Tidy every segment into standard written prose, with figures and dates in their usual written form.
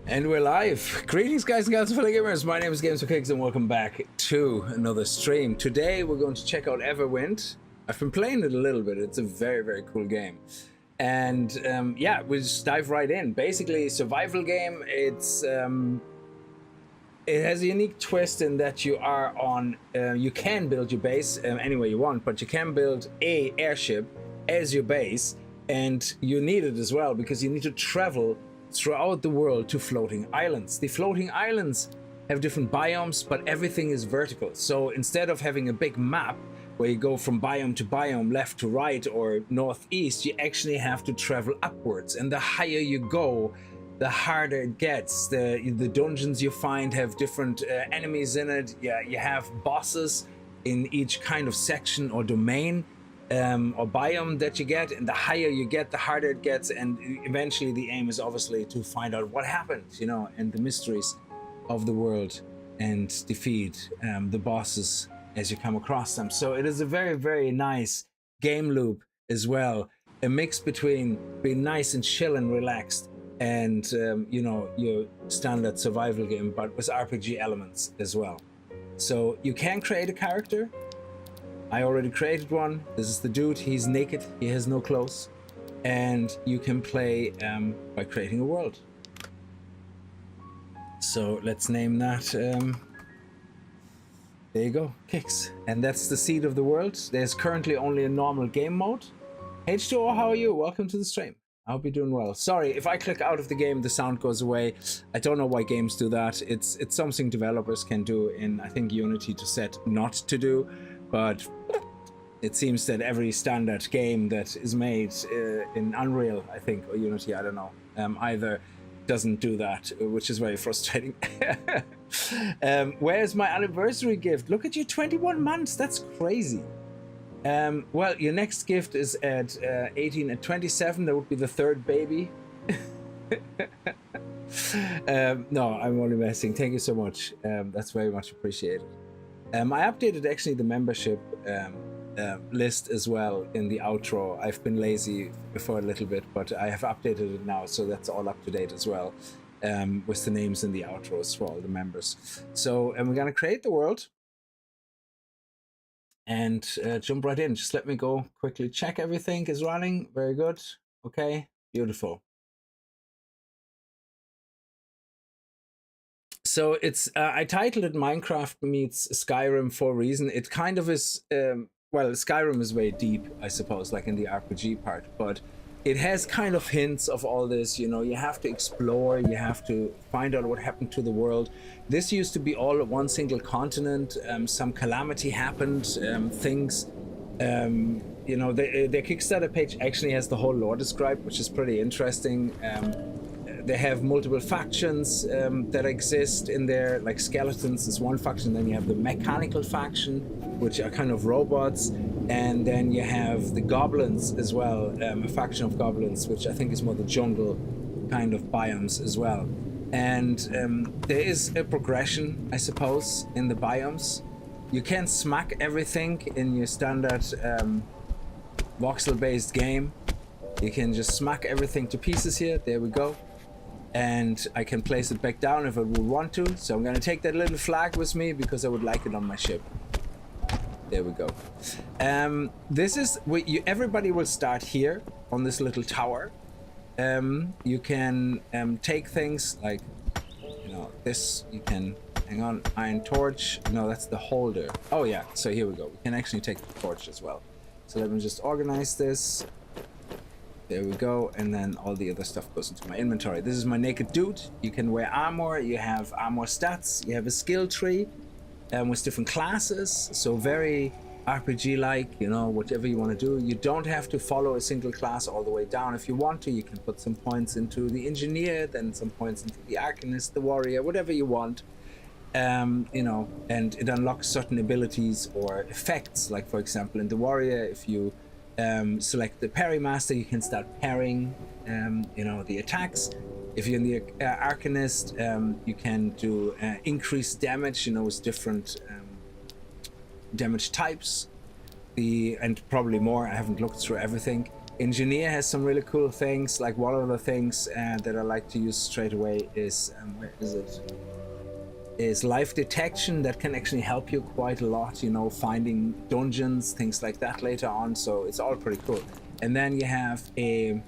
And we're live. Greetings, guys and gals, fellow gamers. My name is Games for Kicks, and welcome back to another stream. Today, we're going to check out Everwind. I've been playing it a little bit. It's a very, very cool game. And yeah, we'll just dive right in. Basically, survival game. It's it has a unique twist in that you are on. You can build your base any way you want, but you can build a airship as your base, and you need it as well because you need to travel throughout the world to floating islands. The floating islands have different biomes, but everything is vertical. So instead of having a big map where you go from biome to biome, left to right or northeast, you actually have to travel upwards. And the higher you go, the harder it gets. The dungeons you find have different enemies in it. Yeah, you have bosses in each kind of section or domain. Or biome that you get, and the higher you get, the harder it gets, and eventually the aim is obviously to find out what happened, you know, and the mysteries of the world, and defeat the bosses as you come across them. So it is a very, very nice game loop as well, a mix between being nice and chill and relaxed and you know, your standard survival game, but with RPG elements as well. So you can create a character. I already created one. This is the dude. He's naked. He has no clothes. And you can play by creating a world. So let's name that. There you go, Kicks. And that's the seed of the world. There's currently only a normal game mode. H2O, how are you? Welcome to the stream. I hope you're doing well. Sorry, if I click out of the game, the sound goes away. I don't know why games do that. It's something developers can do in, I think, Unity to set not to do. But it seems that every standard game that is made in Unreal, I think, or Unity, I don't know, either doesn't do that, which is very frustrating. Where's my anniversary gift? Look at you, 21 months. That's crazy. Well, your next gift is at 18 and 27. That would be the third baby. No, I'm only messing. Thank you so much. That's very much appreciated. I updated actually the membership list as well in the outro. I've been lazy before a little bit, but I have updated it now, so that's all up to date as well, with the names in the outros for all the members. So, and we're gonna create the world and jump right in. Just let me go quickly check everything is running. Very good. Okay, beautiful. So it's I titled it Minecraft meets Skyrim for a reason. It kind of is well, Skyrim is very deep, I suppose, like in the RPG part, but it has kind of hints of all this. You know, you have to explore, you have to find out what happened to the world. This used to be all one single continent. Some calamity happened, things. You know, their Kickstarter page actually has the whole lore described, which is pretty interesting. They have multiple factions that exist in there, like skeletons is one faction, then you have the mechanical faction, which are kind of robots, and then you have the goblins as well, a faction of goblins, which I think is more the jungle kind of biomes as well. And there is a progression, I suppose, in the biomes. You can't smack everything in your standard voxel-based game. You can just smack everything to pieces here. There we go. And I can place it back down if I would want to. So I'm gonna take that little flag with me because I would like it on my ship. There we go. This is everybody will start here on this little tower. You can take things like, you know, this. You can hang on, iron torch. No, that's the holder. Oh yeah. So here we go. We can actually take the torch as well. So let me just organize this. There we go, and then all the other stuff goes into my inventory. This is my naked dude. You can wear armor, you have armor stats, you have a skill tree with different classes, so very RPG-like, you know, whatever you want to do. You don't have to follow a single class all the way down. If you want to, you can put some points into the engineer, then some points into the arcanist, the warrior, whatever you want. You know, and it unlocks certain abilities or effects, like for example in the warrior, if you select the parry master, you can start parrying, you know, the attacks. If you're in the arcanist, you can do increased damage, you know, with different damage types. and probably more. I haven't looked through everything. Engineer has some really cool things. Like one of the things that I like to use straight away is where is it? Is life detection that can actually help you quite a lot. You know, finding dungeons, things like that later on. So it's all pretty cool. And then you have a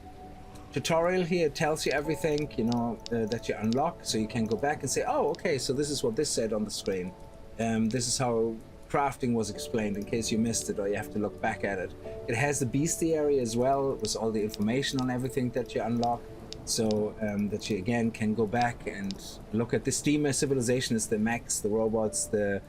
tutorial here. It tells you everything, you know, that you unlock, so you can go back and say, oh, okay, so this is what this said on the screen. This is how crafting was explained, in case you missed it or you have to look back at it. It has the bestiary as well, with all the information on everything that you unlock, so that you again can go back and look at the steamer civilization. Is the mechs, the robots, the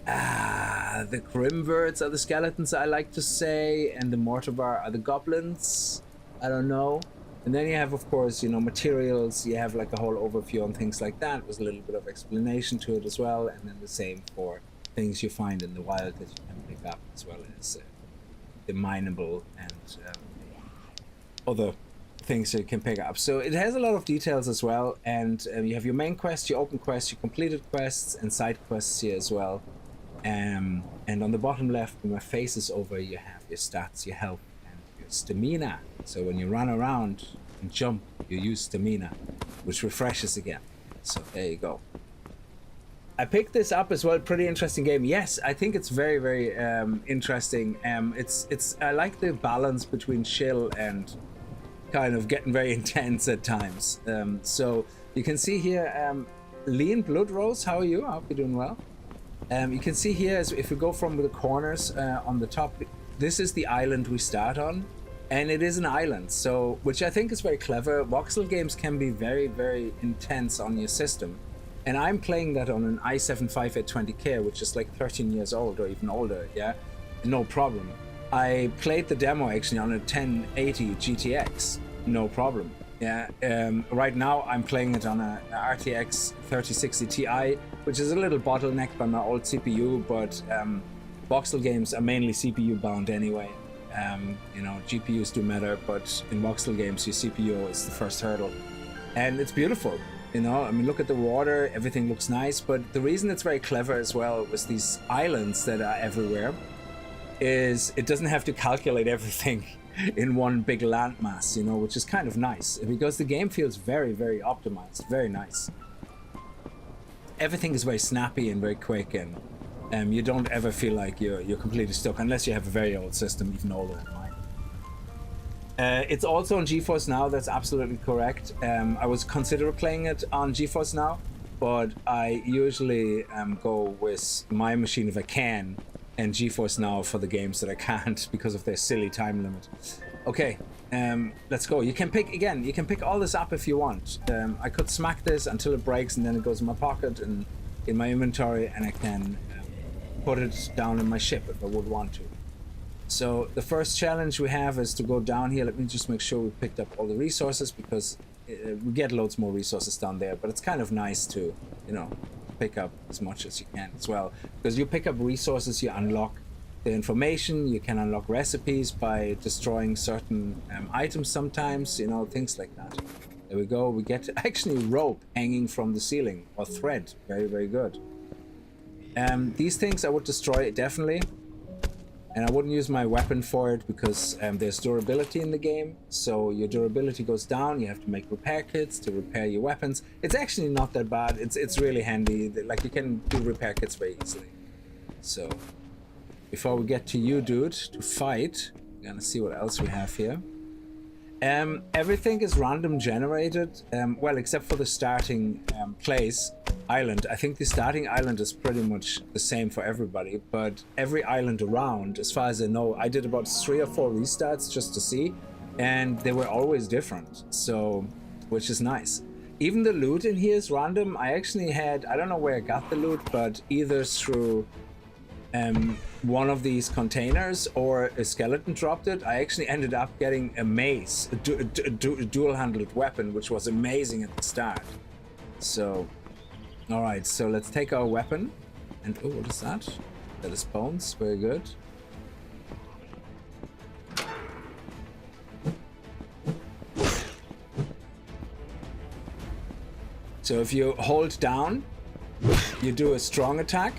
Grimverts are the skeletons, I like to say, and the Mortarvar are the goblins. I don't know. And then you have, of course, you know, materials. You have like a whole overview on things like that, with a little bit of explanation to it as well. And then the same for things you find in the wild that you can pick up, as well as the mineable and other things that you can pick up. So it has a lot of details as well. And you have your main quest, your open quest, your completed quests, and side quests here as well. And on the bottom left, when my face is over, you have your stats, your health, and your stamina. So when you run around and jump, you use stamina, which refreshes again. So there you go. I picked this up as well. Pretty interesting game. Yes, I think it's very, very interesting. I like the balance between chill and kind of getting very intense at times. So you can see here, Lean Bloodrose, how are you? I hope you're doing well. You can see here, if we go from the corners on the top, this is the island we start on, and it is an island, so which I think is very clever. Voxel games can be very, very intense on your system, and I'm playing that on an i7 5820K, which is like 13 years old or even older. Yeah, no problem. I played the demo actually on a 1080 GTX, no problem. Yeah, right now I'm playing it on a RTX 3060 Ti, which is a little bottlenecked by my old CPU, but voxel games are mainly CPU bound anyway. You know, GPUs do matter, but in voxel games your CPU is the first hurdle. And it's beautiful, you know, I mean, look at the water, everything looks nice, but the reason it's very clever as well with these islands that are everywhere is it doesn't have to calculate everything in one big landmass, you know, which is kind of nice, because the game feels very, very optimized, very nice. Everything is very snappy and very quick, and you don't ever feel like you're completely stuck, unless you have a very old system, even older than mine. It's also on GeForce Now, that's absolutely correct. I was considering playing it on GeForce Now, but I usually go with my machine if I can, and GeForce Now for the games that I can't because of their silly time limit. Okay, let's go. You can pick all this up if you want. I could smack this until it breaks, and then it goes in my pocket and in my inventory, and I can put it down in my ship if I would want to. So the first challenge we have is to go down here. Let me just make sure we picked up all the resources, because we get loads more resources down there, but it's kind of nice to, you know, pick up as much as you can as well, because you pick up resources, you unlock the information, you can unlock recipes by destroying certain items sometimes, you know, things like that. There we go. We get actually rope hanging from the ceiling, or thread. Very, very good. These things I would destroy definitely, and I wouldn't use my weapon for it, because there's durability in the game, so your durability goes down. You have to make repair kits to repair your weapons. It's actually not that bad. It's really handy. Like, you can do repair kits very easily. So before we get to you, dude, to fight, we're gonna see what else we have here. Everything is random generated, well, except for the starting place island. I think the starting island is pretty much the same for everybody, but every island around, as far as I know, I did about 3 or 4 restarts just to see, and they were always different, so, which is nice. Even the loot in here is random. I actually had, I don't know where I got the loot, but either through one of these containers or a skeleton dropped it. I actually ended up getting a mace, a dual-handled weapon, which was amazing at the start. So, all right, so let's take our weapon, and oh, what is that? That is bones. Very good. So if you hold down, you do a strong attack.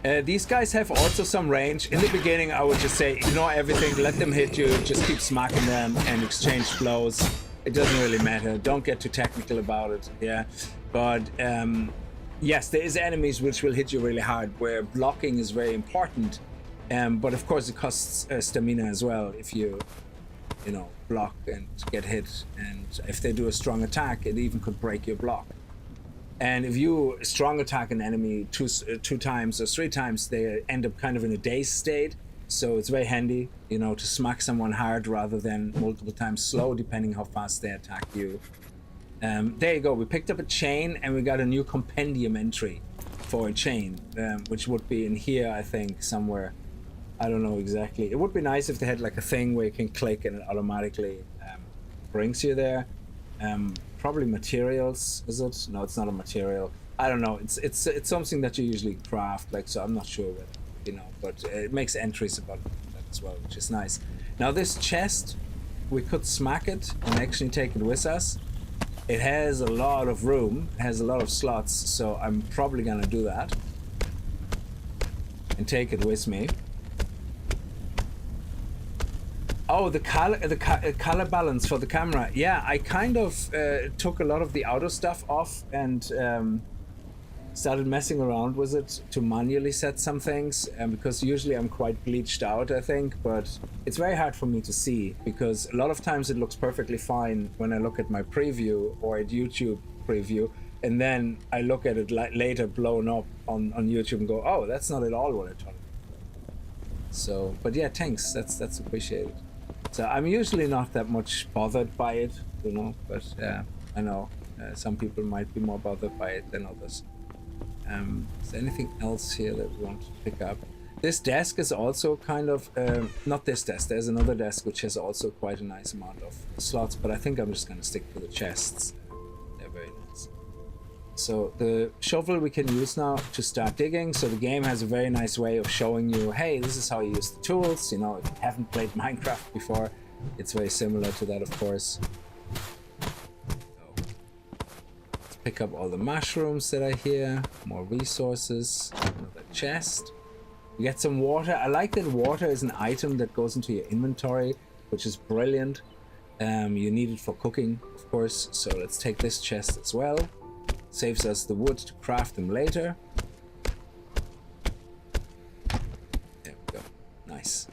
These guys have also some range. In the beginning, I would just say ignore everything, let them hit you, just keep smacking them and exchange blows. It doesn't really matter. Don't get too technical about it. Yeah, but yes, there is enemies which will hit you really hard, where blocking is very important. But of course, it costs stamina as well if you know, block and get hit. And if they do a strong attack, it even could break your block. And if you strong attack an enemy two times or three times, they end up kind of in a dazed state. So it's very handy, you know, to smack someone hard rather than multiple times slow, depending how fast they attack you. There you go. We picked up a chain and we got a new compendium entry for a chain, which would be in here, I think, somewhere. I don't know exactly. It would be nice if they had like a thing where you can click and it automatically brings you there. Probably materials, is it? No, it's not a material. I don't know. It's something that you usually craft, like, so I'm not sure what, you know, but it makes entries about that as well, which is nice. Now this chest, we could smack it and actually take it with us. It has a lot of room, it has a lot of slots, so I'm probably gonna do that and take it with me. Oh, the color balance for the camera. Yeah, I kind of took a lot of the auto stuff off and started messing around with it to manually set some things, because usually I'm quite bleached out, I think, but it's very hard for me to see because a lot of times it looks perfectly fine when I look at my preview or at YouTube preview, and then I look at it later blown up on YouTube and go, oh, that's not at all what I thought. So, but yeah, thanks, that's appreciated. So I'm usually not that much bothered by it, you know, but I know some people might be more bothered by it than others. Is there anything else here that we want to pick up? This desk is also kind of, not this desk, there's another desk which has also quite a nice amount of slots, but I think I'm just going to stick to the chests. They're very nice. So the shovel we can use now to start digging. So the game has a very nice way of showing you, hey, this is how you use the tools. You know, if you haven't played Minecraft before, it's very similar to that, of course. So, let's pick up all the mushrooms that are here. More resources. Another chest. We get some water. I like that water is an item that goes into your inventory, which is brilliant. You need it for cooking, of course. So let's take this chest as well. Saves us the wood to craft them later. There we go. Nice.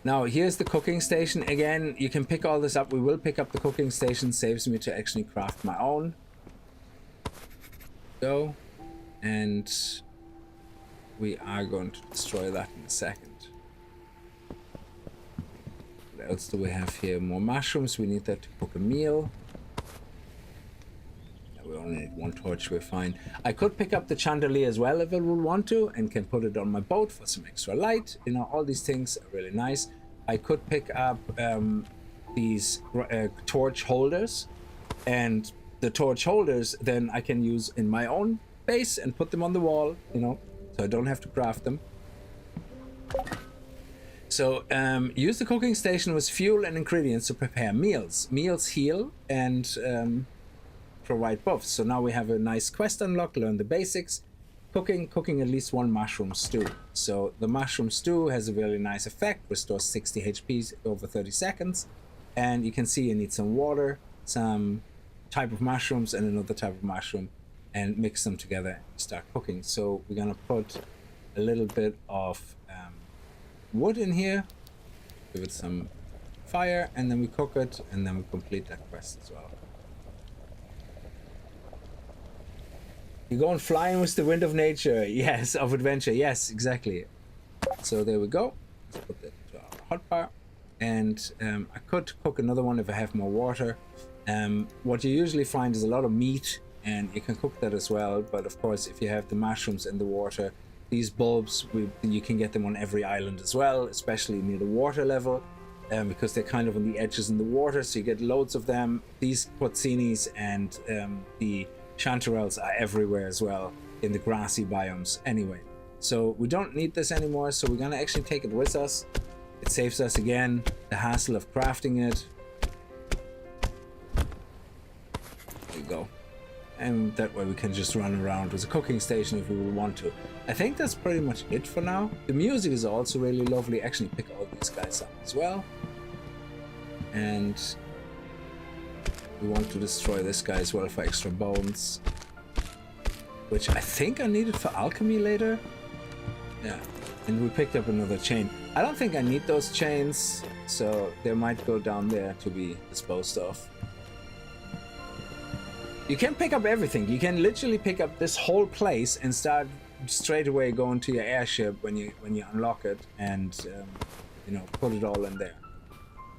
Now here's the cooking station. Again, you can pick all this up. We will pick up the cooking station. Saves me to actually craft my own. Go. And we are going to destroy that in a second. What else do we have here? More mushrooms. We need that to cook a meal. We only need one torch, we're fine. I could pick up the chandelier as well if I would want to, and can put it on my boat for some extra light. You know, all these things are really nice. I could pick up these torch holders, and the torch holders then I can use in my own base and put them on the wall, you know, so I don't have to craft them. So use the cooking station with fuel and ingredients to prepare meals. Meals heal and provide buffs. So now we have a nice quest unlock, learn the basics. Cooking at least one mushroom stew. So the mushroom stew has a really nice effect, restores 60 HP over 30 seconds. And you can see you need some water, some type of mushrooms and another type of mushroom, and mix them together and start cooking. So we're gonna put a little bit of wood in here, give it some fire, and then we cook it, and then we complete that quest as well. You're going flying with the wind of nature. Yes, of adventure. Yes, exactly. So there we go. Let's put that into our hotbar. And I could cook another one if I have more water. What you usually find is a lot of meat, and you can cook that as well. But of course, if you have the mushrooms and the water, these bulbs, you can get them on every island as well, especially near the water level, because they're kind of on the edges in the water. So you get loads of them. These porcinis and the chanterelles are everywhere as well in the grassy biomes anyway. So we don't need this anymore, so we're gonna actually take it with us. It saves us again the hassle of crafting it. There you go. and that way we can just run around with a cooking station if we want to. I think that's pretty much it for now. The music is also really lovely. Actually, pick all these guys up as well. And we want to destroy this guy as well for extra bones, which I think I needed for alchemy later. Yeah, and we picked up another chain. I don't think I need those chains, so they might go down there to be disposed of. You can pick up everything. You can literally pick up this whole place and start straight away going to your airship when you unlock it, and you know, put it all in there.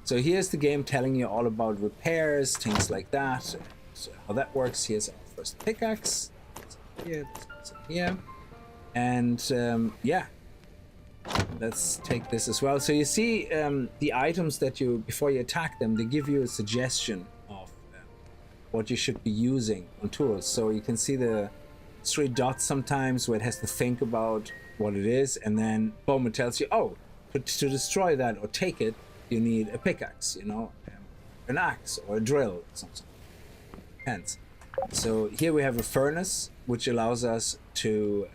So here's the game telling you all about repairs, things like that, and how that works. Here's our first pickaxe. Here, here, and yeah. Let's take this as well. So you see the items that you, before you attack them, they give you a suggestion of what you should be using on tools. So you can see the 3 dots sometimes where it has to think about what it is, and then boom, it tells you, oh, to destroy that or take it, you need a pickaxe, you know, an axe or a drill or something. Depends. So here we have a furnace, which allows us to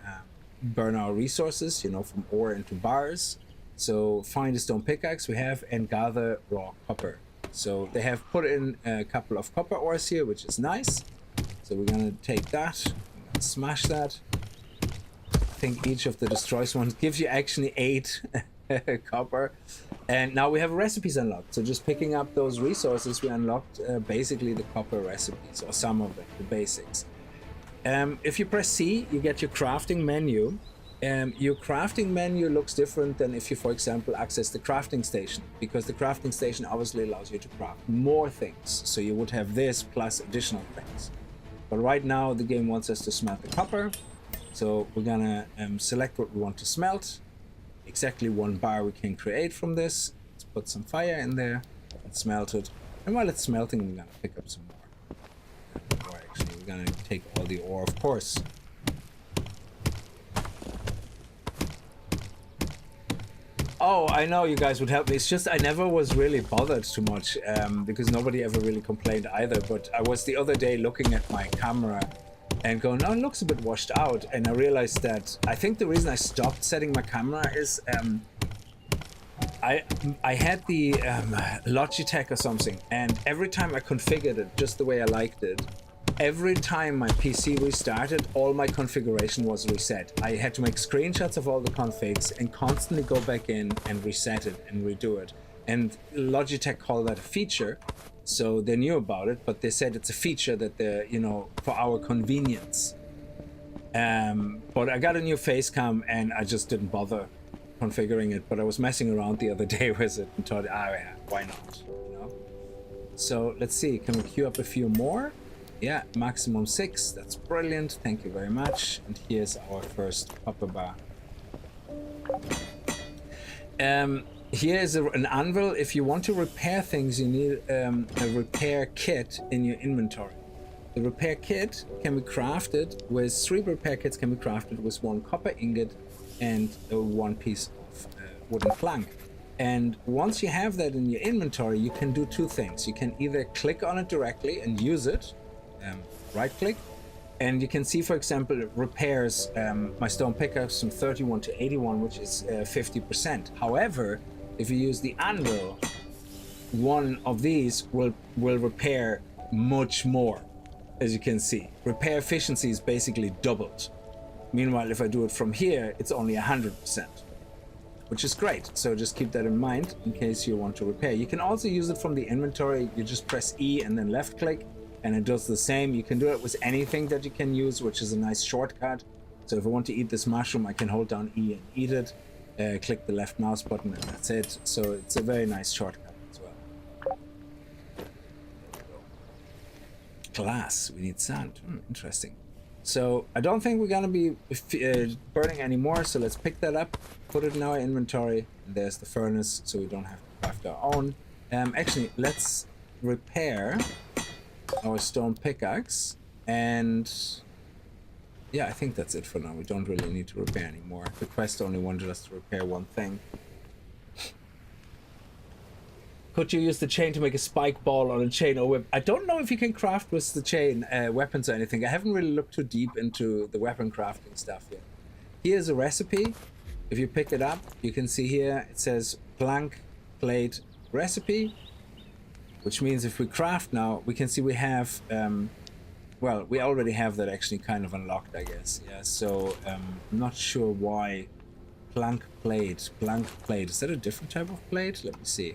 burn our resources, you know, from ore into bars. So find a stone pickaxe we have and gather raw copper. So they have put in a couple of copper ores here, which is nice. So we're gonna take that, smash that. I think each of the destroys ones gives you actually 8 copper. And now we have recipes unlocked. So just picking up those resources, we unlocked basically the copper recipes, or some of them, the basics. If you press C, you get your crafting menu. Your crafting menu looks different than if you, for example, access the crafting station, because the crafting station obviously allows you to craft more things. So you would have this plus additional things. But right now the game wants us to smelt the copper. So we're gonna select what we want to smelt. Exactly 1 bar we can create from this. Let's put some fire in there and smelt it. And while it's smelting, we're gonna pick up some more. Or actually, we're gonna take all the ore, of course. Oh, I know you guys would help me. It's just I never was really bothered too much because nobody ever really complained either. But I was the other day looking at my camera and going, oh, it looks a bit washed out. And I realized that I think the reason I stopped setting my camera is I had the Logitech or something, and every time I configured it just the way I liked it, every time my PC restarted, all my configuration was reset. I had to make screenshots of all the configs and constantly go back in and reset it and redo it. And Logitech called that a feature, so they knew about it, but they said it's a feature that they're, you know, for our convenience. But I got a new face cam and I just didn't bother configuring it, but I was messing around the other day with it and thought, yeah, why not, you know? So let's see, can we queue up a few more? Yeah, maximum 6, that's brilliant, thank you very much. And here's our first copper bar. Here is an anvil. If you want to repair things, you need a repair kit in your inventory. The repair kit can be crafted with 3 repair kits can be crafted with 1 copper ingot and 1 piece of wooden plank. And once you have that in your inventory, you can do 2 things. You can either click on it directly and use it, right click, and you can see, for example, it repairs my stone pickaxe from 31 to 81, which is 50%. However, if you use the anvil, one of these will repair much more. As you can see, repair efficiency is basically doubled. Meanwhile, if I do it from here, it's only 100%, which is great. So just keep that in mind in case you want to repair. You can also use it from the inventory. You just press E and then left click, and it does the same. You can do it with anything that you can use, which is a nice shortcut. So if I want to eat this mushroom, I can hold down E and eat it. Click the left mouse button and that's it. So it's a very nice shortcut as well. Glass, we need sand. Interesting. So I don't think we're gonna be burning anymore, so let's pick that up, put it in our inventory, and there's the furnace, so we don't have to craft our own. Actually, let's repair our stone pickaxe, and yeah, I think that's it for now. We don't really need to repair anymore. The quest only wanted us to repair 1 thing. Could you use the chain to make a spike ball on a chain or whip? I don't know if you can craft with the chain weapons or anything. I haven't really looked too deep into the weapon crafting stuff yet. Here's a recipe. If you pick it up, you can see here it says plank plate recipe, which means if we craft now, we can see we have, well, we already have that actually kind of unlocked, I guess. Yeah, so I'm not sure why plank plate. Is that a different type of plate? Let me see.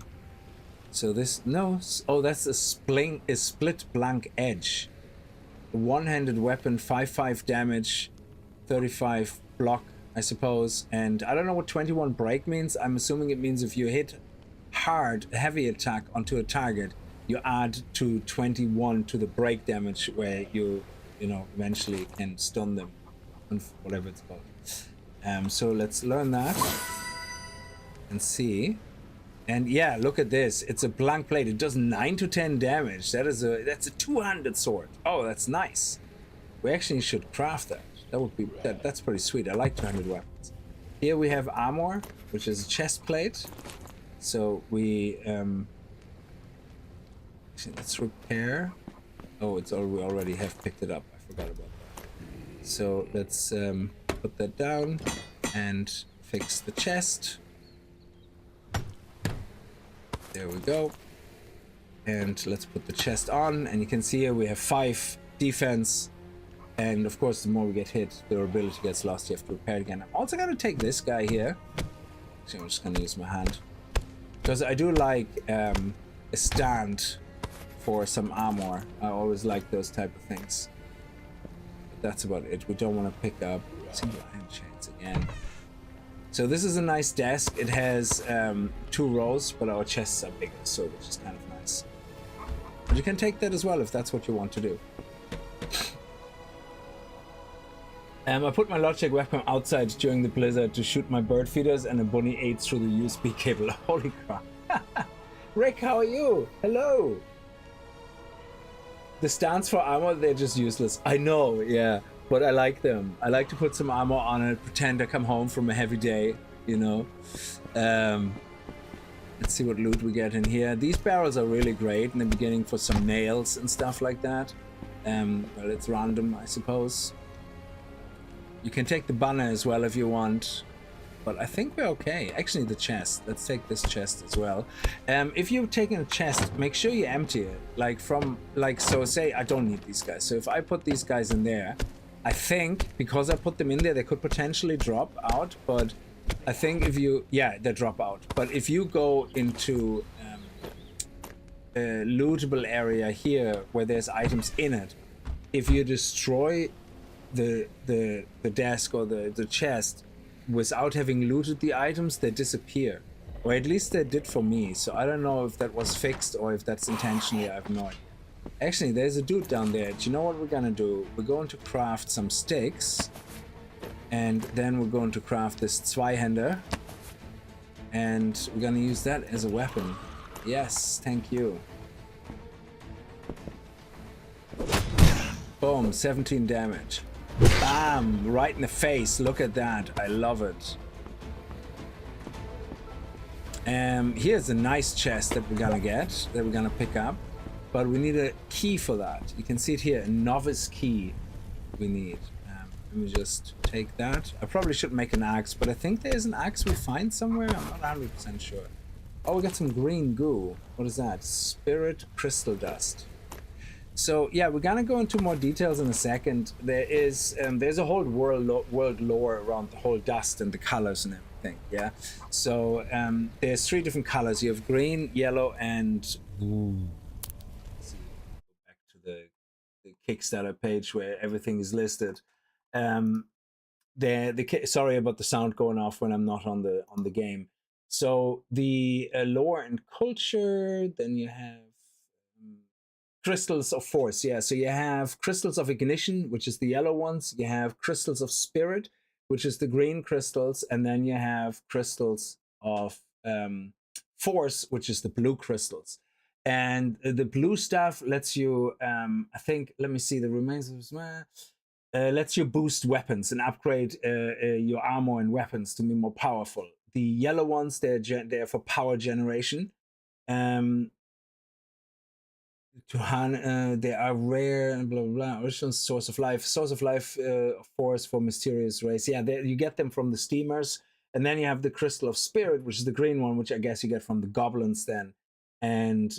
So this, no, oh, that's a split blank edge. A one-handed weapon, 5/5 damage, 35 block, I suppose. And I don't know what 21 break means. I'm assuming it means if you hit hard, heavy attack onto a target, you add to 21 to the break damage where you know, eventually can stun them, whatever it's called. So let's learn that and see. And yeah, look at this. It's a blank plate. It does 9 to 10 damage. That's a two-handed sword. Oh, that's nice. We actually should craft that. That would be that's pretty sweet. I like two-handed weapons. Here we have armor, which is a chest plate. So we let's repair. Oh, we already have picked it up. I forgot about that. So let's put that down and fix the chest. There we go. And let's put the chest on, and you can see here we have 5 defense, and of course the more we get hit, the ability gets lost. You have to repair it again. I'm also gonna take this guy here. So I'm just gonna use my hand because I do like a stand for some armor. I always like those type of things. But that's about it. We don't want to pick up single iron chains again. So this is a nice desk. It has 2 rows, but our chests are bigger, so which is kind of nice. But you can take that as well if that's what you want to do. I put my logic weapon outside during the blizzard to shoot my bird feeders, and a bunny ate through the USB cable. Holy crap. Rick, how are you? Hello. The stands for armor, they're just useless. I know, yeah. But I like them. I like to put some armor on it, pretend I come home from a heavy day, you know. Let's see what loot we get in here. These barrels are really great in the beginning for some nails and stuff like that. Well, it's random, I suppose. You can take the banner as well if you want. But I think we're okay. Actually, the chest. Let's take this chest as well. If you're taking a chest, make sure you empty it. So say I don't need these guys. So if I put these guys in there, I think because I put them in there, they could potentially drop out, but I think if you, yeah, they drop out. But if you go into a lootable area here where there's items in it, if you destroy the desk or the chest without having looted the items, they disappear. Or at least they did for me. So I don't know if that was fixed or if that's intentionally. I have no idea. Actually, there's a dude down there. Do you know what we're gonna do? We're going to craft some sticks, and then we're going to craft this Zweihander, and we're gonna use that as a weapon. Yes, thank you. Boom, 17 damage. Bam, right in the face. Look at that. I love it. Here's a nice chest that we're gonna pick up. But we need a key for that. You can see it here, a novice key we need. Let me just take that. I probably should make an axe, but I think there's an axe we find somewhere. I'm not 100% sure. Oh, we got some green goo. What is that? Spirit crystal dust. So yeah, we're gonna go into more details in a second. There's a whole world lore around the whole dust and the colors and everything. Yeah. So there's 3 different colors. You have green, yellow, and blue. The Kickstarter page where everything is listed. Sorry about the sound going off when I'm not on the game. So the lore and culture, then you have crystals of force. Yeah, so you have crystals of ignition, which is the yellow ones. You have crystals of spirit, which is the green crystals, and then you have crystals of force, which is the blue crystals. And the blue stuff lets you, I think, let me see, the remains of lets you boost weapons and upgrade your armor and weapons to be more powerful. The yellow ones, they're for power generation. They are rare and blah blah blah. Original source of life, force for mysterious race. Yeah, you get them from the steamers, and then you have the crystal of spirit, which is the green one, which I guess you get from the goblins then, and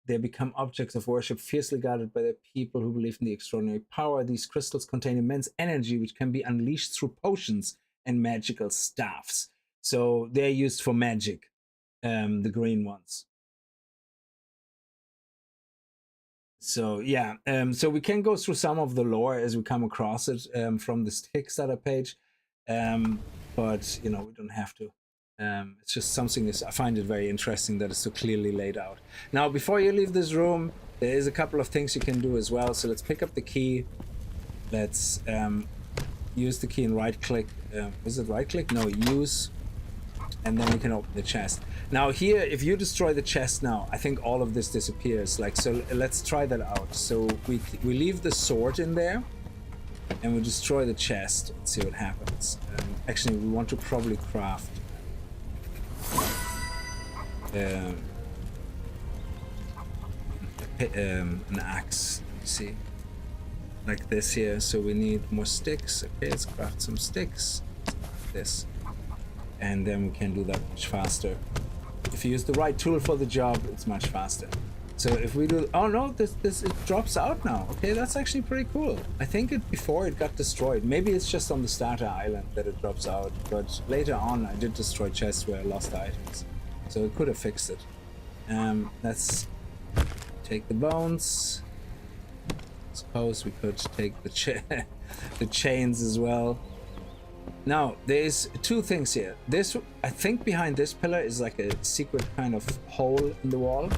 they become objects of worship, fiercely guarded by the people who believe in the extraordinary power. These crystals contain immense energy, which can be unleashed through potions and magical staffs. So they're used for magic, the green ones. So yeah, so we can go through some of the lore as we come across it from this Kickstarter page, but you know, we don't have to. It's just something I find it very interesting that it's so clearly laid out. Now, before you leave this room, there is a couple of things you can do as well. So let's pick up the key. Let's use the key and right click. Is it right click? No, use. And then you can open the chest. Now here, if you destroy the chest now, I think all of this disappears. Like, so let's try that out. So we leave the sword in there, and we destroy the chest and see what happens. Actually, we want to probably craft an axe. Let me see, like this here. So we need more sticks. Okay, let's craft some sticks. Like this. And then we can do that much faster. If you use the right tool for the job, it's much faster. So if we do, oh no, this it drops out now. Okay, that's actually pretty cool. I think before it got destroyed. Maybe it's just on the starter island that it drops out. But later on, I did destroy chests where I lost items, so it could have fixed it. Let's take the bones. Suppose we could take the the chains as well. Now, there's two things here. This, I think behind this pillar is like a secret kind of hole in the wall.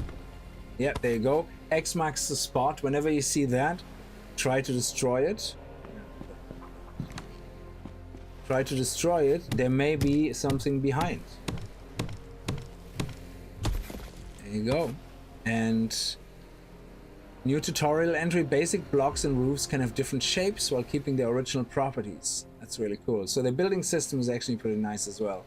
Yeah, there you go. X marks the spot. Whenever you see that, try to destroy it. Try to destroy it. There may be something behind. There you go. And new tutorial entry: basic blocks and roofs can have different shapes while keeping their original properties. That's really cool. So the building system is actually pretty nice as well.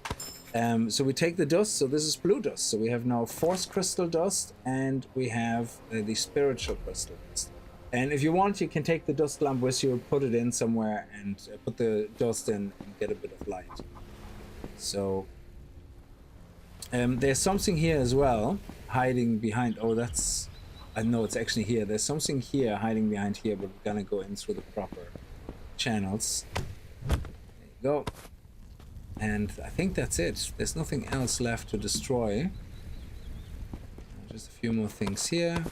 So we take the dust. So this is blue dust. So we have now force crystal dust, and we have the spiritual crystal dust. And if you want, you can take the dust lamp with you, put it in somewhere, and put the dust in and get a bit of light. So there's something here as well, hiding behind. Oh, that's... I know it's actually here. There's something here hiding behind here, but we're gonna go in through the proper channels. There you go. And I think that's it. There's nothing else left to destroy. Just a few more things here.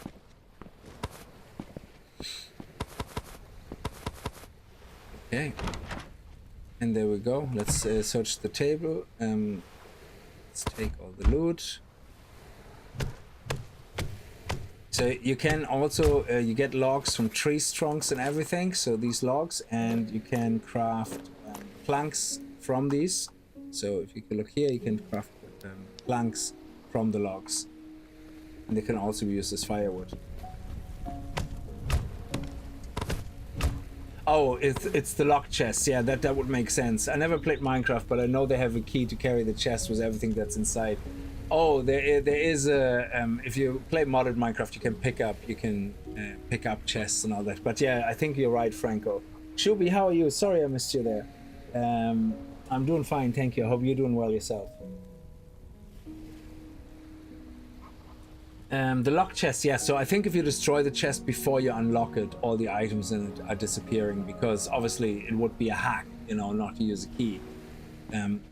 Okay. And there we go. Let's search the table. Let's take all the loot. So you can also, you get logs from tree trunks and everything. So these logs, and you can craft planks from these. So if you can look here, you can craft planks from the logs. And they can also be used as firewood. Oh, it's the lock chest. Yeah, that would make sense. I never played Minecraft, but I know they have a key to carry the chest with everything that's inside. Oh, there is a if you play modded Minecraft, you can pick up chests and all that. But yeah, I think you're right, Franco. Shubi, how are you? Sorry I missed you there. I'm doing fine, thank you. I hope you're doing well yourself. The lock chest, yeah. So I think if you destroy the chest before you unlock it, all the items in it are disappearing, because obviously it would be a hack, you know, not to use a key.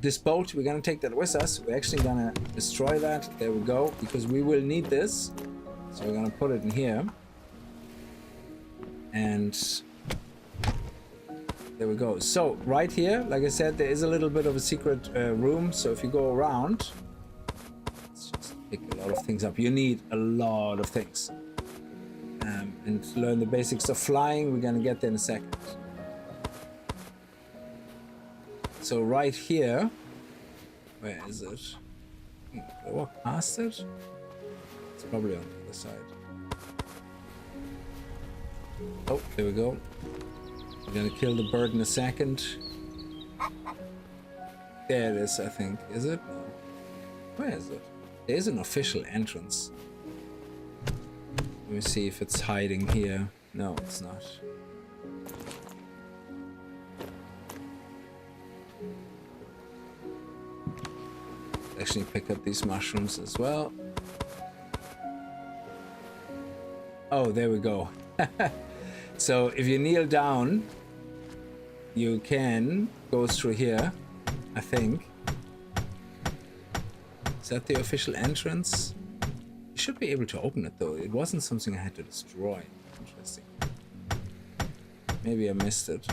This boat, we're gonna take that with us. We're actually gonna destroy that. There we go, because we will need this. So we're gonna put it in here. And there we go. So right here, like I said, there is a little bit of a secret room. So if you go around, let's just pick a lot of things up. You need a lot of things. And to learn the basics of flying, we're gonna get there in a second. So right here, where is it? Can I walk past it? It's probably on the other side. Oh, there we go. We're gonna kill the bird in a second. There it is, I think. Is it? No. Where is it? There is an official entrance. Let me see if it's hiding here. No, it's not. Actually pick up these mushrooms as well. Oh, there we go. So if you kneel down, you can go through here, I think. Is that the official entrance? You should be able to open it though. It wasn't something I had to destroy. Interesting. Maybe I missed it.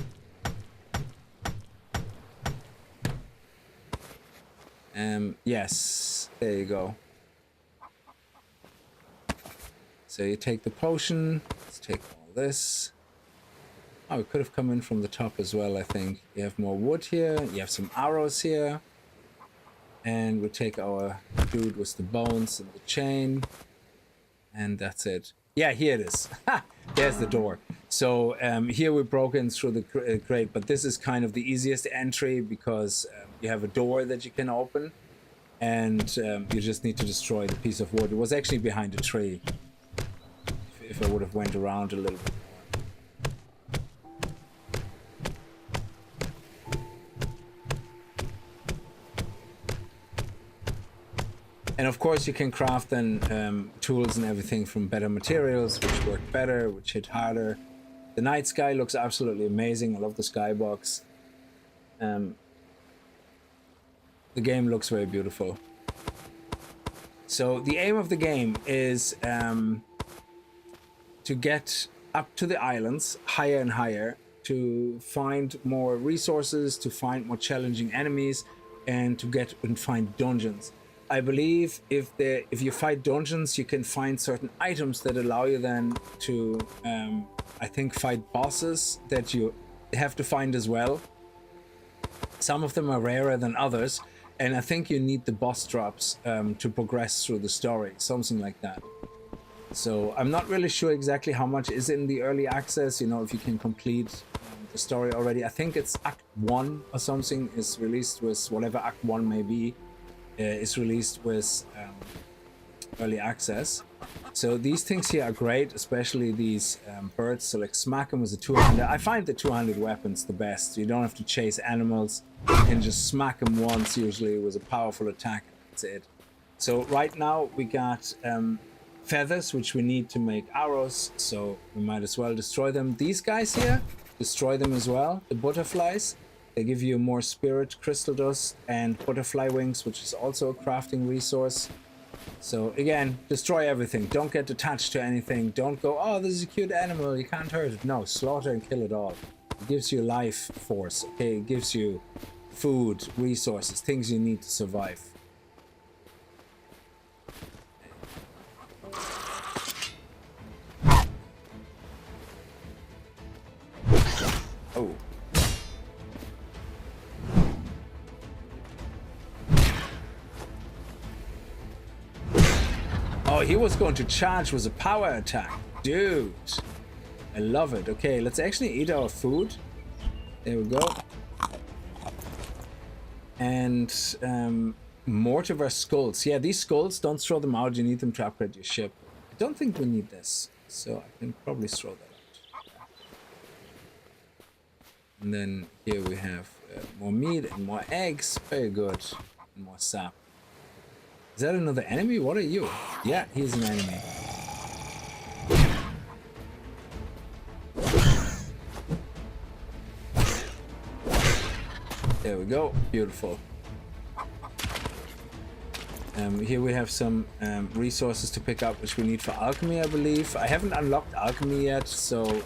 Yes, there you go. So you take the potion. Let's take all this. Oh, it could have come in from the top as well, I think. You have more wood here. You have some arrows here. And we take our dude with the bones and the chain. And that's it. Yeah, here it is. Ha! There's the door. So here we broke in through the crate, but this is kind of the easiest entry because you have a door that you can open. And you just need to destroy the piece of wood. It was actually behind a tree. If I would have went around a little bit. And of course you can craft then tools and everything from better materials, which work better, which hit harder. The night sky looks absolutely amazing. I love the skybox. The game looks very beautiful. So the aim of the game is to get up to the islands higher and higher, to find more resources, to find more challenging enemies, and to get and find dungeons. I believe if you fight dungeons, you can find certain items that allow you then to, I think, fight bosses that you have to find as well. Some of them are rarer than others, and I think you need the boss drops to progress through the story, something like that. So I'm not really sure exactly how much is in the early access, you know, if you can complete the story already. I think it's Act 1 or something is released with whatever Act 1 may be. Is released with early access. So these things here are great, especially these birds. So like smack them with the 200. I find the 200 weapons the best. You don't have to chase animals. You can just smack them once, usually with a powerful attack. That's it. So right now we got feathers, which we need to make arrows. So we might as well destroy them. These guys here, destroy them as well. The butterflies. They give you more spirit, crystal dust, and butterfly wings, which is also a crafting resource. So again, destroy everything. Don't get attached to anything. Don't go, oh, this is a cute animal, you can't hurt it. No, slaughter and kill it all. It gives you life force, okay? It gives you food, resources, things you need to survive. Oh. Oh, he was going to charge with a power attack. Dude. I love it. Okay, let's actually eat our food. There we go. And mortar skulls. Yeah, these skulls, don't throw them out. You need them to upgrade your ship. I don't think we need this. So I can probably throw that out. And then here we have more meat and more eggs. Very good. And more sap. Is that another enemy? What are you? Yeah, he's an enemy. There we go. Beautiful. Here we have some resources to pick up, which we need for alchemy, I believe. I haven't unlocked alchemy yet, so I'm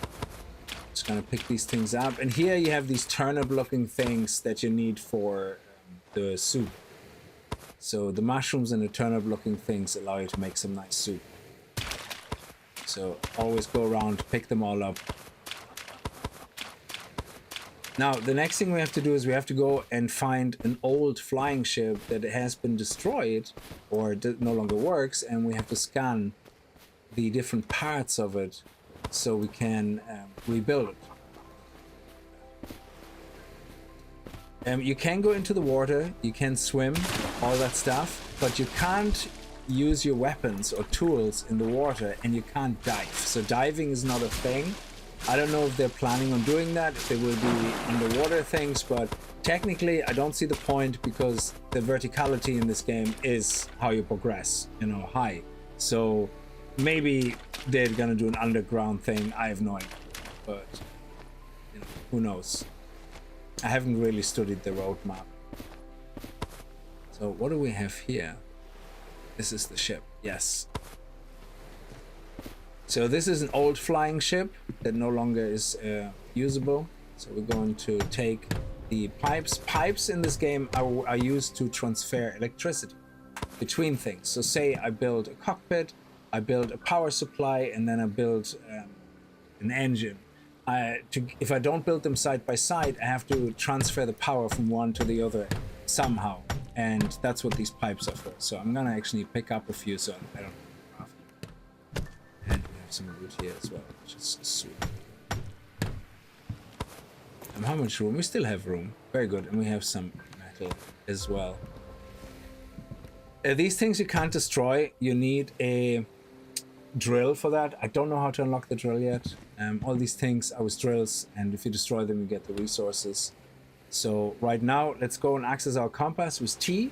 just gonna pick these things up. And here you have these turnip-looking things that you need for the soup. So the mushrooms and the turnip-looking things allow you to make some nice soup. So always go around, pick them all up. Now, the next thing we have to do is we have to go and find an old flying ship that has been destroyed or no longer works, and we have to scan the different parts of it so we can rebuild it. You can go into the water, you can swim, all that stuff, but you can't use your weapons or tools in the water, and you can't dive. So diving is not a thing. I don't know if they're planning on doing that, if there will be underwater things, but technically I don't see the point, because the verticality in this game is how you progress, you know, high. So maybe they're gonna do an underground thing. I have no idea, but you know, who knows? I haven't really studied the roadmap. So what do we have here? This is the ship. Yes. So this is an old flying ship that no longer is usable. So we're going to take the pipes. Pipes in this game are used to transfer electricity between things. So say I build a cockpit, I build a power supply, and then I build an engine. If I don't build them side by side, I have to transfer the power from one to the other somehow. And that's what these pipes are for. So I'm gonna actually pick up a few, so I don't craft. And we have some wood here as well, which is sweet. And how much room? We still have room. Very good. And we have some metal as well. These things you can't destroy. You need a drill for that. I don't know how to unlock the drill yet. All these things are with drills, and if you destroy them, you get the resources. So right now, let's go and access our compass with T.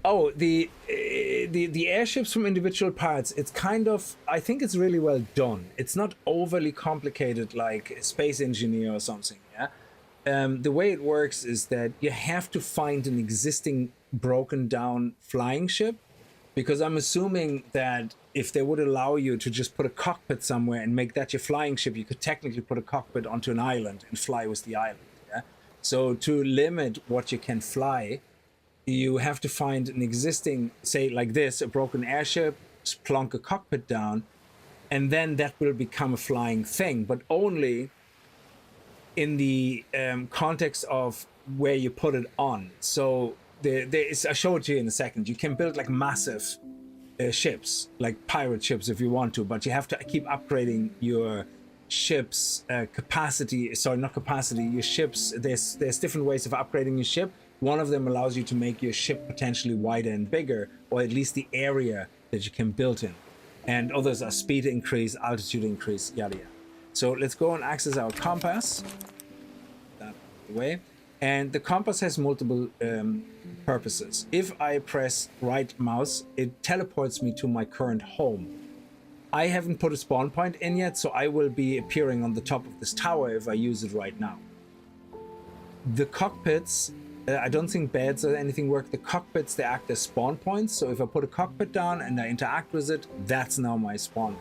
Oh, the airships from individual parts, it's kind of, I think it's really well done. It's not overly complicated like Space Engineer or something, yeah? The way it works is that you have to find an existing broken down flying ship, because I'm assuming that if they would allow you to just put a cockpit somewhere and make that your flying ship, you could technically put a cockpit onto an island and fly with the island, yeah? So to limit what you can fly, you have to find an existing, say like this, a broken airship, plonk a cockpit down, and then that will become a flying thing, but only in the context of where you put it on. So I'll show it to you in a second. You can build like massive ships, like pirate ships if you want to, but you have to keep upgrading your ship's capacity. Sorry, not capacity, your ships. There's different ways of upgrading your ship. One of them allows you to make your ship potentially wider and bigger, or at least the area that you can build in. And others are speed increase, altitude increase, yada yada. So let's go and access our compass. That way. And the compass has multiple purposes. If I press right mouse, it teleports me to my current home. I haven't put a spawn point in yet, so I will be appearing on the top of this tower if I use it right now. The cockpits, I don't think beds or anything work. The cockpits, they act as spawn points. So if I put a cockpit down and I interact with it, that's now my spawn.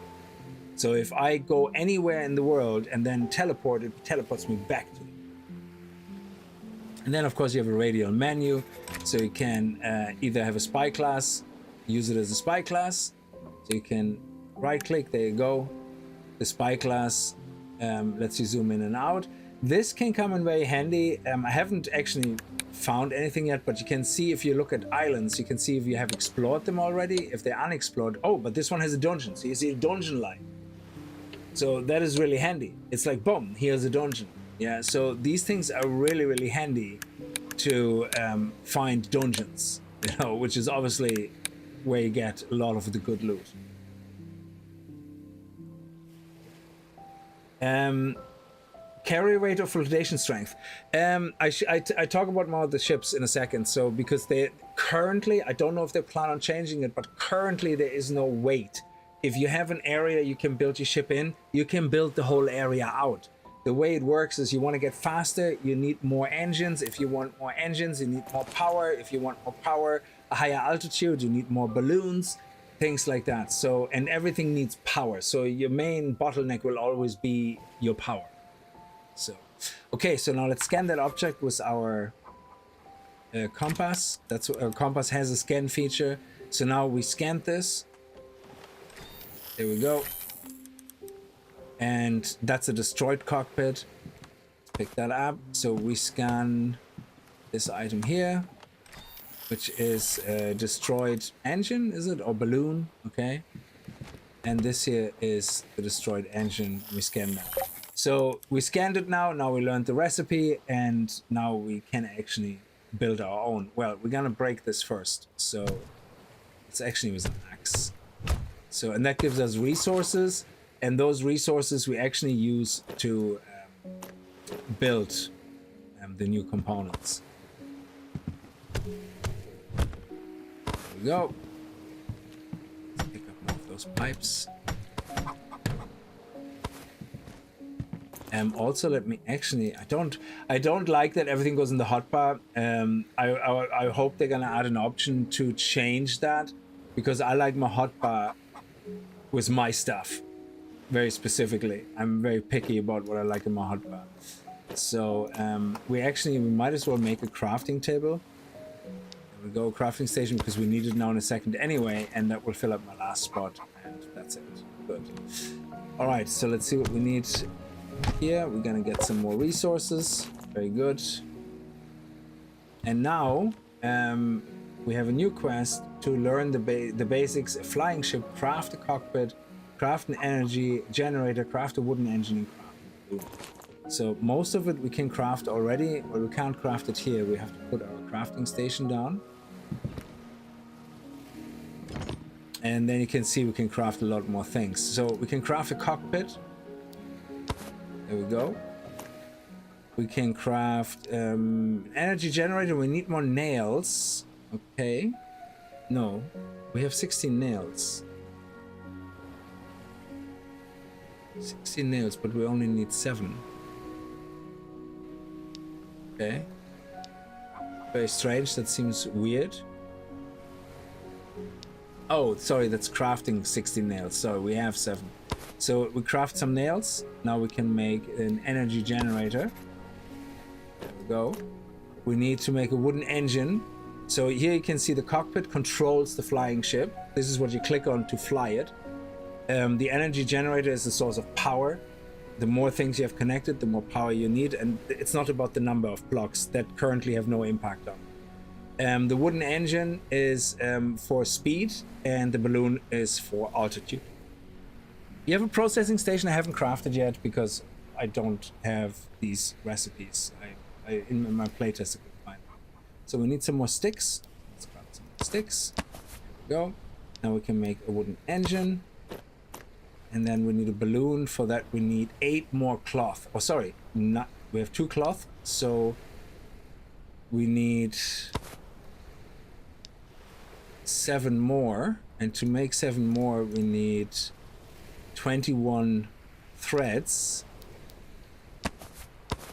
So if I go anywhere in the world and then teleport, it teleports me back to it. And then of course you have a radial menu, so you can either have a spy class, use it as a spy class, so you can right click, there you go, the spy class lets you zoom in and out. This can come in very handy. I haven't actually found anything yet, but you can see if you look at islands, you can see if you have explored them already, if they're unexplored. Oh, but this one has a dungeon, so you see a dungeon line. So that is really handy. It's like, boom, here's a dungeon. Yeah, so these things are really, really handy to find dungeons, you know, which is obviously where you get a lot of the good loot. Carry rate or flotation strength. I talk about more of the ships in a second. So because they currently, I don't know if they plan on changing it, but currently there is no weight. If you have an area you can build your ship in, you can build the whole area out. The way it works is you want to get faster, you need more engines. If you want more engines, you need more power. If you want more power, a higher altitude, you need more balloons, things like that. So, and everything needs power. So your main bottleneck will always be your power. So, okay, so now let's scan that object with our compass. That's what our compass has, a scan feature. So now we scanned this. There we go. And that's a destroyed cockpit. Let's pick that up. So we scan this item here, which is a destroyed engine, is it? Or balloon, okay. And this here is the destroyed engine. We scan that. So we scanned it now. Now we learned the recipe, and now we can actually build our own. Well, we're gonna break this first. So it's actually with an axe. So, and that gives us resources, and those resources we actually use to build the new components. There we go. Let's pick up more of those pipes. Also, let me actually. I don't like that everything goes in the hotbar. I hope they're gonna add an option to change that, because I like my hotbar with my stuff very specifically. I'm very picky about what I like in my hotbar. So we might as well make a crafting table. There we go, crafting station, because we need it now in a second anyway, and that will fill up my last spot, and that's it. Good. All right, so let's see what we need. Here we're gonna get some more resources. Very good. And now we have a new quest to learn the basics: a flying ship, craft a cockpit, craft an energy generator, craft a wooden engine, and craft a balloon. So most of it we can craft already, but we can't craft it here. We have to put our crafting station down, and then you can see we can craft a lot more things. So we can craft a cockpit. There we go. We can craft energy generator. We need more nails. Okay. No, we have 16 nails. 16 nails, but we only need 7. Okay. Very strange. That seems weird. Oh, sorry, that's crafting 16 nails. Sorry, we have 7. So we craft some nails. Now we can make an energy generator. There we go. We need to make a wooden engine. So here you can see the cockpit controls the flying ship. This is what you click on to fly it. The energy generator is the source of power. The more things you have connected, the more power you need. And it's not about the number of blocks that currently have no impact on. The wooden engine is for speed, and the balloon is for altitude. You have a processing station I haven't crafted yet because I don't have these recipes. In my playtest I couldn't find them. So we need some more sticks. Let's grab some more sticks. There we go. Now we can make a wooden engine. And then we need a balloon. For that we need 8 more cloth. Oh, sorry. We have 2 cloth. So we need 7 more. And to make 7 more we need 21 threads.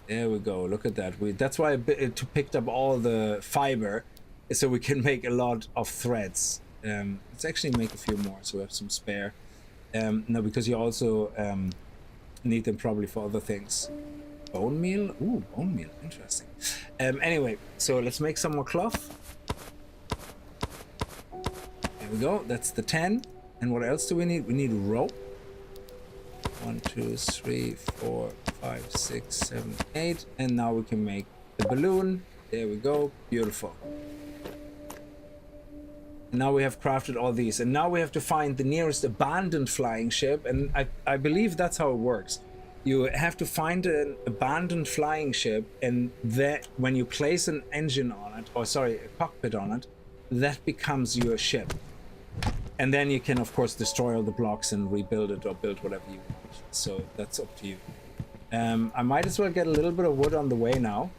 There we go. Look at that. That's why I picked up all the fiber, so we can make a lot of threads. Let's actually make a few more, so we have some spare. No, because you also need them probably for other things. Bone meal? Ooh, bone meal. Interesting. Anyway, so let's make some more cloth. There we go. That's the 10. And what else do we need? We need rope. 1, 2, 3, 4, 5, 6, 7, 8. And now we can make the balloon. There we go. Beautiful. And now we have crafted all these. And now we have to find the nearest abandoned flying ship. And I believe that's how it works. You have to find an abandoned flying ship, and that when you place an engine on it, or sorry, a cockpit on it, that becomes your ship. And then you can, of course, destroy all the blocks and rebuild it or build whatever you want. So that's up to you. I might as well get a little bit of wood on the way now.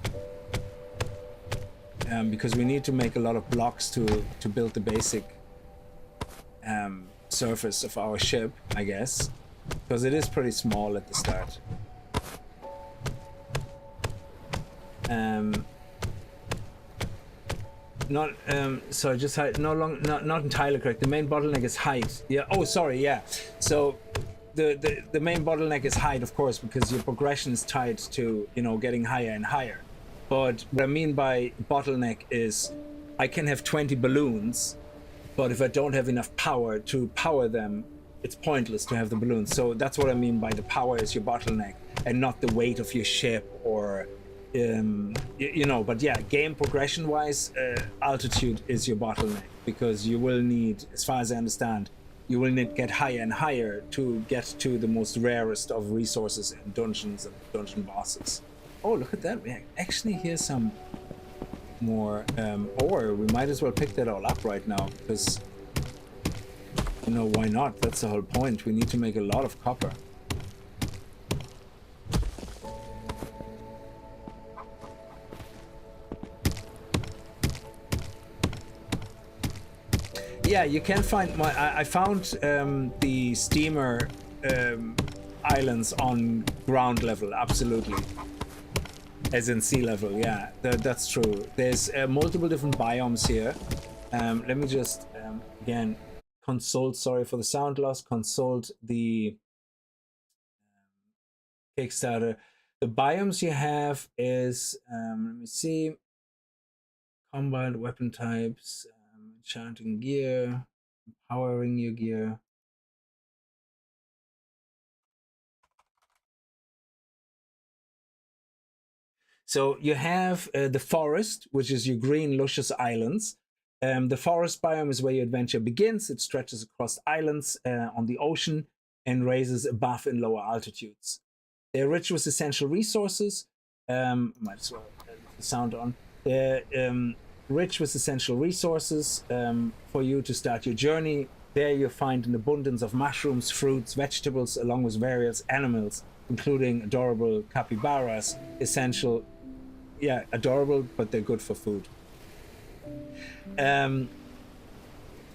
Because we need to make a lot of blocks to build the basic surface of our ship, I guess. Because it is pretty small at the start. Sorry, just height. Not entirely correct. The main bottleneck is height. Yeah. Oh, sorry. Yeah. So the main bottleneck is height, of course, because your progression is tied to getting higher and higher. But what I mean by bottleneck is I can have 20 balloons, but if I don't have enough power to power them, it's pointless to have the balloons. So that's what I mean by the power is your bottleneck, and not the weight of your ship or but yeah, game progression wise, altitude is your bottleneck, because you will need, as far as I understand, you will need to get higher and higher to get to the most rarest of resources in dungeons and dungeon bosses. Oh, look at that. We actually hear some more ore. We might as well pick that all up right now, because, you know, why not? That's the whole point. We need to make a lot of copper. Yeah, you can find my. I found the steamer islands on ground level, absolutely. As in sea level, yeah, that's true. There's multiple different biomes here. Let me just, again, consult, sorry for the sound loss, consult the Kickstarter. The biomes you have is, let me see, combat weapon types, enchanting gear, empowering your gear. So you have the forest, which is your green, luscious islands. The forest biome is where your adventure begins. It stretches across islands on the ocean and raises above in lower altitudes. They're rich with essential resources. Might as well leave the sound on. They're rich with essential resources for you to start your journey. There you find an abundance of mushrooms, fruits, vegetables, along with various animals, including adorable capybaras, essential. Yeah, adorable, but they're good for food.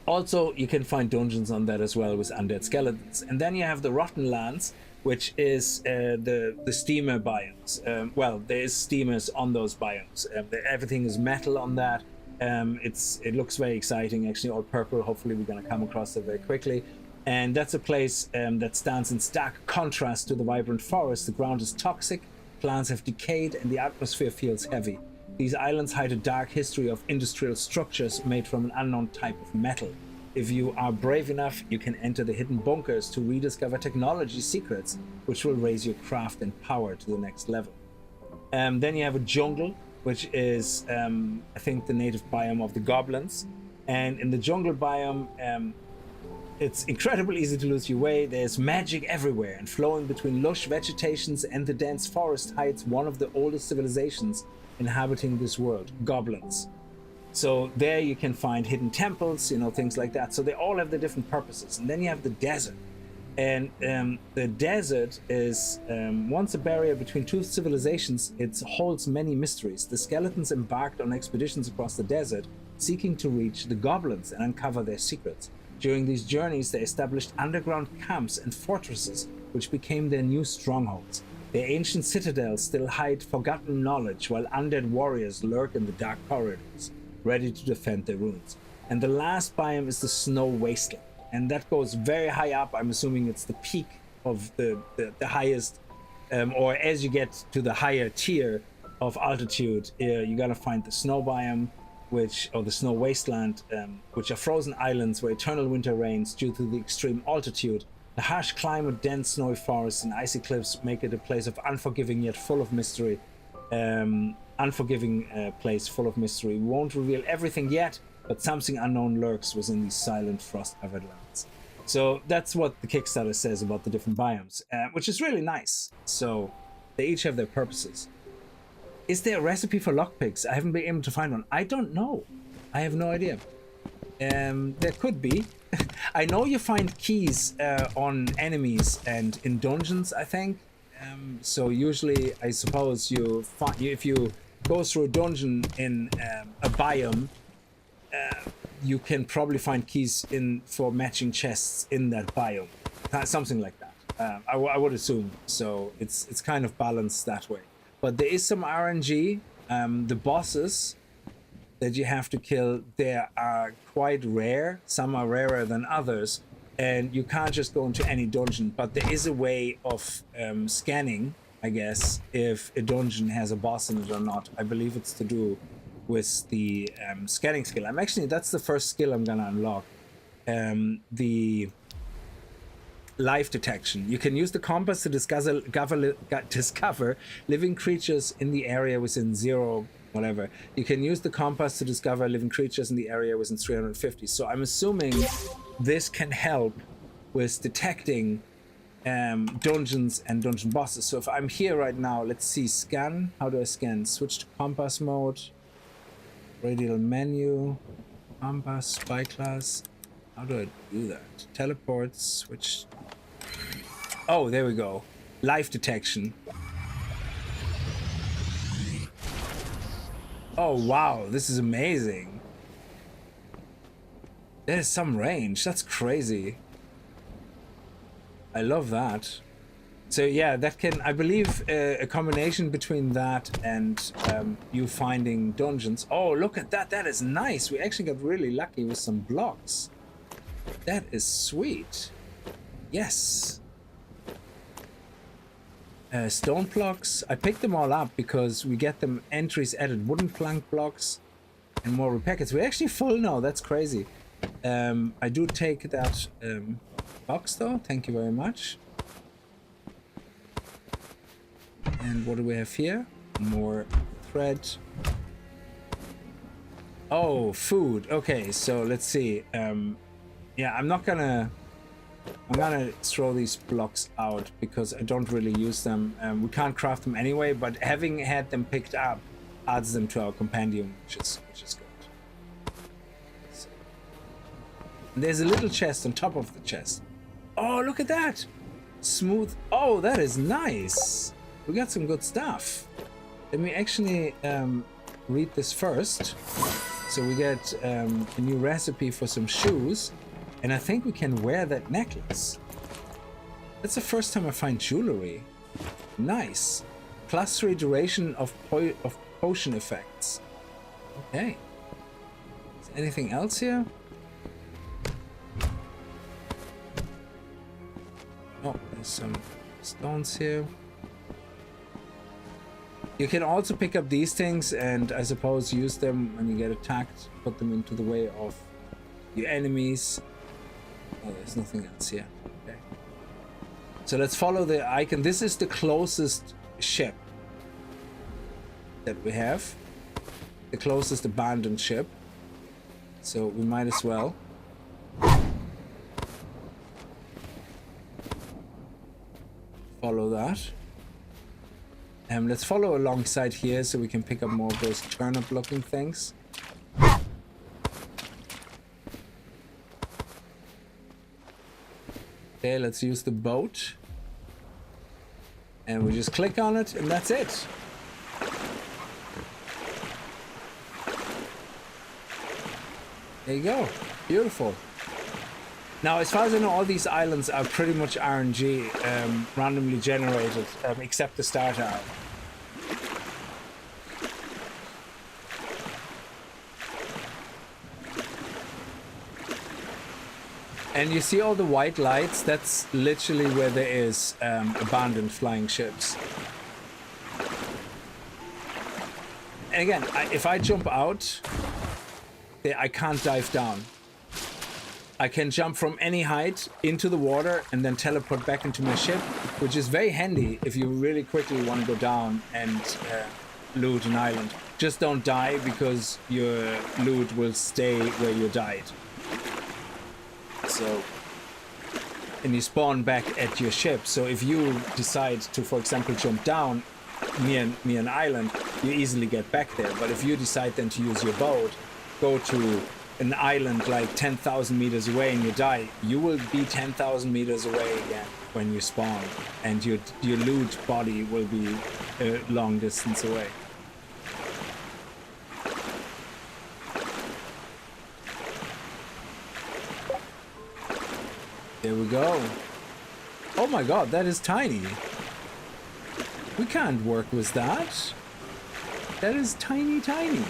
Also, you can find dungeons on that as well with undead skeletons. And then you have the Rotten Lands, which is the steamer biomes. Well, there is steamers on those biomes. Everything is metal on that. It looks very exciting, actually, all purple. Hopefully we're going to come across it very quickly. And that's a place that stands in stark contrast to the vibrant forest. The ground is toxic, plants have decayed, and the atmosphere feels heavy. These islands hide a dark history of industrial structures made from an unknown type of metal. If you are brave enough, you can enter the hidden bunkers to rediscover technology secrets, which will raise your craft and power to the next level. Then you have a jungle, which is, I think, the native biome of the goblins. And in the jungle biome, it's incredibly easy to lose your way. There's magic everywhere, and flowing between lush vegetations and the dense forest hides one of the oldest civilizations inhabiting this world, goblins. So there you can find hidden temples, you know, things like that. So they all have their different purposes. And then you have the desert. And the desert is once a barrier between two civilizations. It holds many mysteries. The skeletons embarked on expeditions across the desert, seeking to reach the goblins and uncover their secrets. During these journeys, they established underground camps and fortresses, which became their new strongholds. Their ancient citadels still hide forgotten knowledge, while undead warriors lurk in the dark corridors, ready to defend their ruins. And the last biome is the snow wasteland, and that goes very high up. I'm assuming it's the peak of the highest, or as you get to the higher tier of altitude, you're gonna find the snow biome, or the snow wasteland, which are frozen islands where eternal winter reigns due to the extreme altitude. The harsh climate, dense snowy forests, and icy cliffs make it a place of unforgiving yet full of mystery. Place full of mystery. We won't reveal everything yet, but something unknown lurks within these silent, frost-covered lands. So that's what the Kickstarter says about the different biomes, which is really nice. So they each have their purposes. Is there a recipe for lockpicks? I haven't been able to find one. I don't know. I have no idea. There could be. I know you find keys on enemies and in dungeons, I think. So usually, I suppose if you go through a dungeon in a biome, you can probably find keys for matching chests in that biome. Something like that. I would assume. So it's kind of balanced that way. But there is some RNG. The bosses that you have to kill, they are quite rare. Some are rarer than others. And you can't just go into any dungeon. But there is a way of scanning, I guess, if a dungeon has a boss in it or not. I believe it's to do with the scanning skill. That's the first skill I'm going to unlock. The life detection. You can use the compass to discover living creatures in the area within 0, whatever. You can use the compass to discover living creatures in the area within 350. So I'm assuming this can help with detecting dungeons and dungeon bosses. So if I'm here right now, let's see, scan. How do I scan? Switch to compass mode. Radial menu. Compass, spyglass. How do I do that? Teleport, switch. Oh, there we go. Life detection. Oh, wow. This is amazing. There's some range. That's crazy. I love that. So yeah, that can, I believe, a combination between that and you finding dungeons. Oh, look at that. That is nice. We actually got really lucky with some blocks. That is sweet. Yes. Stone blocks. I picked them all up because we get them entries added. Wooden plank blocks and more repackets. We're actually full now. That's crazy. I do take that box though. Thank you very much. And what do we have here? More thread. Oh, food. Okay, so let's see. Yeah, I'm gonna throw these blocks out because I don't really use them. We can't craft them anyway, but having had them picked up adds them to our compendium, which is good. So, there's a little chest on top of the chest. Oh, look at that! Smooth. Oh, that is nice. We got some good stuff. Let me actually read this first. So we get a new recipe for some shoes. And I think we can wear that necklace. That's the first time I find jewelry. Nice. +3 duration of potion effects. Okay. Is there anything else here? Oh, there's some stones here. You can also pick up these things and I suppose use them when you get attacked. Put them into the way of your enemies. Oh, there's nothing else here. Okay. So let's follow the icon. This is the closest ship that we have. The closest abandoned ship. So we might as well. Follow that. Let's follow alongside here so we can pick up more of those turnip looking things. Okay, let's use the boat. And we just click on it and that's it. There you go. Beautiful. Now, as far as I know, all these islands are pretty much RNG, randomly generated, except the starter island. And you see all the white lights? That's literally where there is abandoned flying ships. And again, if I jump out, I can't dive down. I can jump from any height into the water and then teleport back into my ship, which is very handy if you really quickly want to go down and loot an island. Just don't die because your loot will stay where you died. So, and you spawn back at your ship. So if you decide to, for example, jump down near an island, you easily get back there. But if you decide then to use your boat, go to an island like 10,000 meters away and you die, you will be 10,000 meters away again when you spawn, and your loot body will be a long distance away. There we go. Oh my god, that is tiny. We can't work with that. That is tiny, tiny.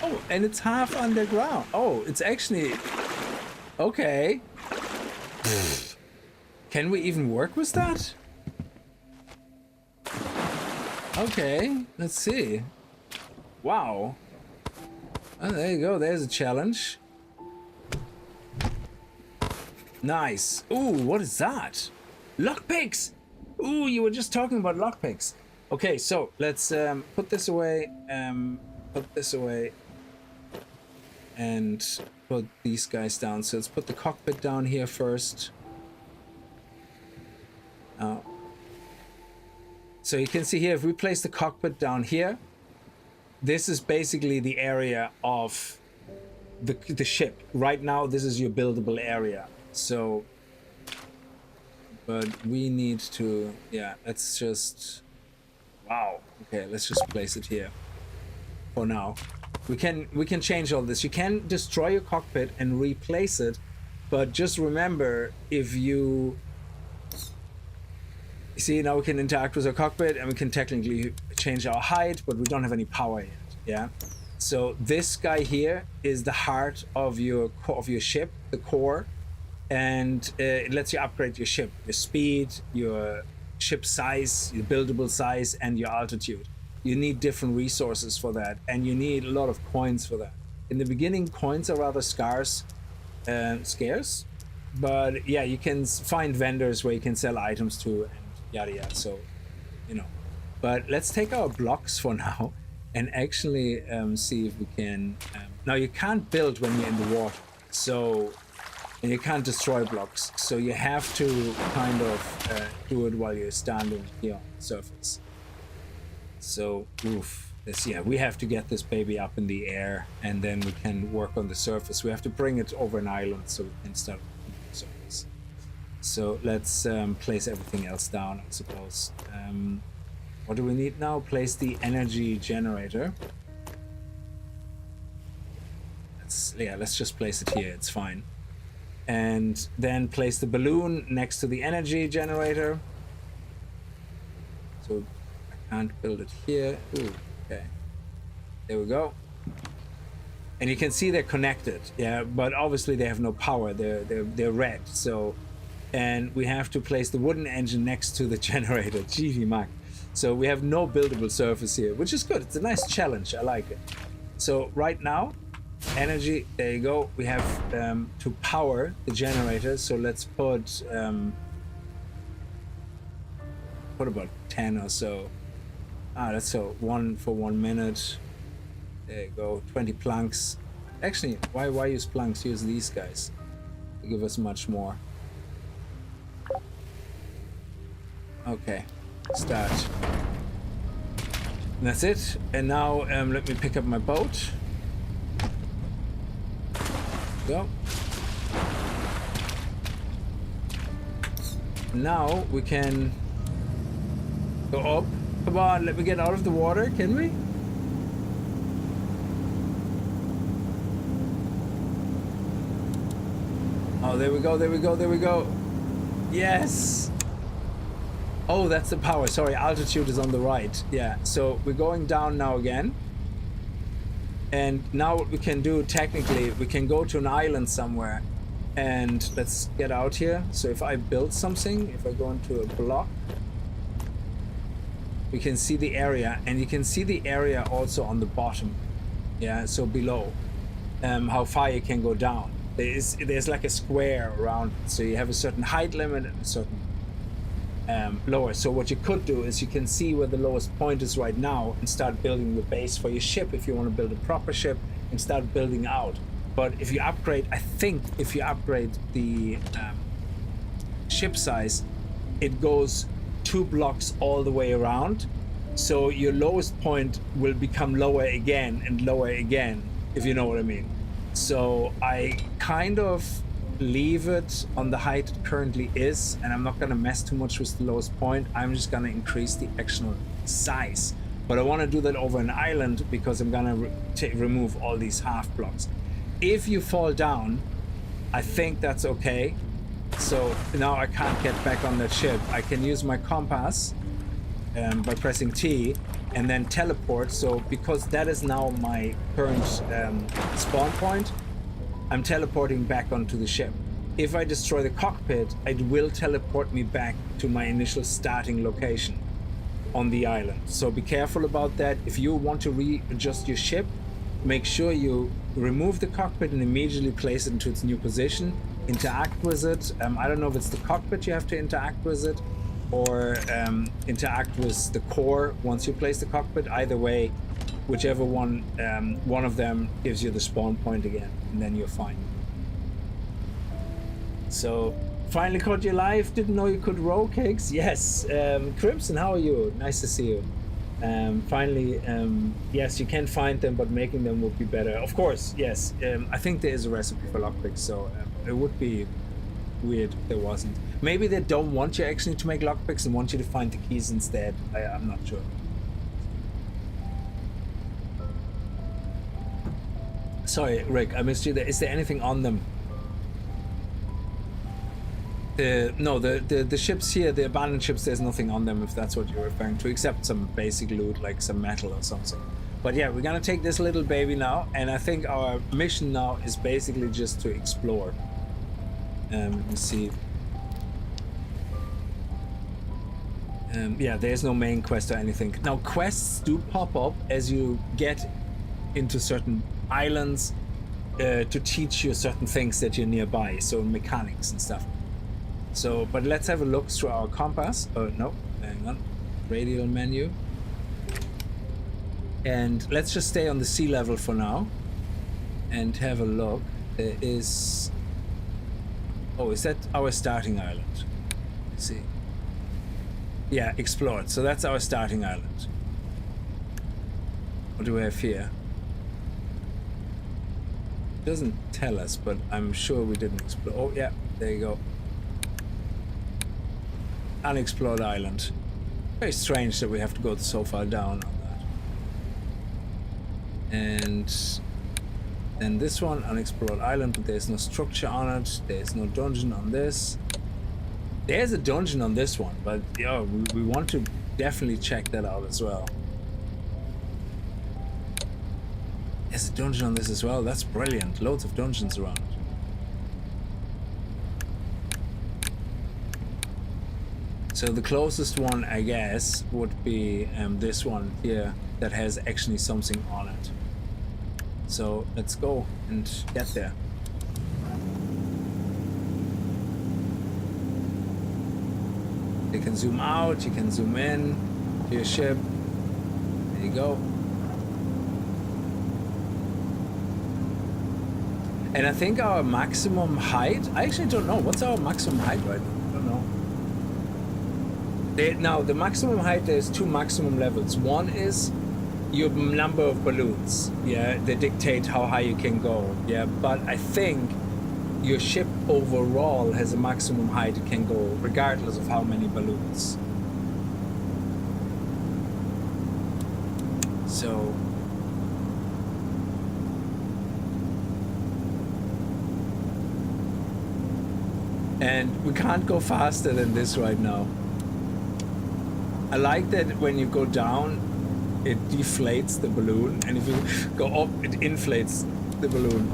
Oh, and it's half underground. Oh, it's actually... Okay. Can we even work with that? Okay, let's see. Wow. Oh, there you go. There's a challenge. Nice. Ooh, what is that? Lockpicks! Ooh, you were just talking about lockpicks. Okay, so let's put this away. Put this away. And put these guys down. So let's put the cockpit down here 1st. So you can see here, if we place the cockpit down here, this is basically the area of the ship. Right now, this is your buildable area. So, but we need to, yeah, let's just, wow. Okay, let's just place it here for now. We can change all this. You can destroy your cockpit and replace it, but just remember, if you see, now we can interact with our cockpit and we can technically change our height, but we don't have any power yet. Yeah. So this guy here is the heart of your ship, the core, and it lets you upgrade your ship, your speed, your ship size, your buildable size, and your altitude. You need different resources for that, and you need a lot of coins for that. In the beginning, coins are rather scarce, but yeah, you can find vendors where you can sell items to, and yada yada. So, you know, but let's take our blocks for now and actually see if we can. Now you can't build when you're in the water, so, and you can't destroy blocks, so you have to kind of do it while you're standing here on the surface. So, oof, this, yeah, we have to get this baby up in the air, and then we can work on the surface. We have to bring it over an island so we can start on the surface. So let's place everything else down, I suppose. What do we need now? Place the energy generator. Let's just place it here, it's fine. And then place the balloon next to the energy generator. So I can't build it here. Ooh, okay. There we go. And you can see they're connected, yeah, but obviously they have no power. They're red, so, and we have to place the wooden engine next to the generator. Gee, Mac. So we have no buildable surface here, which is good. It's a nice challenge. I like it. So right now, energy, there you go. We have to power the generator. So let's put about 10 or so. That's so 1 for 1 minute. There you go. 20 planks. Actually, why use planks? Use these guys. They give us much more. Okay. Start. And that's it. And now let me pick up my boat. Go. Now we can go up. Come on, let me get out of the water, can we? Oh, there we go, there we go, there we go. Yes! Oh, that's the power. Sorry, altitude is on the right. Yeah, so we're going down now again. And now what we can do, technically, we can go to an island somewhere. And let's get out here. So if I build something, if I go into a block, we can see the area. And you can see the area also on the bottom. Yeah, so below. How far you can go down. There's like a square around it. So you have a certain height limit and a certain lower. So what you could do is you can see where the lowest point is right now and start building the base for your ship if you want to build a proper ship and start building out. But if you upgrade, I think if you upgrade the ship size, it goes 2 blocks all the way around. So your lowest point will become lower again and lower again, if you know what I mean. So I kind of leave it on the height it currently is, and I'm not going to mess too much with the lowest point. I'm just going to increase the actual size, but I want to do that over an island because I'm going to remove all these half blocks. If you fall down, I think that's okay. So now I can't get back on that ship. I can use my compass by pressing T and then teleport. So because that is now my current spawn point, I'm teleporting back onto the ship. If I destroy the cockpit, it will teleport me back to my initial starting location on the island. So be careful about that. If you want to readjust your ship, make sure you remove the cockpit and immediately place it into its new position. Interact with it. I don't know if it's the cockpit you have to interact with it or interact with the core once you place the cockpit. Either way, whichever one of them gives you the spawn point again, and then you're fine. So Finally caught you live. Didn't know you could roll kicks. Yes. Crimson, how are you? Nice to see you. Finally, yes, you can find them, but making them would be better. Of course, yes. I think there is a recipe for lockpicks, so it would be weird if there wasn't. Maybe they don't want you actually to make lockpicks and want you to find the keys instead. I'm not sure. Sorry, Rick, I missed you there. Is there anything on them? No, the ships here, the abandoned ships, there's nothing on them if that's what you're referring to, except some basic loot like some metal or something. But yeah, we're gonna take this little baby now, and I think our mission now is basically just to explore. Let me see. Yeah, there's no main quest or anything. Now, quests do pop up as you get into certain islands to teach you certain things that you're nearby, so mechanics and stuff. So, but let's have a look through our compass. Oh, no, hang on. Radial menu. And let's just stay on the sea level for now and have a look. There is... Oh, is that our starting island? Let's see. Yeah, explored. So that's our starting island. What do we have here? It doesn't tell us, but I'm sure we didn't explore. Oh, yeah, there you go. Unexplored island. Very strange that we have to go so far down on that. And then this one, unexplored island, but there's no structure on it. There's no dungeon on this. There's a dungeon on this one, but yeah, we want to definitely check that out as well. There's a dungeon on this as well. That's brilliant. Loads of dungeons around. So the closest one, I guess, would be this one here that has actually something on it. So let's go and get there. You can zoom out, you can zoom in to your ship. There you go. And I think our maximum height, I actually don't know. What's our maximum height right now? I don't know. Now, the maximum height, there's two maximum levels. One is your number of balloons. Yeah, they dictate how high you can go. Yeah, but I think your ship overall has a maximum height it can go, regardless of how many balloons. So... And we can't go faster than this right now. I like that when you go down, it deflates the balloon, and if you go up, it inflates the balloon.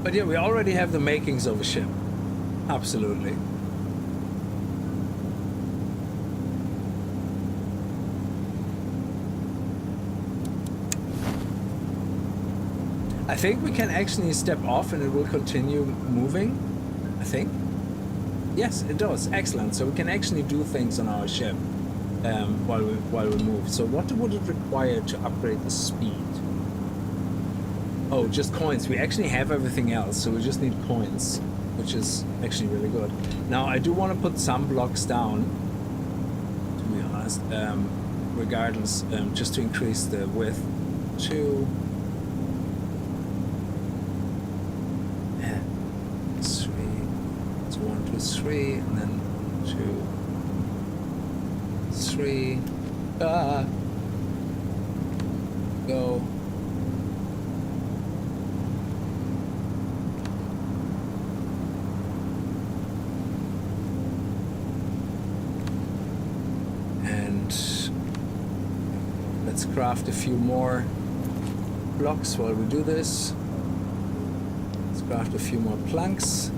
But yeah, we already have the makings of a ship. Absolutely. I think we can actually step off and it will continue moving, I think. Yes, it does. Excellent. So we can actually do things on our ship while we move. So what would it require to upgrade the speed? Oh, just coins. We actually have everything else, so we just need coins, which is actually really good. Now, I do want to put some blocks down, to be honest, regardless, just to increase the width. 2, 3, and then 2, 3. Go. And let's craft a few more blocks while we do this. Let's craft a few more planks.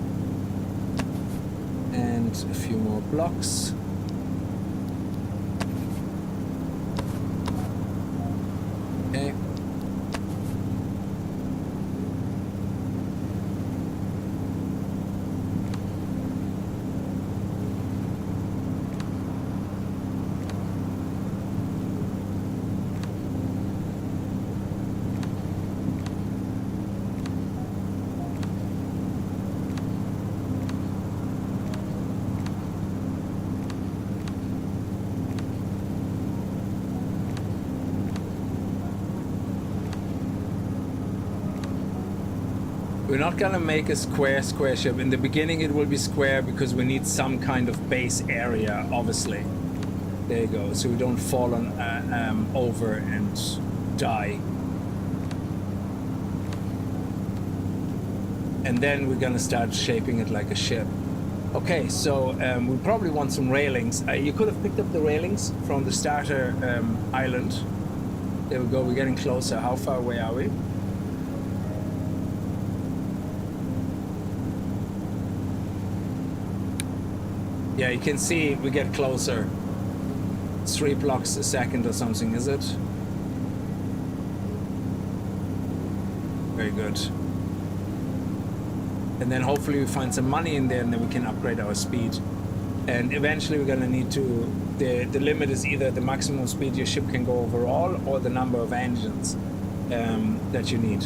And a few more blocks. Okay. We're not gonna make a square ship. In the beginning it will be square because we need some kind of base area, obviously. There you go, so we don't fall on over and die. And then we're gonna start shaping it like a ship. Okay, so we probably want some railings. You could have picked up the railings from the starter island. There we go, we're getting closer. How far away are we? Yeah, you can see we get closer. 3 blocks a second or something, is it? Very good. And then hopefully we find some money in there and then we can upgrade our speed. And eventually we're gonna need to, the limit is either the maximum speed your ship can go overall or the number of engines that you need.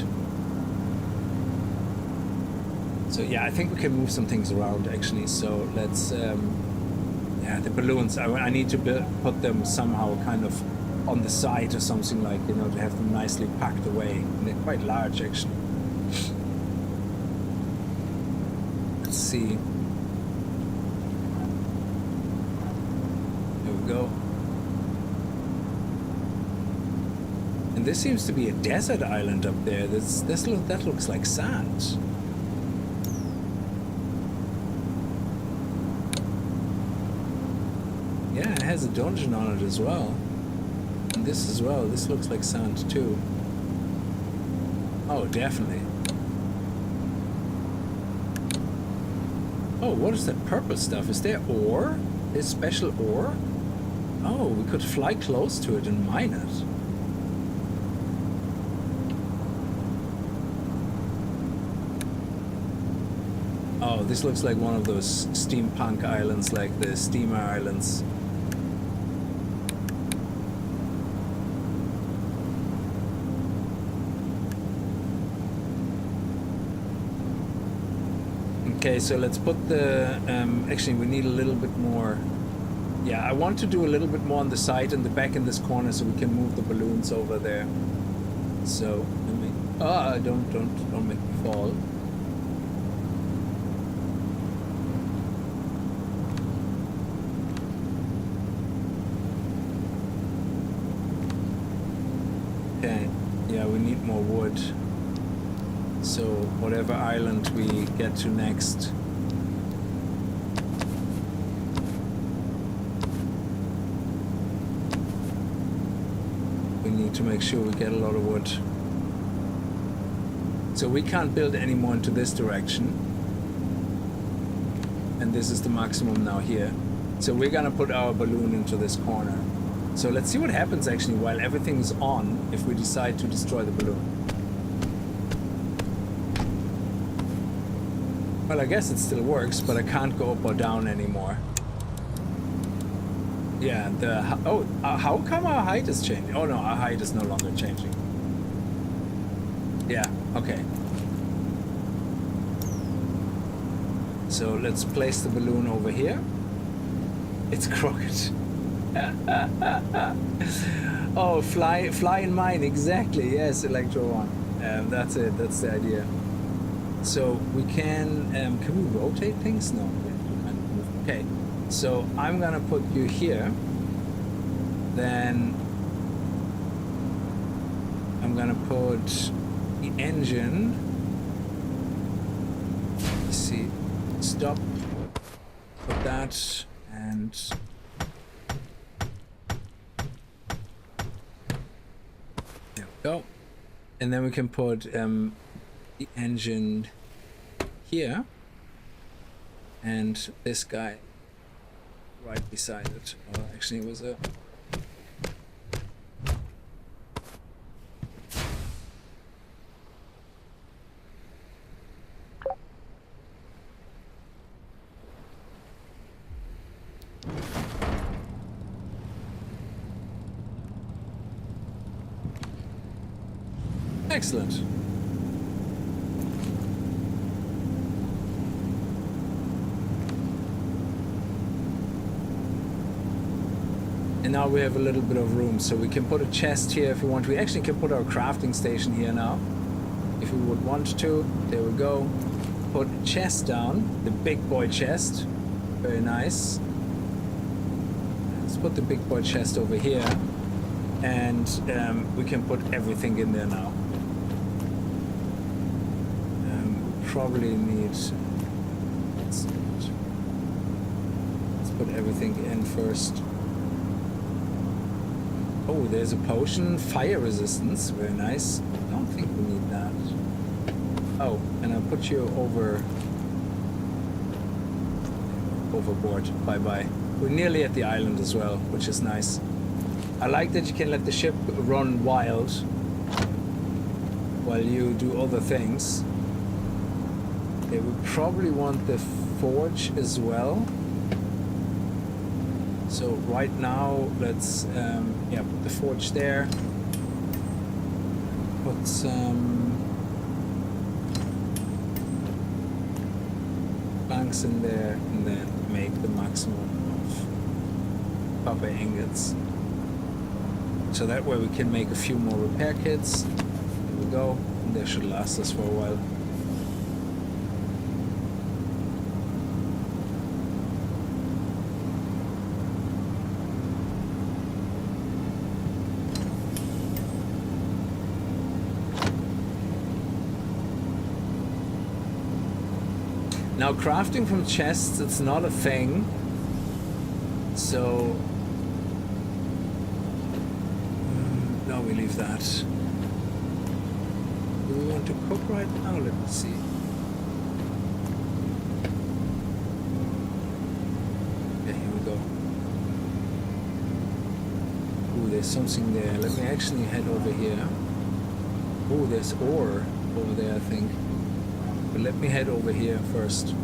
So yeah, I think we can move some things around actually. So let's, yeah, the balloons, I need to put them somehow kind of on the side or something, like, you know, to have them nicely packed away. And they're quite large actually. Let's see. There we go. And this seems to be a desert island up there. That looks like sand. Yeah, it has a dungeon on it as well. And this as well. This looks like sand too. Oh, definitely. Oh, what is that purple stuff? Is there ore? Is special ore? Oh, we could fly close to it and mine it. Oh, this looks like one of those steampunk islands, like the steamer islands. Okay, so let's put the, actually we need a little bit more. Yeah, I want to do a little bit more on the side and the back in this corner so we can move the balloons over there. So, let me, don't make me fall. Okay, yeah, we need more wood. So whatever island we get to next. We need to make sure we get a lot of wood. So we can't build any more into this direction. And this is the maximum now here. So we're gonna put our balloon into this corner. So let's see what happens actually while everything is on if we decide to destroy the balloon. Well, I guess it still works, but I can't go up or down anymore. Yeah, how come our height is changing? Oh no, our height is no longer changing. Yeah, okay. So let's place the balloon over here. It's crooked. Oh, fly in mine, exactly. Yes, Electro One. That's it. That's the idea. So we can we rotate things? No, we have to kind of move. Okay, so I'm gonna put you here. Then I'm gonna put the engine. Let's see, stop. Put that and. There we go. And then we can put the engine here and this guy right beside it. Oh, actually it was a excellent. And now we have a little bit of room, so we can put a chest here if we want. We actually can put our crafting station here now. if we would want to. There we go. Put a chest down, the big boy chest. Very nice. Let's put the big boy chest over here, and we can put everything in there now. Probably need. Let's put everything in first. Oh, there's a potion, fire resistance. Very nice. I don't think we need that. Oh, and I'll put you overboard. Bye bye. We're nearly at the island as well, which is nice. I like that you can let the ship run wild while you do other things. Okay, we probably want the forge as well. So right now, let's yeah, put the forge there. Put some planks in there, and then make the maximum of copper ingots. So that way we can make a few more repair kits. There we go. And they should last us for a while. Now, crafting from chests, it's not a thing. So no, we leave that. Do we want to cook right now? Let me see. Okay, here we go. Ooh, there's something there. Let me actually head over here. Ooh, there's ore over there, I think. But let me head over here first.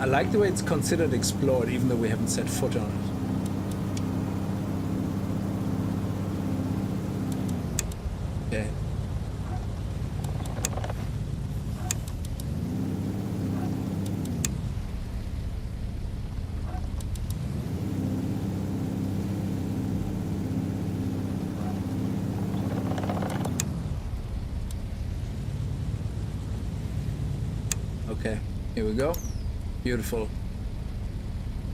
I like the way it's considered explored, even though we haven't set foot on it. Okay. Okay, here we go. Beautiful.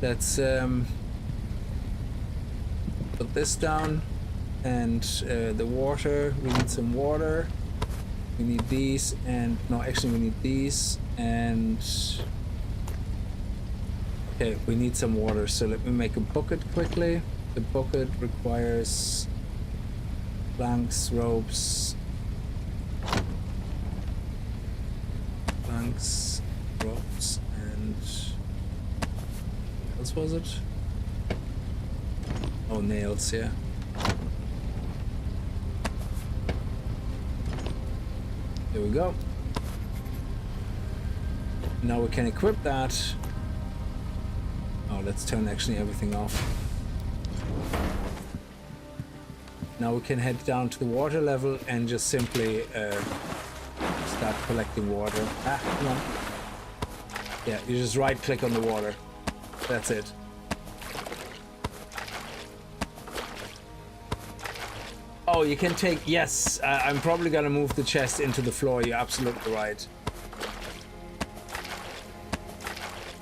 Let's put this down, and the water, we need some water. We need these, and no, actually we need these, and okay, we need some water. So let me make a bucket quickly. The bucket requires planks, ropes, planks, ropes, and what else was it? Oh, nails, yeah. There we go. Now we can equip that. Oh, let's turn actually everything off. Now we can head down to the water level and just simply start collecting water. Ah, come on. Yeah, you just right click on the water. That's it. Oh, you can take, yes, I'm probably gonna move the chest into the floor. You're absolutely right.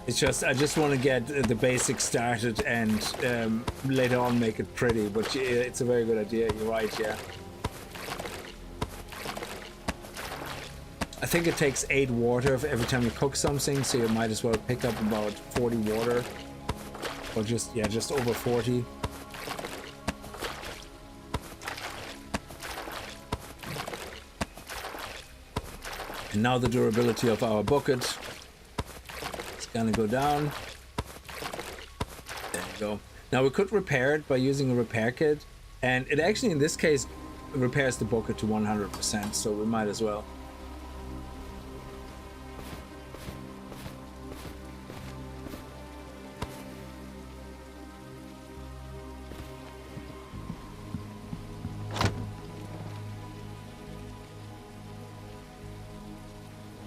It's just, I just want to get the basics started and later on make it pretty, but it's a very good idea. You're right, yeah. I think it takes 8 water every time you cook something, so you might as well pick up about 40 water, or just, yeah, just over 40. And now the durability of our bucket is gonna go down. There you go. Now we could repair it by using a repair kit, and it actually in this case repairs the bucket to 100%, so we might as well.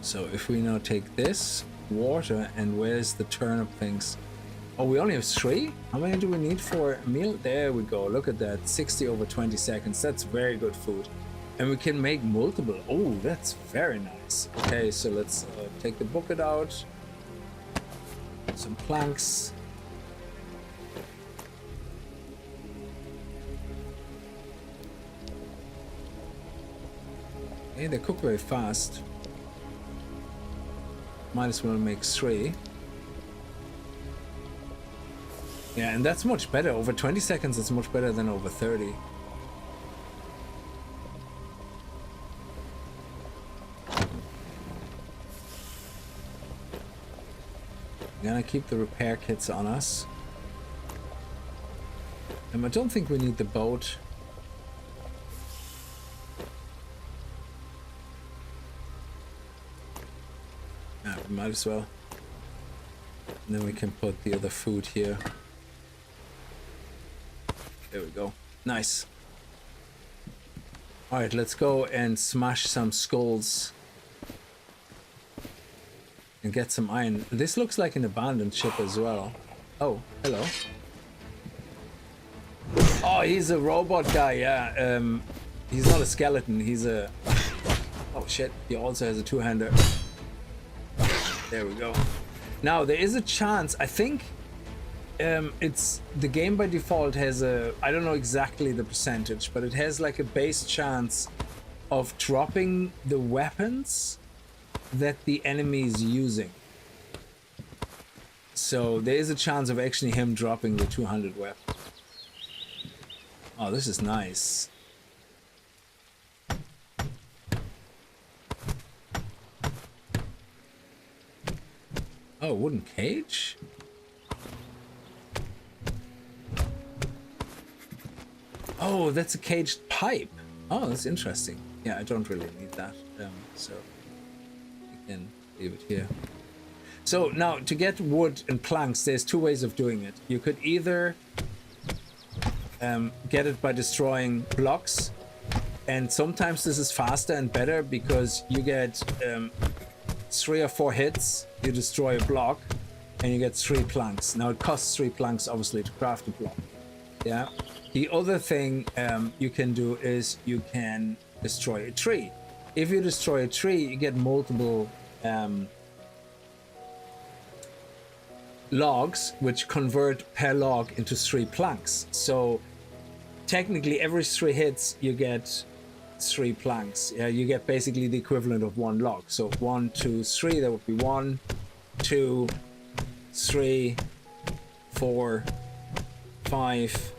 So if we now take this water, and where's the turnip things? Oh, we only have 3? How many do we need for a meal? There we go. Look at that. 60 over 20 seconds. That's very good food. And we can make multiple. Oh, that's very nice. Okay, so let's take the bucket out. Some planks. Okay, they cook very fast. Might as well make 3. Yeah, and that's much better. Over 20 seconds, it's much better than over 30. We're gonna keep the repair kits on us. I don't think we need the boat. We might as well. And then we can put the other food here. There we go. Nice. Alright, let's go and smash some skulls. And get some iron. This looks like an abandoned ship as well. Oh, hello. Oh, he's a robot guy, yeah. He's not a skeleton, he's a... Oh shit, he also has a two-hander. There we go. Now, there is a chance, I think it's... The game by default has a... I don't know exactly the percentage, but it has like a base chance of dropping the weapons that the enemy is using. So there is a chance of actually him dropping the 200 weapon. Oh, this is nice. Oh, wooden cage? Oh, that's a caged pipe. Oh, that's interesting. Yeah, I don't really need that. So we can leave it here. So now, to get wood and planks, there's 2 ways of doing it. You could either get it by destroying blocks, and sometimes this is faster and better because you get 3 or 4 hits, you destroy a block, and you get 3 planks. Now it costs 3 planks, obviously, to craft a block. Yeah. The other thing you can do is you can destroy a tree. If you destroy a tree, you get multiple logs, which convert per log into 3 planks. So technically every 3 hits you get 3 planks. Yeah, you get basically the equivalent of 1 log. So 1, 2, 3, that would be 1, 2, 3, 4, 5,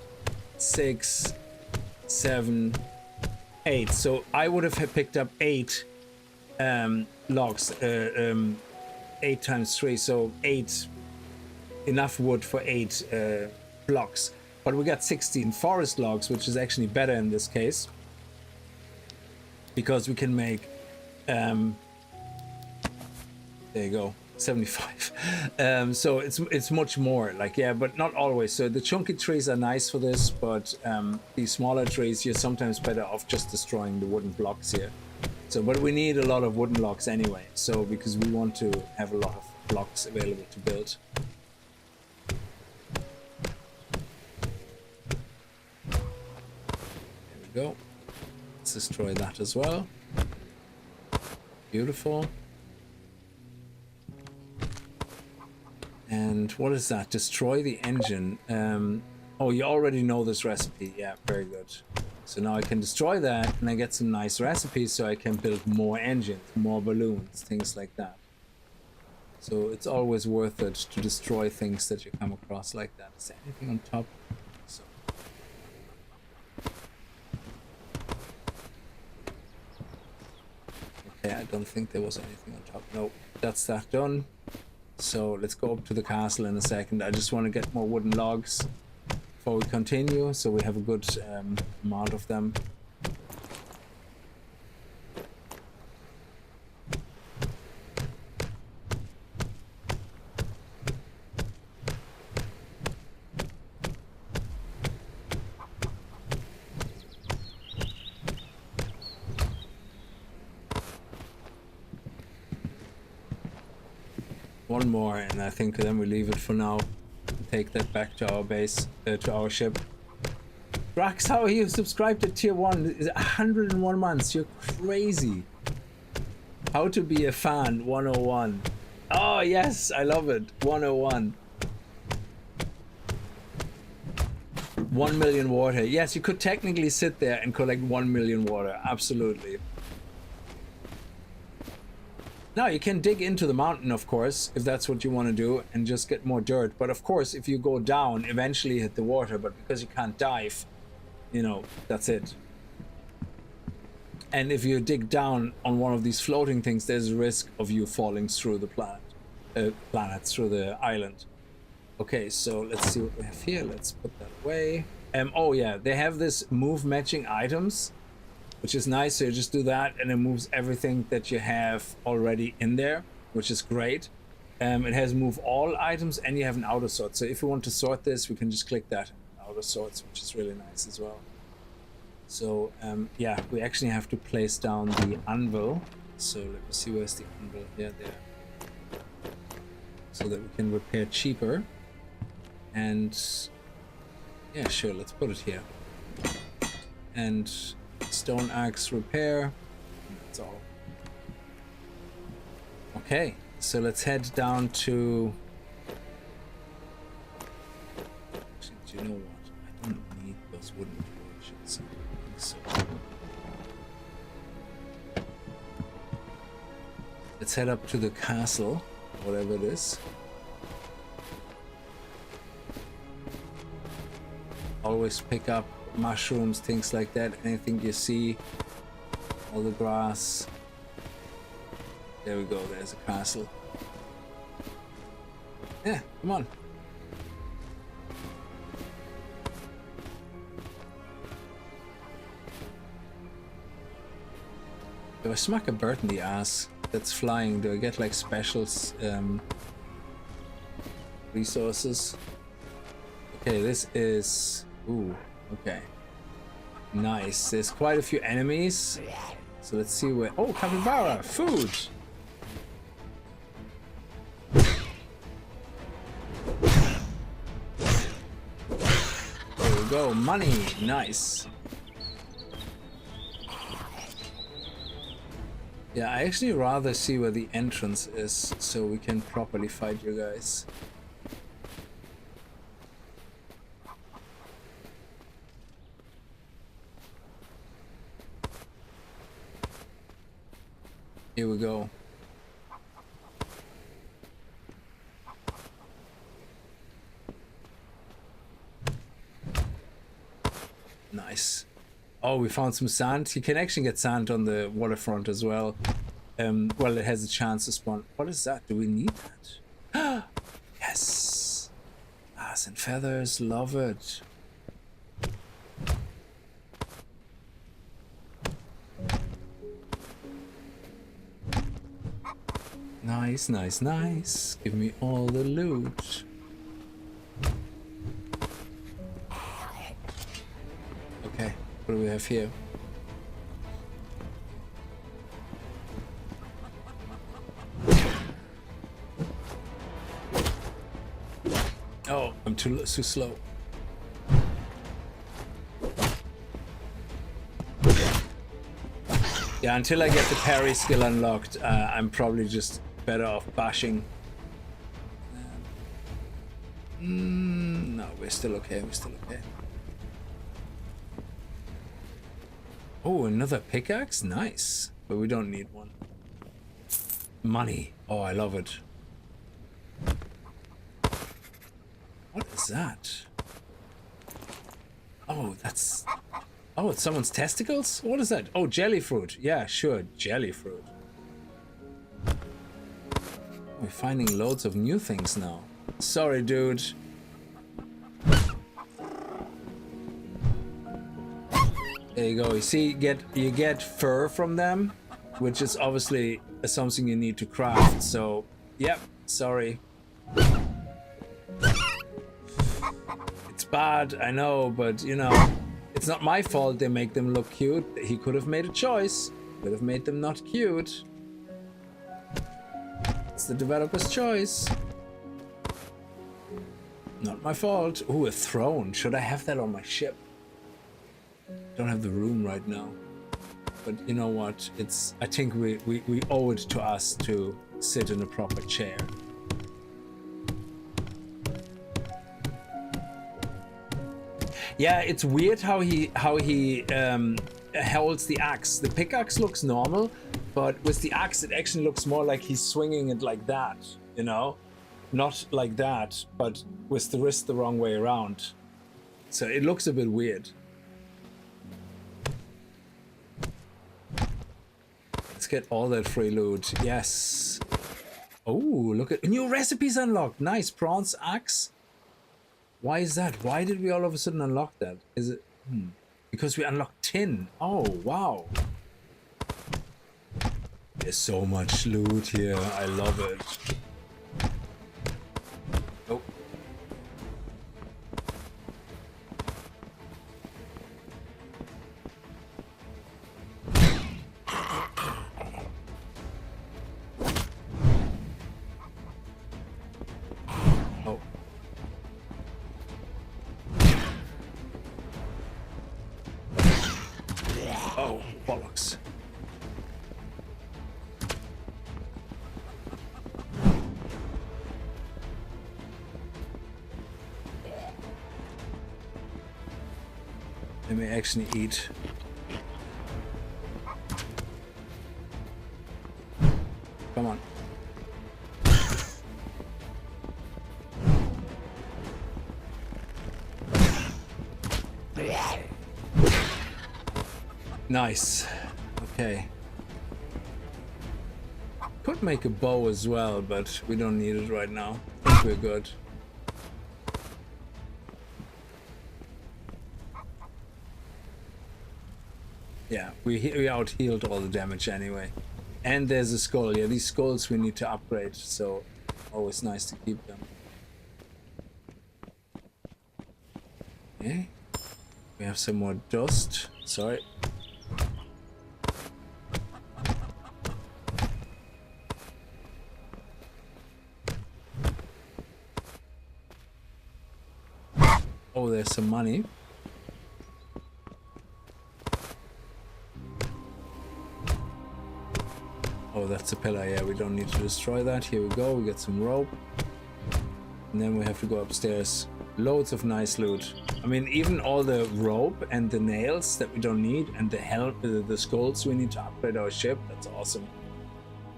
6, 7, 8. So I would have picked up 8 logs, 8 times 3, so 8, enough wood for 8 blocks. But we got 16 forest logs, which is actually better in this case, because we can make there you go, 75. So it's much more, like, yeah, but not always. So the chunky trees are nice for this, but these smaller trees, you're sometimes better off just destroying the wooden blocks here. So, but we need a lot of wooden logs anyway, so because we want to have a lot of blocks available to build. There we go. Let's destroy that as well. Beautiful. And what is that? Destroy the engine. Oh, you already know this recipe. Yeah, very good. So now I can destroy that and I get some nice recipes so I can build more engines, more balloons, things like that. So it's always worth it to destroy things that you come across like that. Is there anything on top? So. Okay, I don't think there was anything on top. No, that's that done. So let's go up to the castle in a second. I just want to get more wooden logs before we continue, so we have a good amount of them. One more, and I think then we leave it for now. Take that back to our base, to our ship. Drax, how are you subscribed to tier 1? Is 101 months. You're crazy. How to be a fan 101. Oh yes, I love it. 101. 1 million water. Yes, you could technically sit there and collect 1 million water. Absolutely. Now you can dig into the mountain, of course, if that's what you want to do, and just get more dirt. But of course, if you go down, eventually hit the water. But because you can't dive, you know, that's it. And if you dig down on one of these floating things, there's a risk of you falling through the through the island. Okay, so let's see what we have here. Let's put that away. Oh yeah, they have this move matching items, which is nice. So you just do that and it moves everything that you have already in there, which is great. It has move all items and you have an auto sort. So if we want to sort this, we can just click that auto sorts, which is really nice as well. So yeah, we actually have to place down the anvil. So let me see, where's the anvil? Yeah, there. So that we can repair cheaper. And yeah, sure, let's put it here. And stone axe repair. That's all. Okay, so let's head down to... Actually, do you know what? I don't need those wooden torches. So let's head up to the castle, whatever it is. Always pick up mushrooms, things like that. Anything you see, all the grass. There we go, there's a castle. Yeah, come on. Do I smack a bird in the ass that's flying? Do I get like special resources? Okay, this is... Ooh, okay. Nice. There's quite a few enemies. So let's see where... Oh, capybara! Food! There we go. Money! Nice. Yeah, I actually rather see where the entrance is so we can properly fight you guys. Here we go. Nice. Oh, we found some sand. You can actually get sand on the waterfront as well. Well, it has a chance to spawn. What is that? Do we need that? Yes. Glass and feathers. Love it. Nice, nice, nice. Give me all the loot. Okay, what do we have here? Oh, I'm too slow. Yeah, until I get the parry skill unlocked, I'm probably just better off bashing. No, we're still okay, we're still okay. Oh, another pickaxe? Nice. But we don't need one. Money. Oh, I love it. What is that? Oh, that's... Oh, it's someone's testicles? What is that? Oh, jelly fruit. Yeah, sure, jelly fruit. We're finding loads of new things now. Sorry, dude. There you go. You see, you get fur from them, which is obviously something you need to craft. So, yep, sorry. It's bad, I know, but you know, it's not my fault they make them look cute. He could have made a choice. Could have made them not cute. It's the developer's choice. Not my fault. Ooh, a throne. Should I have that on my ship? don't have the room right now. But you know what? I think we owe it to us to sit in a proper chair. Yeah, it's weird how he holds the axe. The pickaxe looks normal, but with the axe it actually looks more like he's swinging it like that, you know? Not like that, but with the wrist the wrong way around. So it looks a bit weird. Let's get all that free loot. Yes. Oh, look at new recipes unlocked. Nice. Bronze axe. Why is that? Why did we all of a sudden unlock that? Is it because we unlocked tin? Oh, wow. There's so much loot here. I love it. Oh. Oh. Oh, bollocks. Let me actually eat. Come on. Nice. Okay. Could make a bow as well, but we don't need it right now. I think we're good. Yeah, we out-healed all the damage anyway. And there's a skull. Yeah, these skulls we need to upgrade, so always nice to keep them. Okay. We have some more dust. Sorry. Oh, there's some money. Oh, that's a pillar. Yeah, we don't need to destroy that. Here we go. We get some rope. And then we have to go upstairs. Loads of nice loot. I mean, even all the rope and the nails that we don't need, and the skulls we need to upgrade our ship. That's awesome.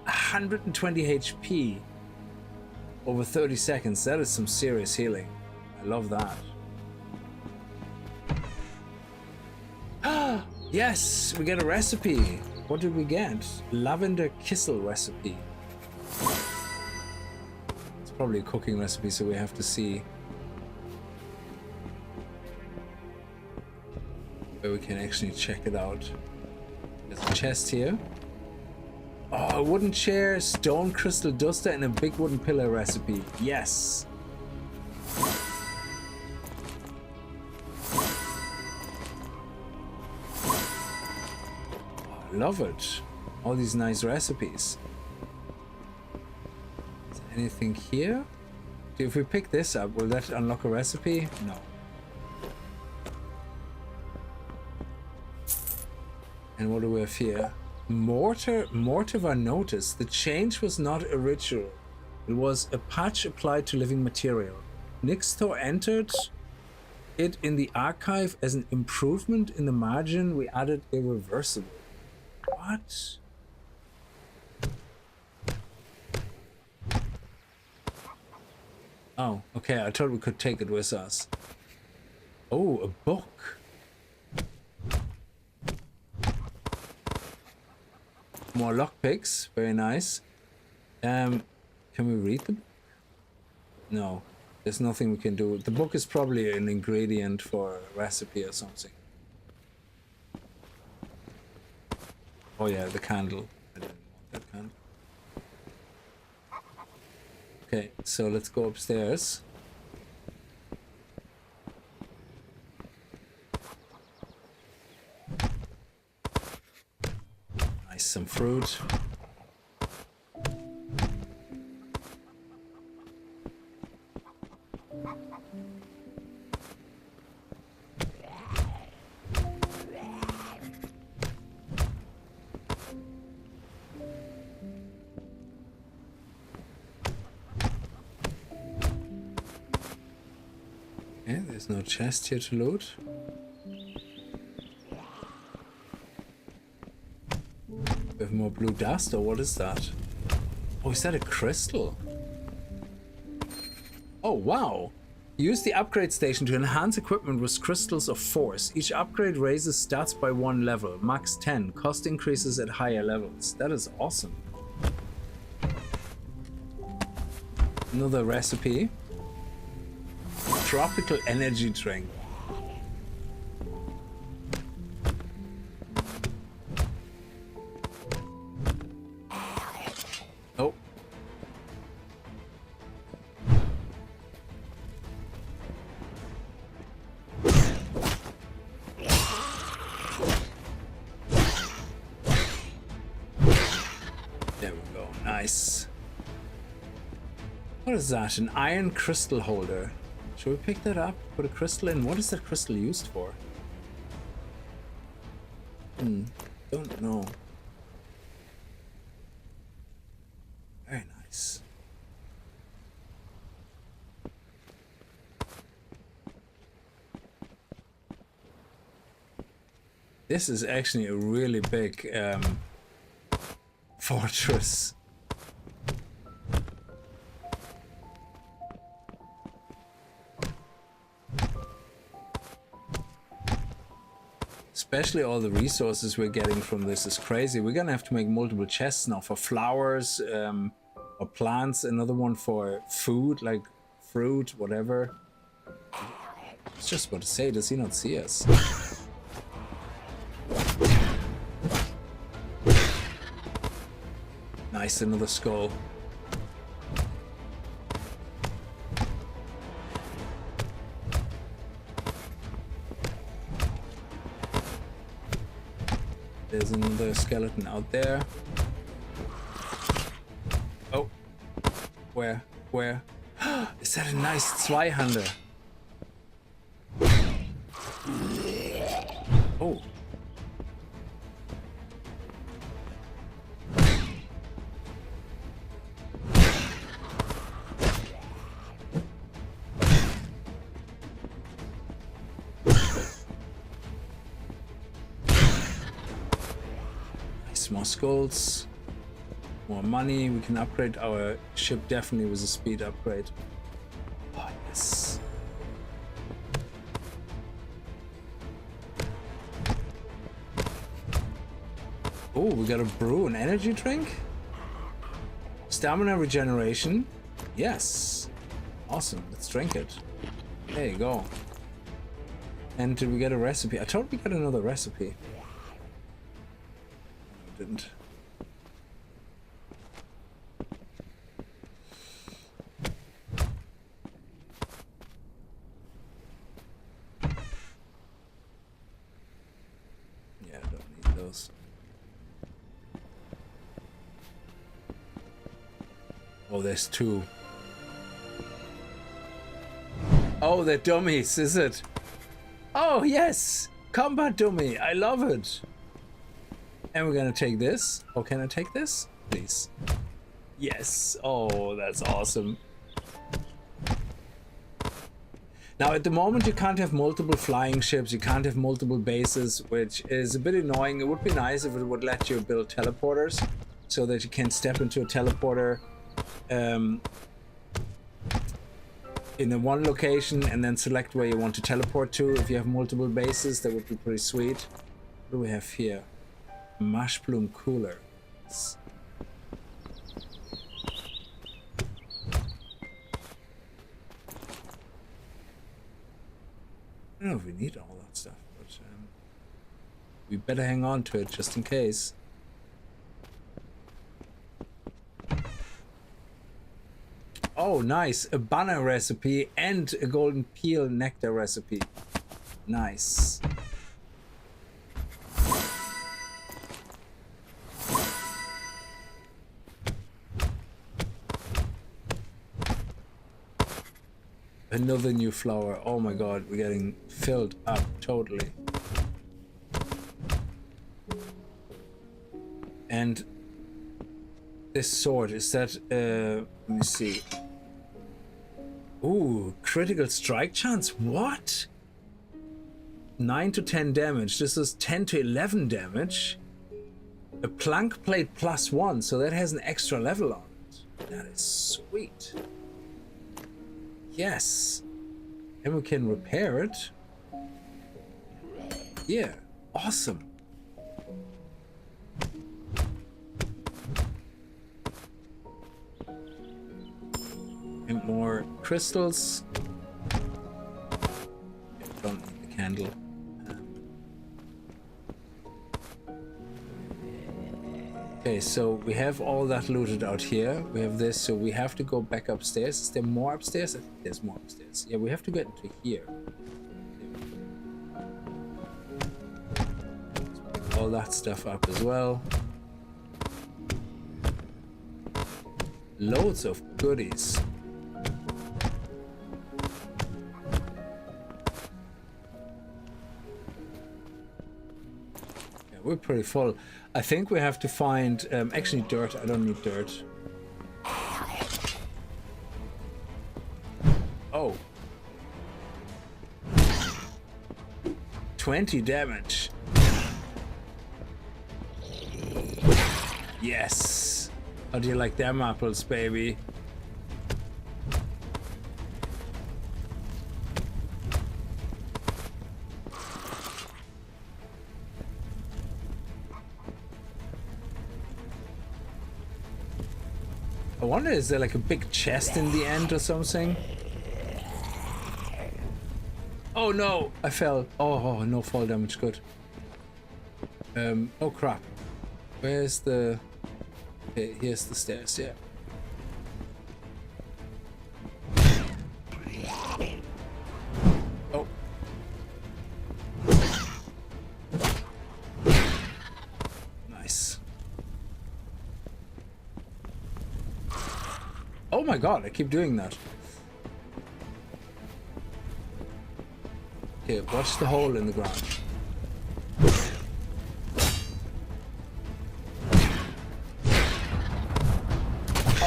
120 HP over 30 seconds. That is some serious healing. I love that. Yes, we get a recipe. What did we get? Lavender kissel recipe. It's probably a cooking recipe, so we have to see where we can actually check it out. There's a chest here. Oh, a wooden chair, stone crystal duster, and a big wooden pillar recipe. Yes. Love it. All these nice recipes. Is there anything here? If we pick this up, will that unlock a recipe? No. And what do we have here? Mortivar notice. The change was not a ritual. It was a patch applied to living material. Nixthor entered it in the archive as an improvement in the margin. We added irreversible. What? Oh, okay. I thought we could take it with us. Oh, a book. More lockpicks. Very nice. Can we read the book? No. There's nothing we can do. The book is probably an ingredient for a recipe or something. Oh yeah, the candle. I didn't want that candle. Okay, so let's go upstairs. Nice, some fruit. There's no chest here to loot. We have more blue dust, or what is that? Oh, is that a crystal? Oh, wow. Use the upgrade station to enhance equipment with crystals of force. Each upgrade raises stats by 1 level, max 10. Cost increases at higher levels. That is awesome. Another recipe. Tropical energy drink. Oh. There we go. Nice. What is that? An iron crystal holder. Should we pick that up? Put a crystal in? What is that crystal used for? Don't know. Very nice. This is actually a really big fortress. Especially all the resources we're getting from this is crazy. We're gonna have to make multiple chests now for flowers or plants, another one for food, like fruit, whatever. I was just about to say, does he not see us? Nice, another skull. There's another skeleton out there. Oh. Where? Where? Is that a nice 200? Oh. More skulls, more money. We can upgrade our ship definitely with a speed upgrade. Oh, yes. Oh, we got a brew, an energy drink. Stamina regeneration. Yes. Awesome. Let's drink it. There you go. And did we get a recipe? I thought we got another recipe. Didn't. Yeah, I don't need those. Oh, there's two. Oh, they're dummies, is it? Oh, yes! Combat dummy, I love it! And we're gonna take this. Oh, can I take this? Please. Yes. Oh, that's awesome. Now, at the moment, you can't have multiple flying ships. You can't have multiple bases, which is a bit annoying. It would be nice if it would let you build teleporters so that you can step into a teleporter in a one location and then select where you want to teleport to. If you have multiple bases, that would be pretty sweet. What do we have here? Mushroom cooler. I don't know if we need all that stuff, but we better hang on to it just in case. Oh, nice. A banana recipe and a golden peel nectar recipe. Nice. Another new flower. Oh my god, we're getting filled up totally. And this sword, is that let me see. Ooh, critical strike chance. What? 9 to 10 damage. This is 10 to 11 damage. A plank plate +1, so that has an extra level on it. That is sweet. Yes. And we can repair it. Yeah, awesome. And more crystals. Don't need the candle. Okay, so we have all that looted out here. We have this, so we have to go back upstairs. Is there more upstairs? I think there's more upstairs. Yeah, we have to get into here. All that stuff up as well. Loads of goodies. Yeah, we're pretty full. I think we have to find actually dirt. I don't need dirt. Oh. 20 damage. Yes. How do you like them apples, baby? I wonder, is there like a big chest in the end or something? Oh no, I fell. Oh, no fall damage, good. Oh crap. Where's the... Okay, here's the stairs, yeah. Oh. Nice. Oh my god, I keep doing that. Okay, watch the hole in the ground.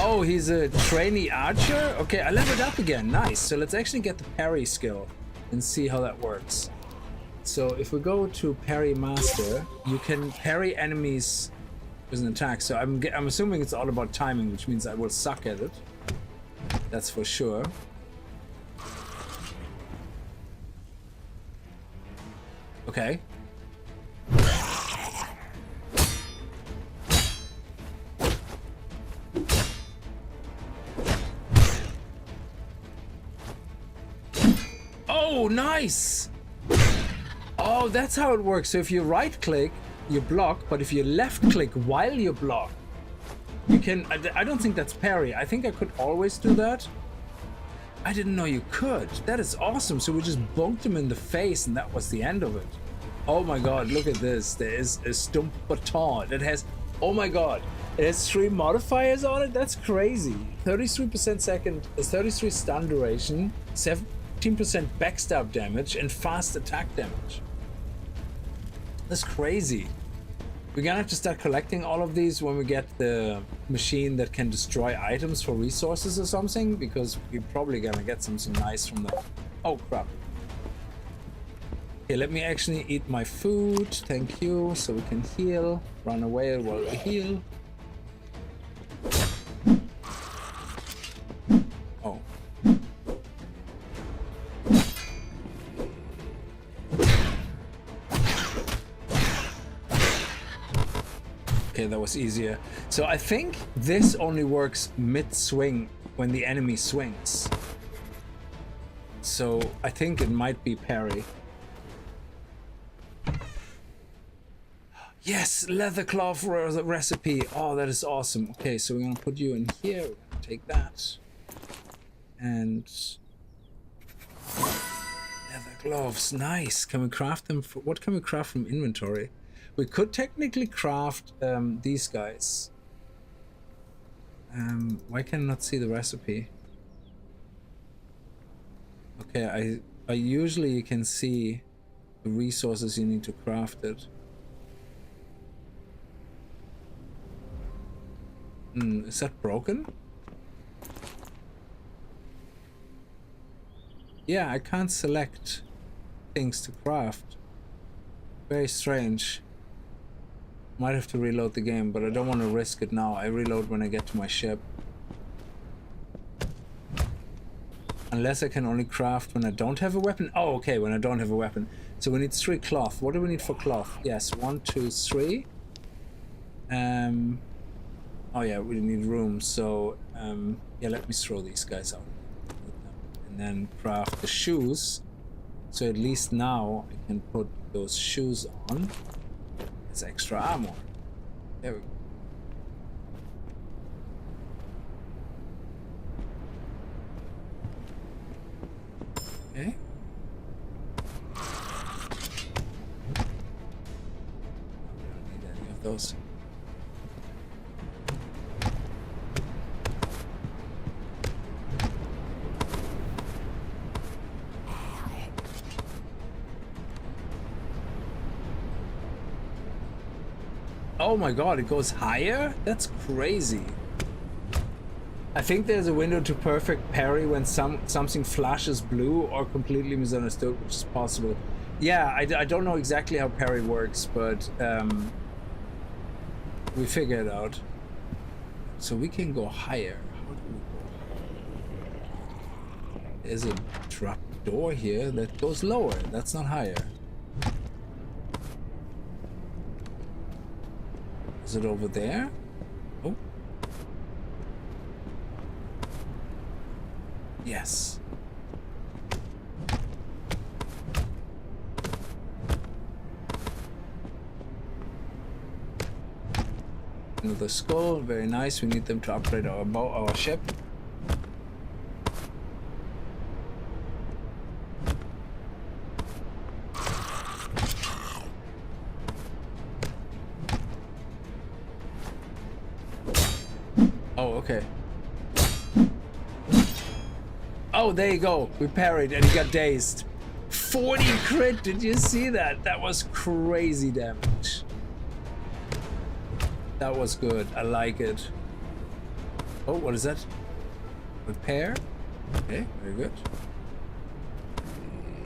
Oh, he's a trainee archer? Okay, I leveled up again. Nice. So let's actually get the parry skill and see how that works. So if we go to parry master, you can parry enemies with an attack. So I'm assuming it's all about timing, which means I will suck at it. That's for sure. Okay. Oh, nice! Oh, that's how it works. So if you right click, you block, but if you left click while you block, you can... I don't think that's parry. I think I could always do that. I didn't know you could. That is awesome. So we just bunked him in the face and that was the end of it. Oh my god, look at this. There is a stump baton that has... Oh my god. It has 3 modifiers on it? That's crazy. 33% second... 33 stun duration, 17% backstab damage, and fast attack damage. That's crazy. We're gonna have to start collecting all of these when we get the machine that can destroy items for resources or something, because we're probably gonna get something nice from that. Oh crap. Okay, let me actually eat my food, thank you, so we can heal. Run away while we heal. Oh. Okay, that was easier. So I think this only works mid-swing when the enemy swings. So I think it might be parry. Yes, leather cloth recipe. Oh, that is awesome. Okay, so we're gonna put you in here. We're gonna take that. And leather gloves, nice. Can we craft them? What can we craft from inventory? We could technically craft these guys. Why can I not see the recipe? Okay, I usually can see the resources you need to craft it. Is that broken? Yeah, I can't select things to craft. Very strange. Might have to reload the game, but I don't want to risk it now. I reload when I get to my ship. Unless I can only craft when I don't have a weapon. Oh, okay, when I don't have a weapon. So we need 3 cloth. What do we need for cloth? Yes, 1, 2, 3. Oh yeah, we need room. So yeah, let me throw these guys out. And then craft the shoes. So at least now I can put those shoes on as extra armor. There we go. Okay. We don't need any of those. Oh my god, it goes higher? That's crazy. I think there's a window to perfect parry when something flashes blue or completely misunderstood, which is possible. Yeah, I don't know exactly how parry works, but we figure it out. So we can go higher. How do we go? There's a trap door here that goes lower. That's not higher. Is it over there? Oh. Yes. Another skull, very nice. We need them to upgrade our ship. Oh, okay. Oh, there you go. We parried and he got dazed. 40 crit, did you see that? That was crazy damage. That was good. I like it. Oh, what is that? Repair. Okay, very good.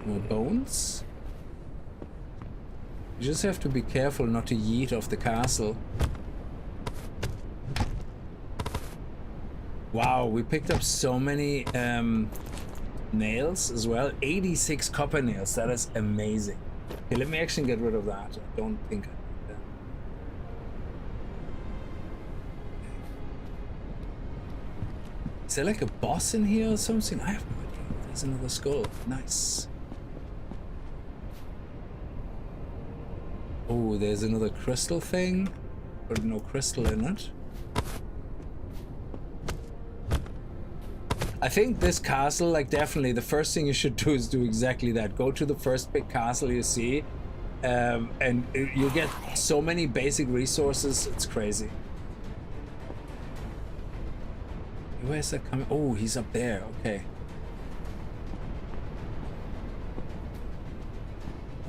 More bones. You just have to be careful not to yeet off the castle. Wow, we picked up so many nails as well. 86 copper nails. That is amazing. Okay, let me actually get rid of that. I don't think I need that. Is there like a boss in here or something? I have no idea. There's another skull. Nice. Oh, there's another crystal thing. But no crystal in it. I think this castle, like, definitely the first thing you should do is do exactly that. Go to the first big castle you see, and you get so many basic resources. It's crazy. Where's that coming? Oh, he's up there. Okay.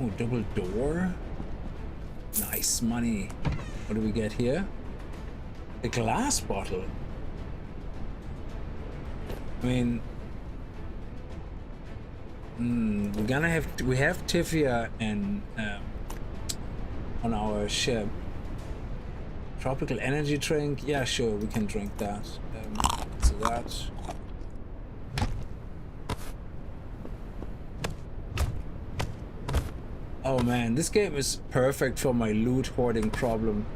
Oh, double door. Nice money. What do we get here? A glass bottle. I mean, we're gonna have we have Tifia and on our ship. Tropical energy drink. Yeah, sure, we can drink that. So that. Oh man, this game is perfect for my loot hoarding problem.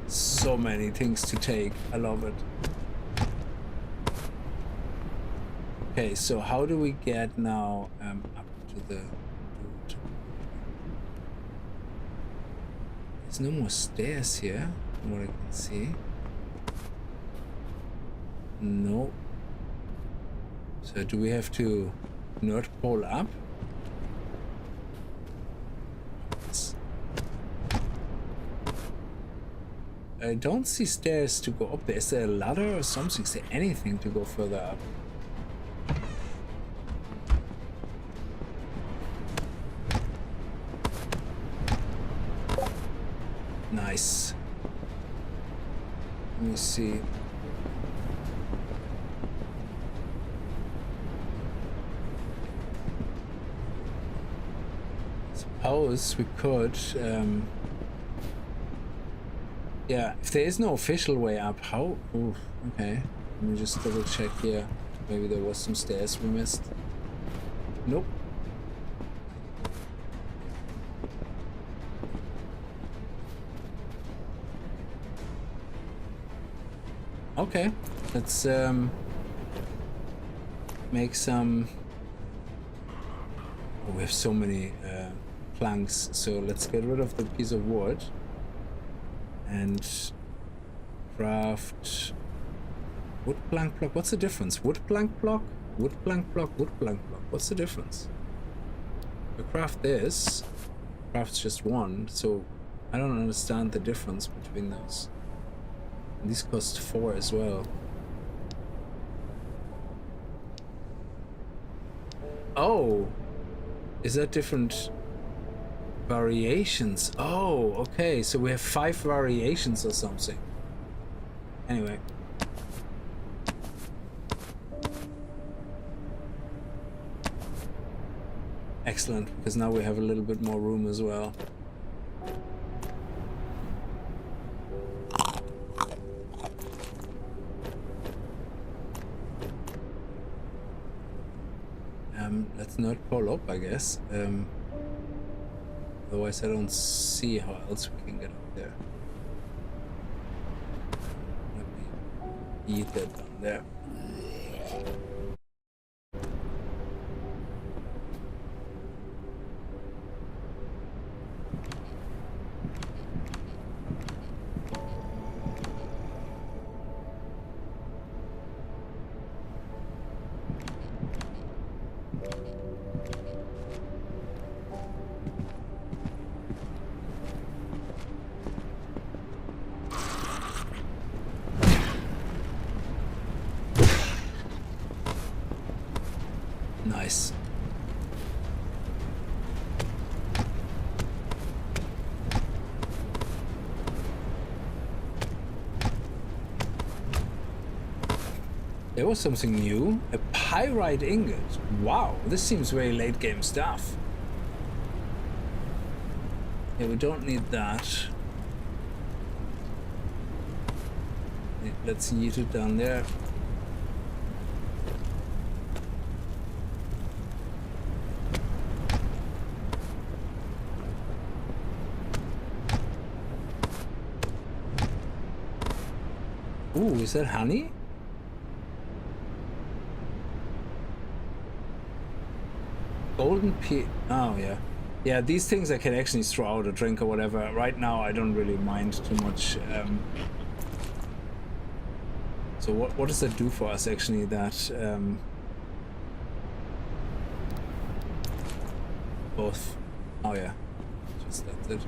So many things to take. I love it. Okay, so how do we get now up to the root? There's no more stairs here, from what I can see. No. So do we have to North Pole up? I don't see stairs to go up there. Is there a ladder or something? Is there anything to go further up? Nice. Let me see. suppose we could, yeah, if there is no official way up, how? Ooh, okay, let me just double check here. Maybe there was some stairs we missed. Nope. Okay, let's make some. Oh, we have so many planks, so let's get rid of the piece of wood and craft wood plank block. What's the difference? Wood plank block, wood plank block, wood plank block. What's the difference? We craft this, craft's just one, so I don't understand the difference between those. And these cost 4 as well. Oh, is that different variations? Oh, okay, so we have 5 variations or something. Anyway. Excellent, because now we have a little bit more room as well. Let's not pull up, I guess. Otherwise I don't see how else we can get up there. Let me eat that down there. Nice. There was something new. A pyrite ingot. Wow, this seems very late game stuff. Yeah, we don't need that. Let's eat it down there. Ooh, is that honey? Golden pea. Oh, yeah. Yeah, these things I can actually throw out a drink or whatever. Right now, I don't really mind too much. So what does that do for us, actually, that... both. Oh, yeah. Just that's it.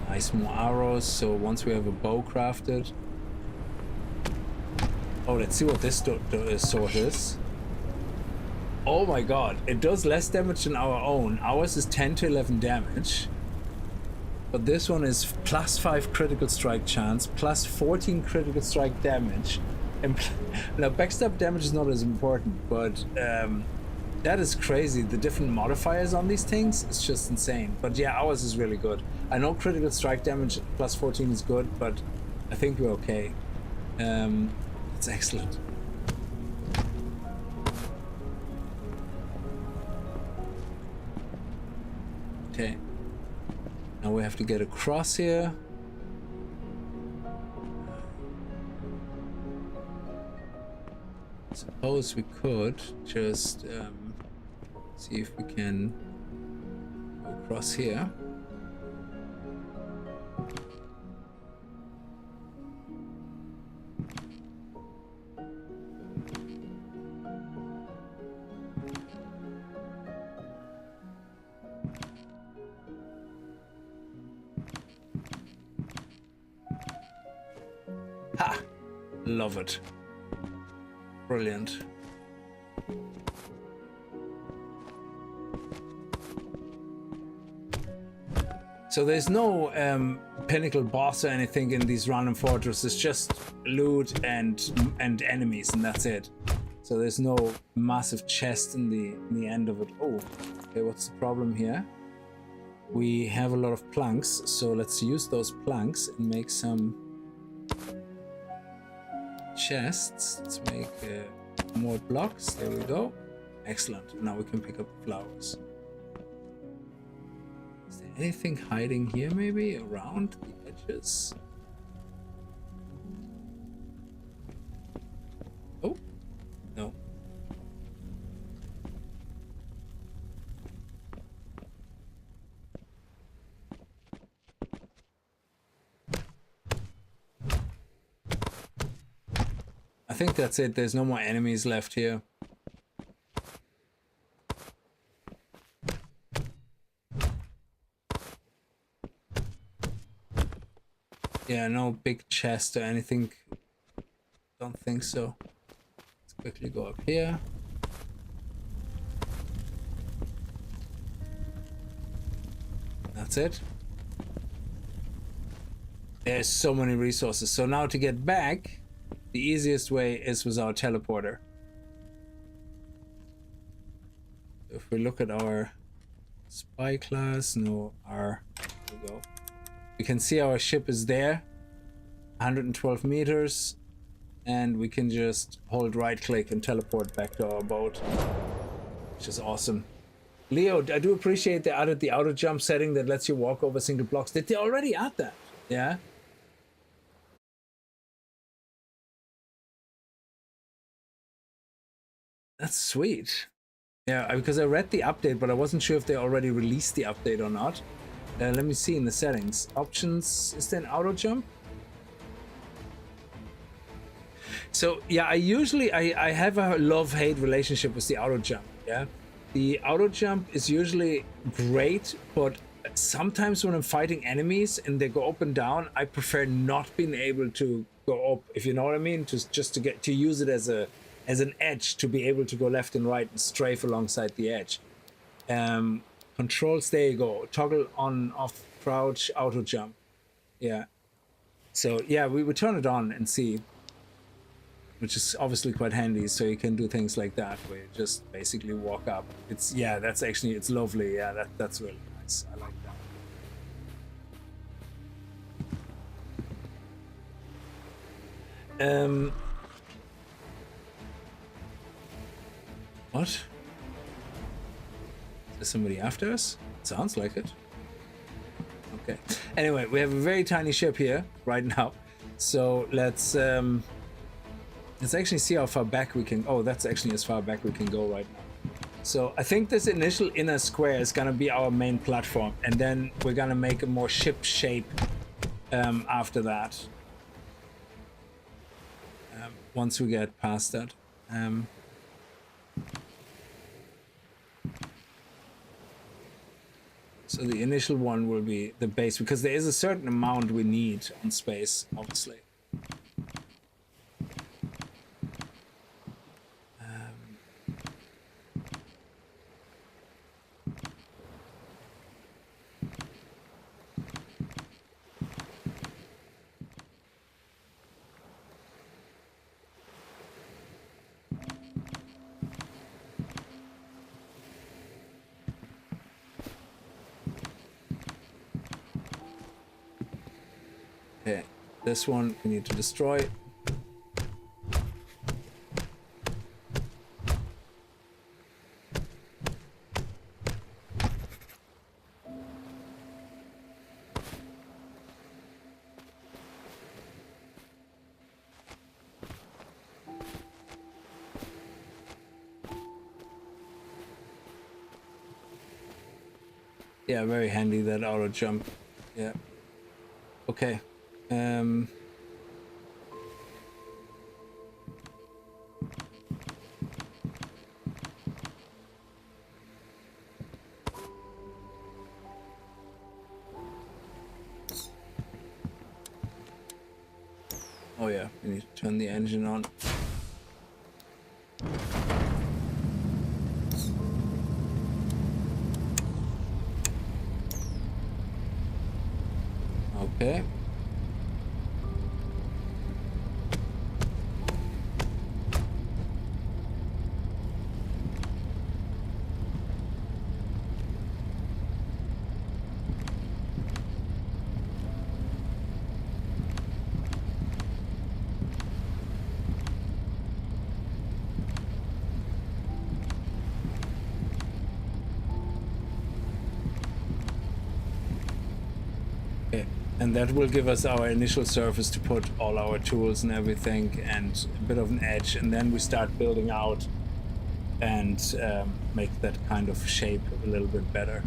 Nice, more arrows, so once we have a bow crafted. Oh, let's see what this sword is. Oh my god, it does less damage than our own. Ours is 10 to 11 damage. But this one is plus 5 critical strike chance, plus 14 critical strike damage. And now backstab damage is not as important, but that is crazy. The different modifiers on these things, it's just insane. But yeah, ours is really good. I know critical strike damage plus 14 is good, but I think we're okay. It's excellent. Okay. Now we have to get across here. Suppose we could just see if we can go across here. Ha! Love it. Brilliant. So there's no pinnacle boss or anything in these random fortresses, just loot and enemies, and that's it. So there's no massive chest in the end of it. Oh, okay, what's the problem here? We have a lot of planks, so let's use those planks and make some chests. Let's make more blocks. There we go. Excellent. Now we can pick up the flowers. Is there anything hiding here, maybe around the edges? Oh, no. I think that's it. There's no more enemies left here. Yeah, no big chest or anything. Don't think so. Let's quickly go up here. That's it. There's so many resources. So now to get back, the easiest way is with our teleporter. If we look at our spy class, there we go. We can see our ship is there, 112 meters, and we can just hold right click and teleport back to our boat, which is awesome. Leo, I do appreciate they added the auto jump setting that lets you walk over single blocks. Did they already add that? Yeah. That's sweet. Yeah, because I read the update, but I wasn't sure if they already released the update or not. Let me see in the settings. Options, is there an auto jump? So yeah, I have a love-hate relationship with the auto jump. Yeah, the auto jump is usually great, but sometimes when I'm fighting enemies and they go up and down, I prefer not being able to go up, if you know what I mean, just to get to use it as an edge, to be able to go left and right and strafe alongside the edge. Controls, there you go. Toggle on, off, crouch, auto jump. Yeah. So yeah, we would turn it on and see, which is obviously quite handy. So you can do things like that where you just basically walk up. It's, yeah, that's actually, it's lovely. Yeah, that's really nice. I like that. What? Is somebody after us? Sounds like it. Okay. Anyway, we have a very tiny ship here right now. So let's actually see how far back we can. Oh, that's actually as far back we can go right now. So I think this initial inner square is gonna be our main platform, and then we're gonna make a more ship shape after that. Once we get past that. So the initial one will be the base, because there is a certain amount we need on space, obviously. Okay, this one we need to destroy. Yeah, very handy, that auto jump. Yeah. Okay. Oh yeah, we need to turn the engine on. Okay. And that will give us our initial surface to put all our tools and everything and a bit of an edge, and then we start building out and make that kind of shape a little bit better.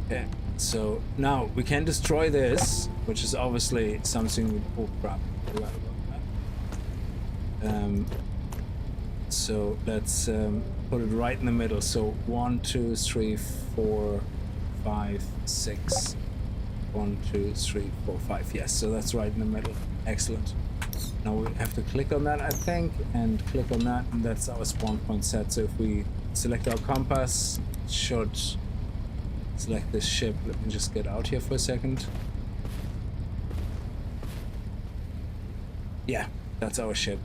Okay, so now we can destroy this, which is obviously something we... Oh crap, I forgot about that. So let's put it right in the middle. So 1, 2, 3, 4, 5, 6. 1, 2, 3, 4, 5. Yes, so that's right in the middle. Excellent. Now we have to click on that, I think, and click on that, and that's our spawn point set. So if we select our compass, it should select this ship. Let me just get out here for a second. Yeah, that's our ship.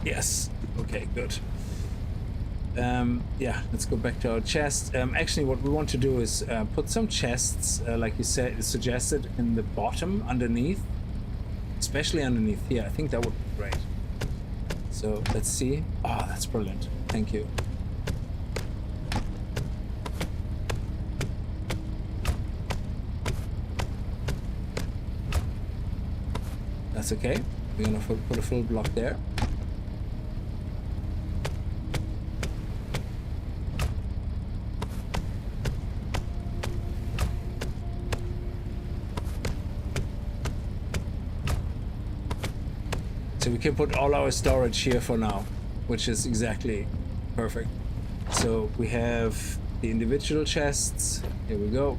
Yes. Okay, good. Yeah, let's go back to our chest. Actually, what we want to do is put some chests, like you said, suggested, in the bottom underneath, especially underneath here. I think that would be great. So let's see. Oh, that's brilliant. Thank you. That's okay. We're gonna put a full block there. So we can put all our storage here for now, which is exactly perfect. So we have the individual chests. Here we go.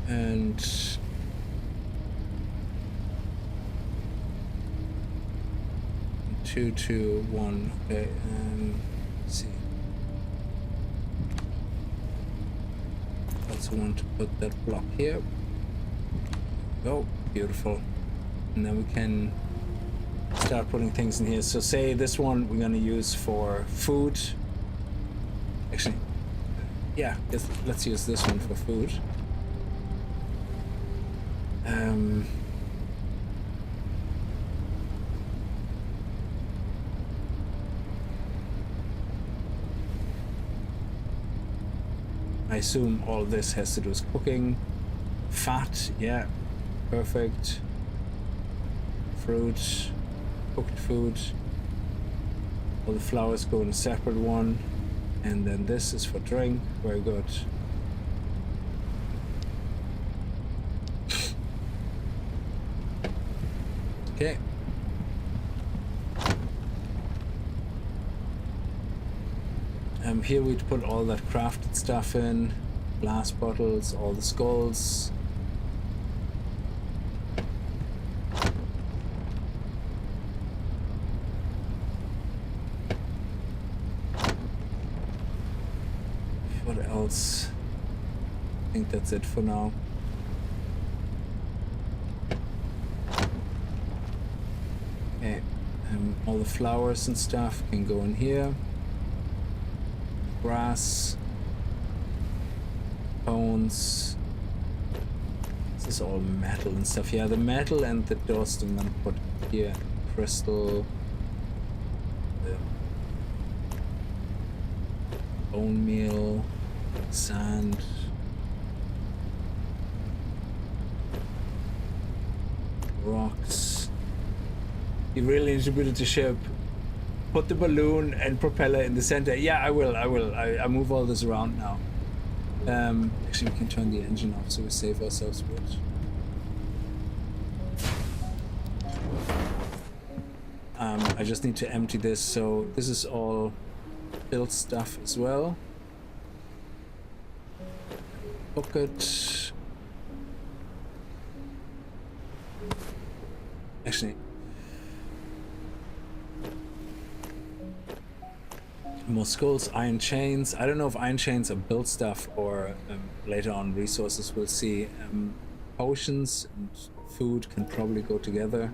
And 2, 2, 1. Okay, let's see. Also want to put that block here. Oh, beautiful. And then we can start putting things in here. So say this one we're gonna use for food. Actually, yeah, let's use this one for food. I assume all this has to do with cooking. Fat, yeah, perfect. Fruit, cooked food. All the flowers go in a separate one. And then this is for drink, very good. Okay. Here we'd put all that crafted stuff in, glass bottles, all the skulls. What else? I think that's it for now. Okay, all the flowers and stuff can go in here. Grass, bones. This is all metal and stuff. Yeah, the metal and the dust I'm gonna put here. Crystal, bone meal, sand. Rocks. You really need to build a ship. Put the balloon and propeller in the center. Yeah, I will. I move all this around now. Actually, we can turn the engine off so we save ourselves wood. I just need to empty this. So this is all built stuff as well. bucket. Actually, more skulls, iron chains. I don't know if iron chains are build stuff or later on resources. We'll see. Potions and food can probably go together.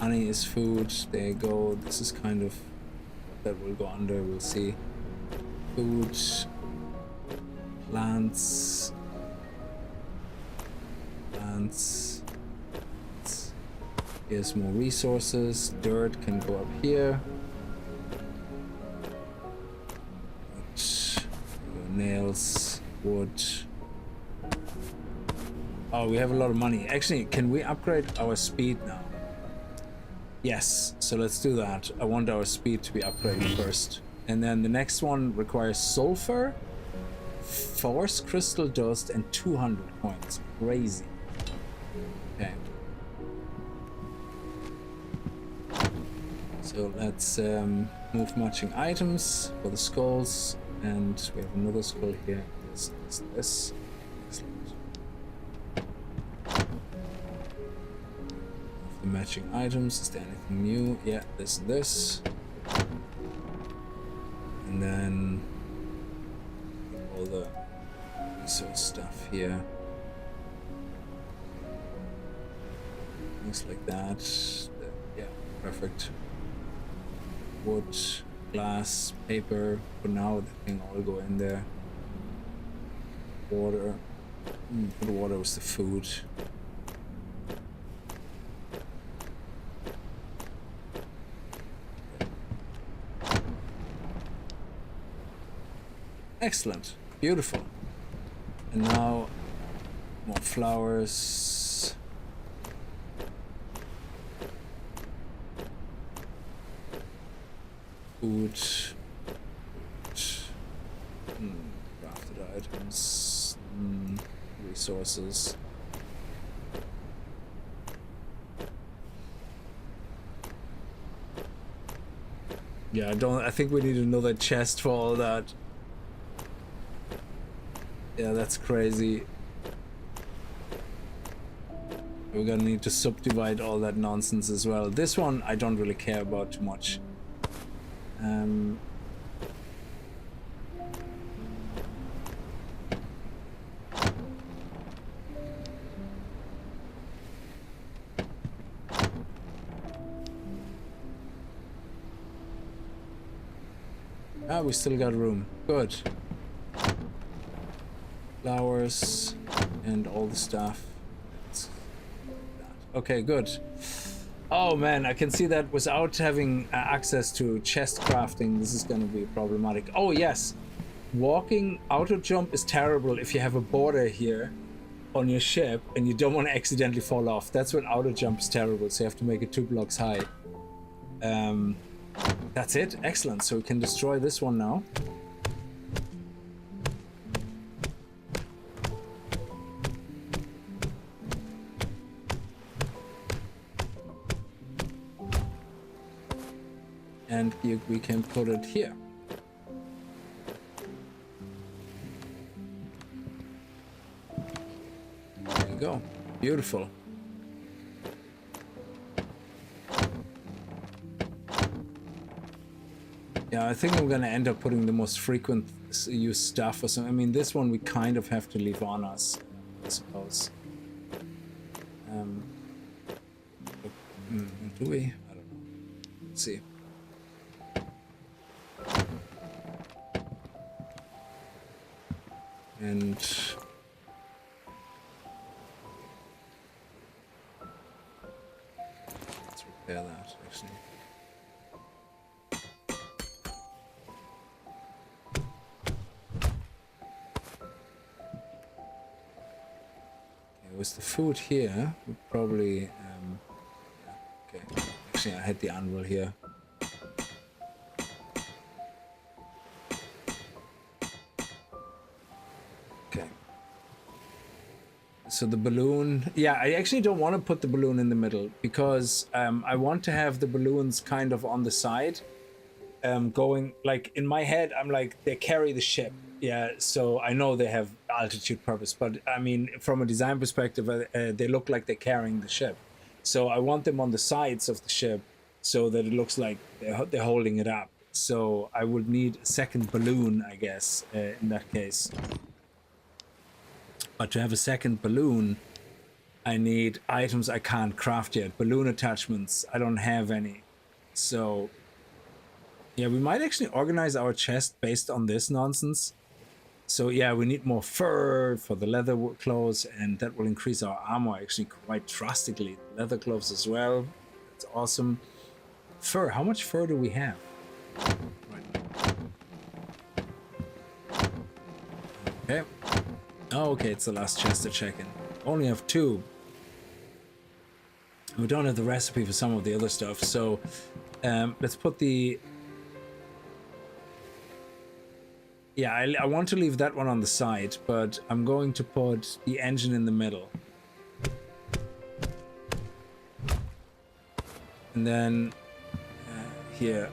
Honey is food. There you go. This is kind of that will go under. We'll see. Food, plants. Here's more resources. Dirt can go up here. Nails, wood. Oh, we have a lot of money. Actually, can we upgrade our speed now? Yes, so let's do that. I want our speed to be upgraded first. And then the next one requires sulfur, force crystal dust, and 200 points. Crazy. Okay. So let's move matching items for the skulls. And we have another skull here. This. Excellent. The matching items. Is there anything new? Yeah, this and this. And then all the resource stuff here. Things like that. Yeah, perfect. Wood, glass, paper. For now, they can all go in there. Water. The water was the food. Excellent. Beautiful. And now more flowers. Food. Crafted items. Resources. Yeah, I think we need another chest for all that. Yeah, that's crazy. We're gonna need to subdivide all that nonsense as well. This one I don't really care about too much. We still got room. Good. Flowers and all the stuff. Okay, good. Oh man, I can see that without having access to chest crafting, this is going to be problematic. Oh yes, walking auto jump is terrible if you have a border here on your ship and you don't want to accidentally fall off. That's when auto jump is terrible, so you have to make it 2 blocks high. That's it. Excellent. So we can destroy this one now. And we can put it here. There you go. Beautiful. Yeah, I think I'm gonna end up putting the most frequent use stuff or something. I mean, this one we kind of have to leave on us, I suppose. Do we? I don't know. Let's see. And let's repair that actually. Okay, with the food here, we probably yeah, okay. Actually, I had the anvil here. So the balloon, yeah, I actually don't want to put the balloon in the middle because I want to have the balloons kind of on the side going like in my head. I'm like, they carry the ship. Yeah, so I know they have altitude purpose, but I mean, from a design perspective, they look like they're carrying the ship. So I want them on the sides of the ship so that it looks like they're holding it up. So I would need a second balloon, I guess, in that case. But to have a second balloon, I need items I can't craft yet. Balloon attachments, I don't have any. So yeah, we might actually organize our chest based on this nonsense. So yeah, we need more fur for the leather clothes, and that will increase our armor actually quite drastically. Leather gloves as well. That's awesome. Fur, how much fur do we have? Right. Okay. Oh, okay, it's the last chest to check in. Only have 2. We don't have the recipe for some of the other stuff, so let's put the... Yeah, I want to leave that one on the side, but I'm going to put the engine in the middle. And then here.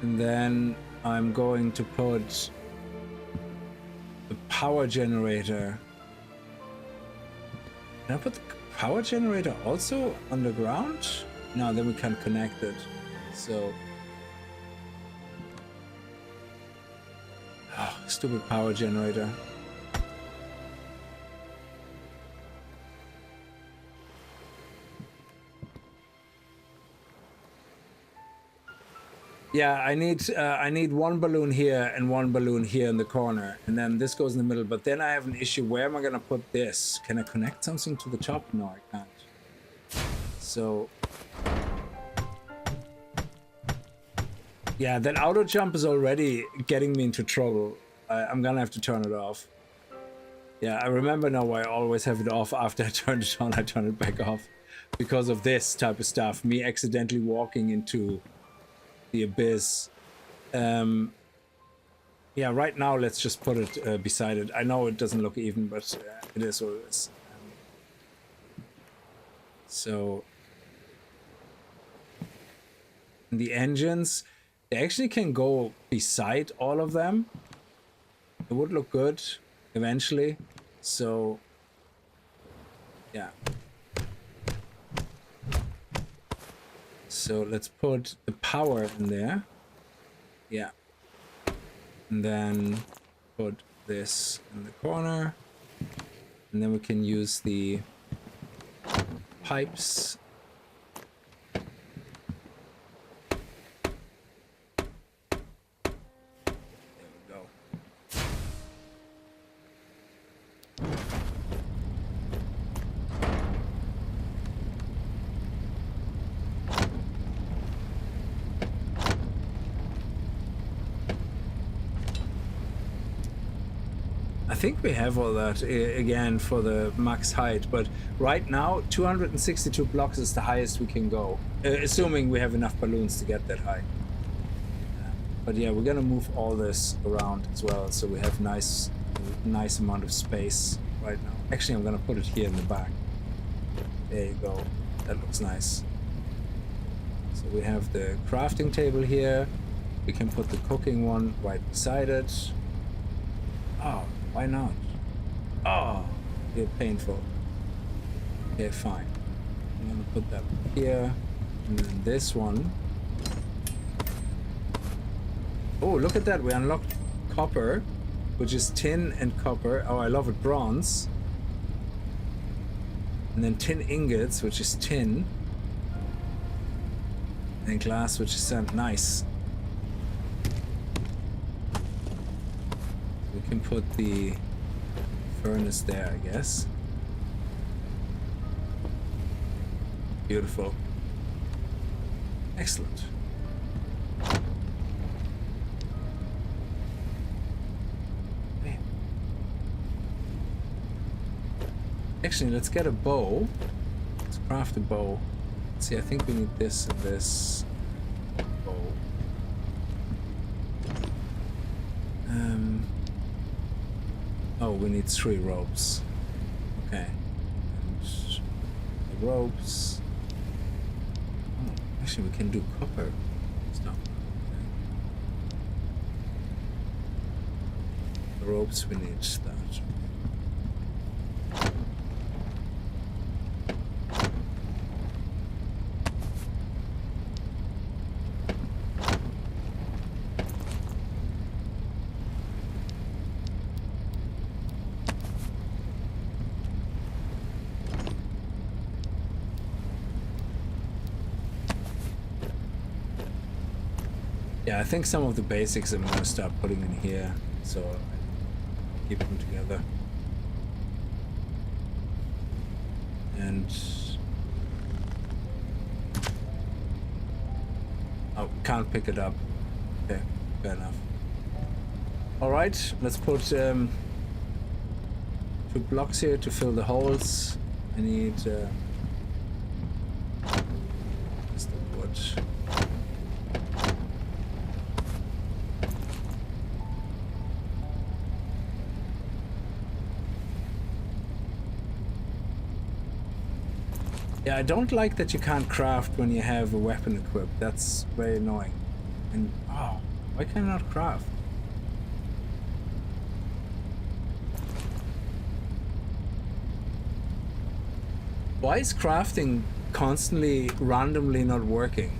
And then I'm going to put the power generator. Can I put the power generator also underground? No, then we can't connect it. So, oh, stupid power generator. Yeah, I need 1 balloon here and 1 balloon here in the corner, and then this goes in the middle. But then I have an issue. Where am I gonna put this? Can I connect something to the top? No, I can't. So yeah, that auto jump is already getting me into trouble. I'm gonna have to turn it off. Yeah, I remember now why I always have it off. After I turn it on, I turn it back off because of this type of stuff. Me accidentally walking into the abyss. Yeah, right now let's just put it beside it. I know it doesn't look even, but it is what it is. So the engines, they actually can go beside all of them. It would look good eventually. So yeah. So let's put the power in there. Yeah. And then put this in the corner. And then we can use the pipes. There we go. I think we have all that again for the max height, but right now 262 blocks is the highest we can go, assuming we have enough balloons to get that high. But yeah, we're gonna move all this around as well, so we have nice amount of space right now. Actually, I'm gonna put it here in the back. There you go. That looks nice. So we have the crafting table here. We can put the cooking one right beside it. Oh, why not? Oh, you're painful. Okay, fine. I'm gonna put that here, and then this one. Oh, look at that! We unlocked copper, which is tin and copper. Oh, I love it. Bronze, and then tin ingots, which is tin, and glass, which is sand. Nice. We can put the furnace there, I guess. Beautiful. Excellent. Okay. Actually, let's get a bow. Let's craft a bow. Let's see, I think we need this and this bow. Oh, we need 3 ropes. Okay. the ropes. Oh, actually, we can do copper stuff. The ropes, we need that. Yeah, I think some of the basics I'm gonna start putting in here, so I keep them together. And oh, can't pick it up. Okay, fair enough. All right, let's put 2 blocks here to fill the holes. I need just the wood. Yeah, I don't like that you can't craft when you have a weapon equipped. That's very annoying. And oh, why can I not craft? Why is crafting constantly randomly not working?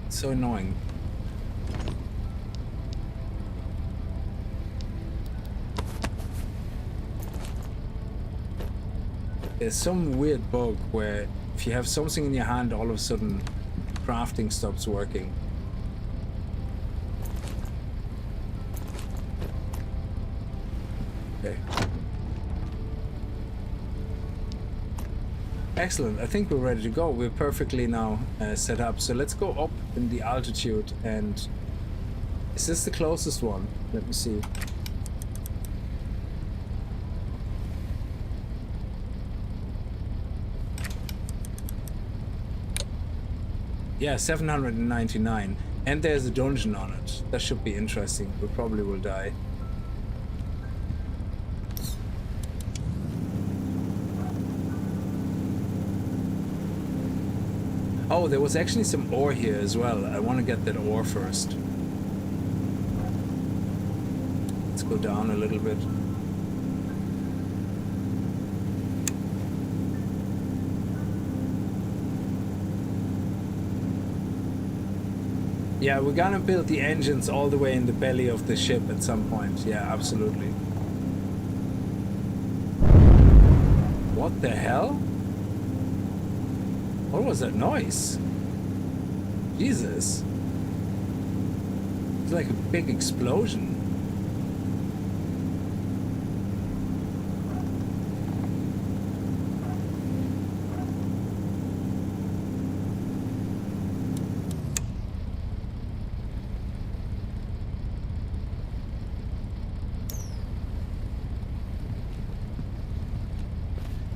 It's so annoying. There's some weird bug where if you have something in your hand, all of a sudden crafting stops working. Okay. Excellent. I think we're ready to go. We're perfectly now set up. So let's go up in the altitude. And is this the closest one? Let me see. Yeah, 799. And there's a dungeon on it. That should be interesting. We probably will die. Oh, there was actually some ore here as well. I want to get that ore first. Let's go down a little bit. Yeah, we're gonna build the engines all the way in the belly of the ship at some point. Yeah, absolutely. What the hell? What was that noise? Jesus. It's like a big explosion.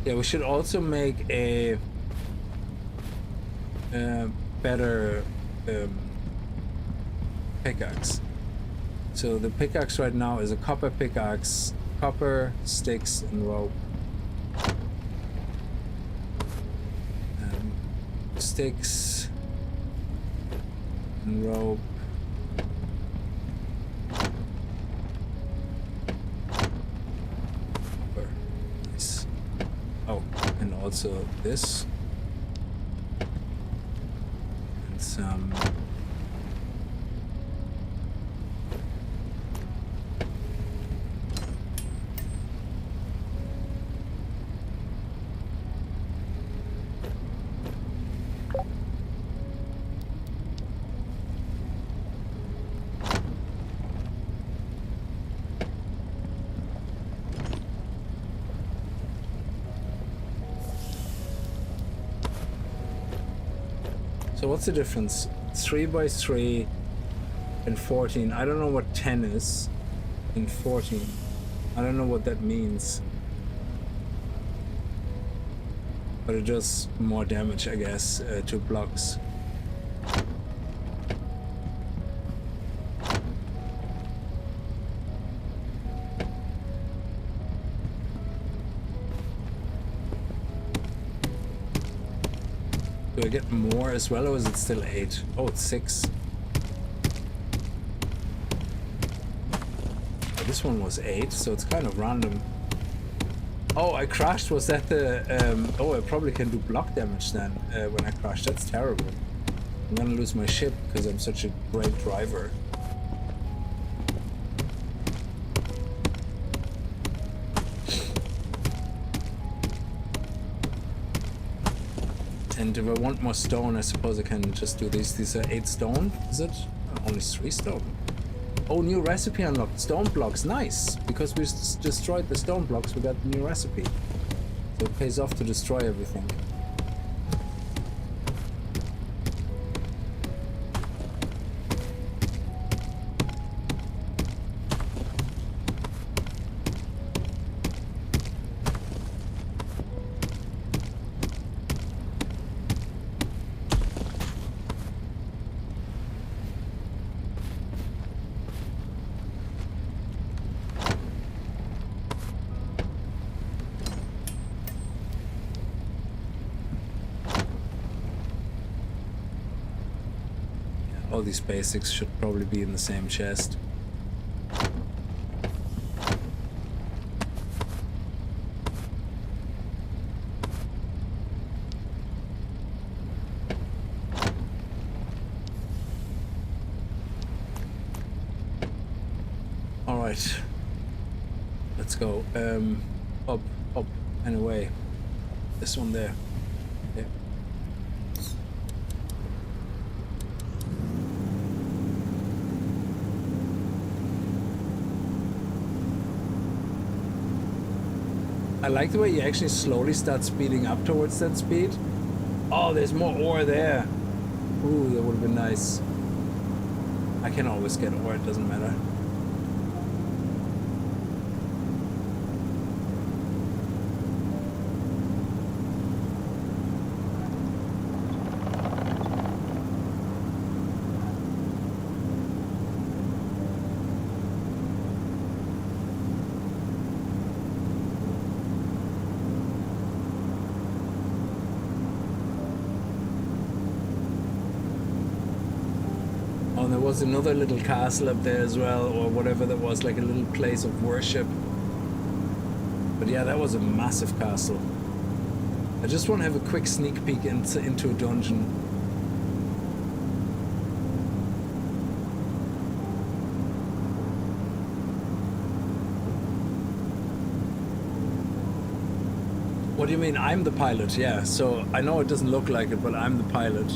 Yeah, we should also make a better pickaxe. So the pickaxe right now is a copper pickaxe, copper, sticks, and rope. Sticks and rope. Copper. Nice. Oh, and also this. And some. So what's the difference? 3 by 3 and 14. I don't know what 10 is in 14. I don't know what that means. But it does more damage, I guess, to blocks. Do I get more as well, or is it still 8? Oh, it's 6. Oh, this one was 8, so it's kind of random. Oh, I crashed. Was that the... oh, I probably can do block damage then when I crash. That's terrible. I'm gonna lose my ship because I'm such a great driver. And if I want more stone, I suppose I can just do these. These are 8 stone, is it? Only 3 stone. Oh, new recipe unlocked. Stone blocks, nice. Because we destroyed the stone blocks, we got the new recipe. So it pays off to destroy everything. All these basics should probably be in the same chest. All right, let's go. Up, and away. This one there. Yeah. I like the way you actually slowly start speeding up towards that speed. Oh, there's more ore there. Ooh, that would have been nice. I can always get ore, it doesn't matter. There was another little castle up there as well, or whatever that was, like a little place of worship. But yeah, that was a massive castle. I just want to have a quick sneak peek into a dungeon. What do you mean? I'm the pilot, yeah. So I know it doesn't look like it, but I'm the pilot.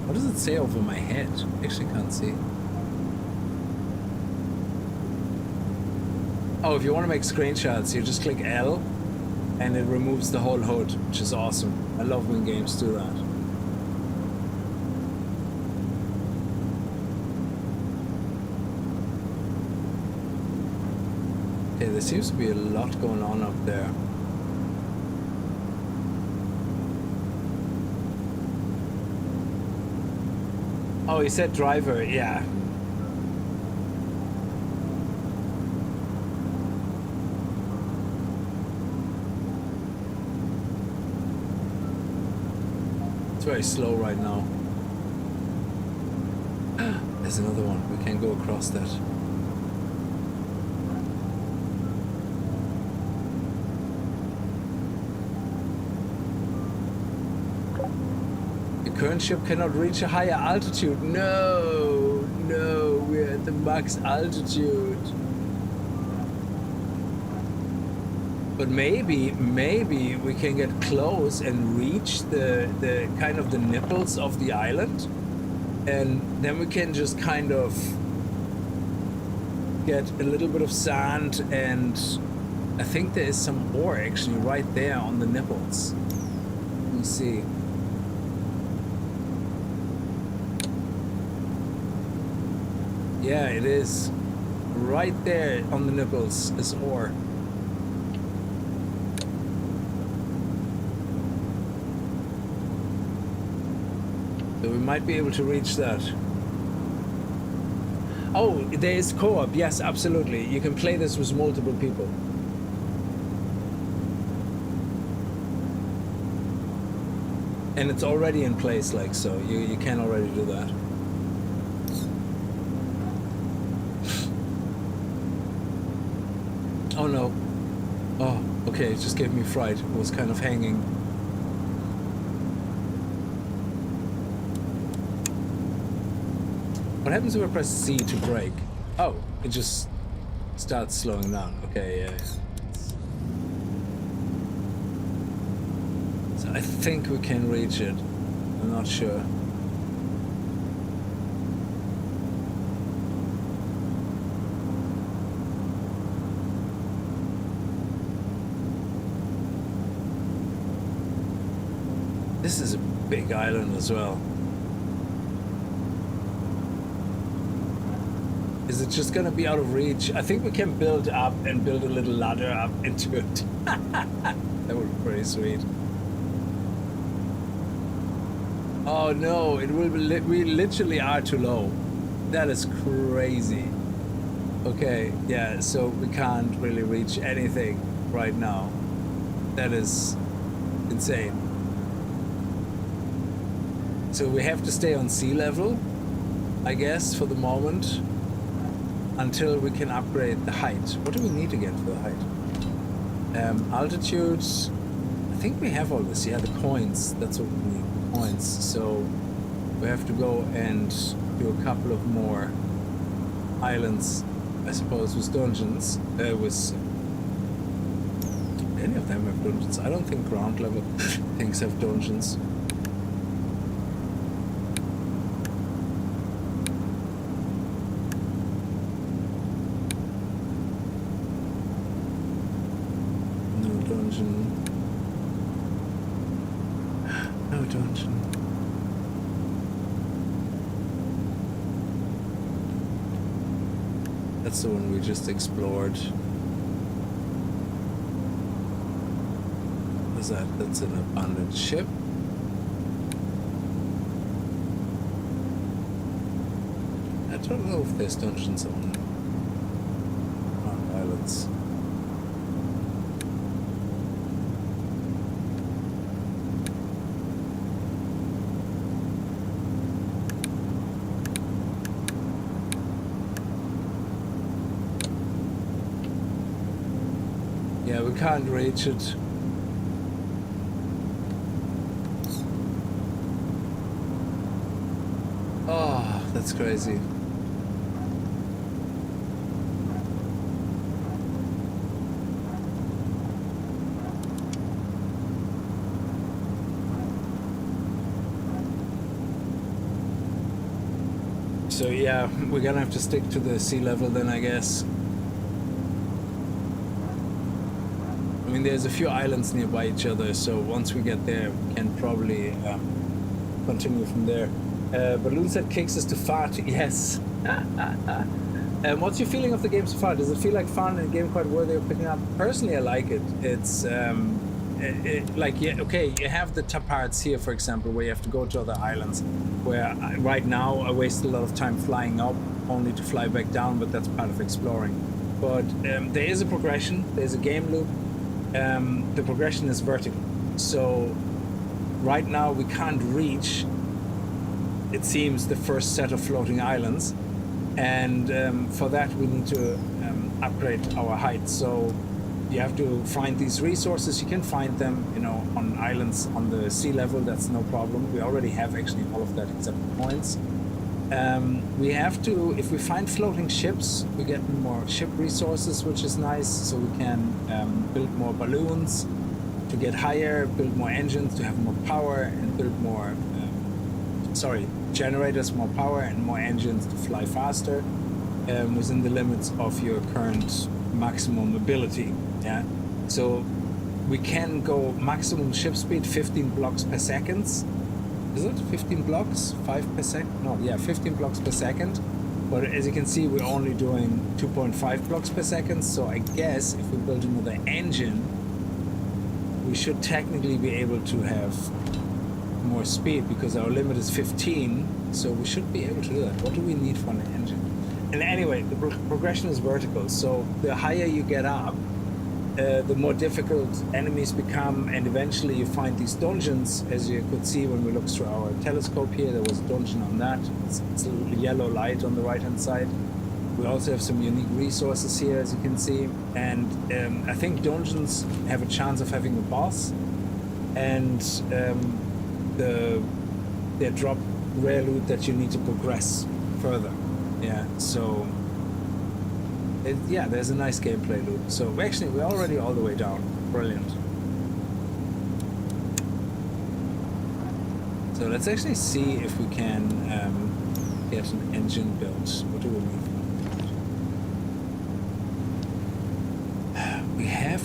What does it say over my head? I actually can't see. Oh, if you want to make screenshots, you just click L and it removes the whole HUD, which is awesome. I love when games do that. Okay, there seems to be a lot going on up there. Oh, he said driver, yeah. It's very slow right now. There's another one. We can go across that. Current ship cannot reach a higher altitude. No, we're at the max altitude. But maybe we can get close and reach the kind of the nipples of the island, and then we can just kind of get a little bit of sand, and I think there is some ore actually right there on the nipples. Let me see. Yeah, it is. Right there on the nipples is ore. So we might be able to reach that. Oh, there is co-op. Yes, absolutely. You can play this with multiple people. And it's already in place, like, so you can already do that. Oh no. Oh, okay, it just gave me fright. It was kind of hanging. What happens if I press C to brake? Oh, it just starts slowing down. Okay, yeah. So I think we can reach it. I'm not sure. This is a big island as well. Is it just gonna be out of reach? I think we can build up and build a little ladder up into it. That would be pretty sweet. Oh no, it will be we literally are too low. That is crazy. Okay, yeah, so we can't really reach anything right now. That is insane. So we have to stay on sea level, I guess, for the moment, until we can upgrade the height. What do we need again for the height? Altitude. I think we have all this. Yeah, the coins. That's what we need. Coins. So we have to go and do a couple of more islands, I suppose, with dungeons. With any of them have dungeons. I don't think ground level things have dungeons. That's the one we just explored. What's that? That's an abandoned ship. I don't know if there's dungeons on islands. Yeah, we can't reach it. Oh, that's crazy. So yeah, we're gonna have to stick to the sea level then, I guess. I mean, there's a few islands nearby each other, so once we get there, we can probably continue from there. Balloon said kicks us to fart. Yes. What's your feeling of the game so far? Does it feel like fun and a game quite worthy of picking up? Personally, I like it. It's like, yeah, okay, you have the parts here, for example, where you have to go to other islands, where right now I waste a lot of time flying up only to fly back down, but that's part of exploring. But there is a progression, there's a game loop. The progression is vertical. So right now we can't reach, it seems, the first set of floating islands. And for that we need to upgrade our height. So you have to find these resources. You can find them, you know, on islands on the sea level. That's no problem. We already have actually all of that except the points. We have to, if we find floating ships, we get more ship resources, which is nice. So we can build more balloons to get higher, build more engines to have more power, and build more, generators, more power, and more engines to fly faster within the limits of your current maximum ability. Yeah, so we can go maximum ship speed 15 blocks per second. Is it 15 blocks? 5 per second? No, yeah, 15 blocks per second. But as you can see, we're only doing 2.5 blocks per second. So I guess if we build another engine, we should technically be able to have more speed, because our limit is 15. So we should be able to do that. What do we need for an engine? And anyway, the progression is vertical. So the higher you get up, the more difficult enemies become, and eventually you find these dungeons. As you could see when we looked through our telescope here, there was a dungeon on that. It's a little yellow light on the right hand side. We also have some unique resources here, as you can see, and I think dungeons have a chance of having a boss, and they drop rare loot that you need to progress further. Yeah, so yeah, there's a nice gameplay loop. So we're already all the way down. Brilliant. So let's actually see if we can get an engine built. What do we need?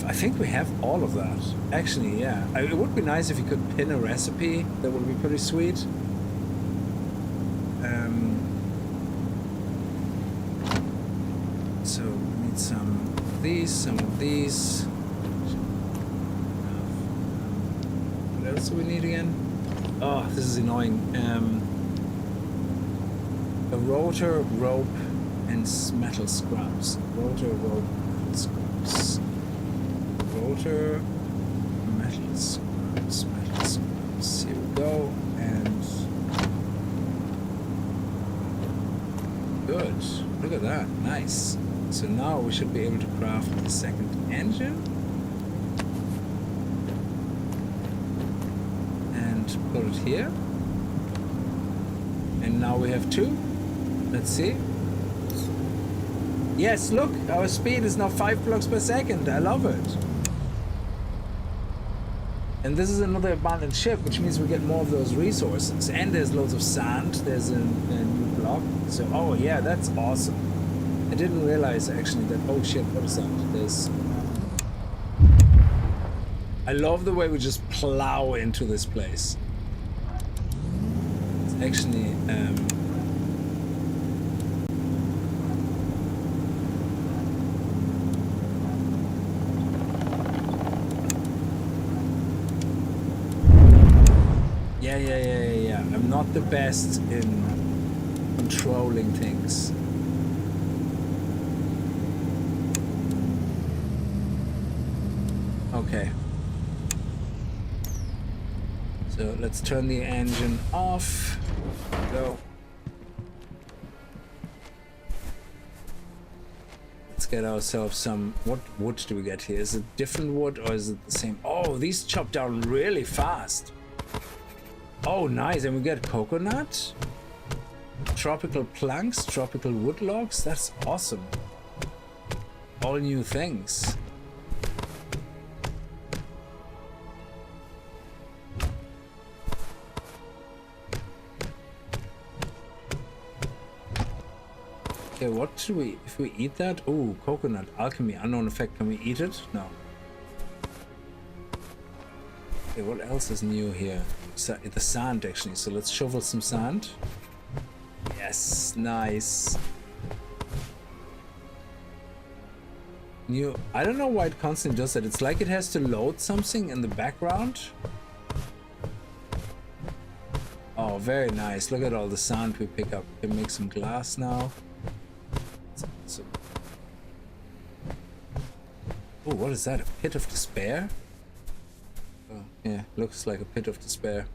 I think we have all of that. Actually, yeah. It would be nice if you could pin a recipe. That would be pretty sweet. So we need some of these. What else do we need again? Oh, this is annoying. A rotor, rope, and metal scraps. Rotor, rope, metal scraps. Rotor, metal scraps, metal scraps. Here we go, and good. Look at that, nice. So now we should be able to craft the second engine, and put it here. And now we have two. Let's see. Yes, look, our speed is now 5 blocks per second. I love it. And this is another abandoned ship, which means we get more of those resources. And there's loads of sand. There's a new block. So, oh yeah, that's awesome. I didn't realize actually that, oh shit, what is that? There's... I love the way we just plow into this place. It's actually, Yeah. I'm not the best in controlling things. Okay. So let's turn the engine off. Go. Let's get ourselves some... What wood do we get here? Is it different wood or is it the same? Oh, these chop down really fast. Oh, nice. And we get coconut, tropical planks, tropical wood logs. That's awesome. All new things. Okay, what should we... If we eat that... Oh, coconut, alchemy, unknown effect. Can we eat it? No. Okay, what else is new here? The sand, actually. So let's shovel some sand. Yes, nice. New... I don't know why it constantly does that. It's like it has to load something in the background. Oh, very nice. Look at all the sand we pick up. We can make some glass now. So... Oh, what is that? A pit of despair? Oh, yeah, looks like a pit of despair.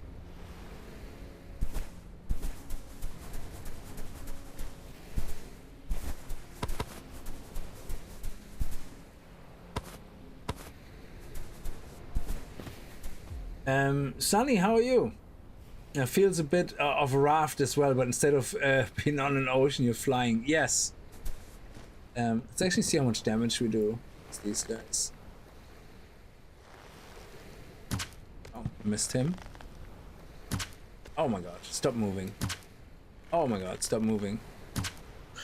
Sunny, how are you? Feels a bit of a raft as well, but instead of being on an ocean, you're flying. Yes. Let's actually see how much damage we do to these guys. Oh, missed him. Oh my god, stop moving. Oh my god, stop moving.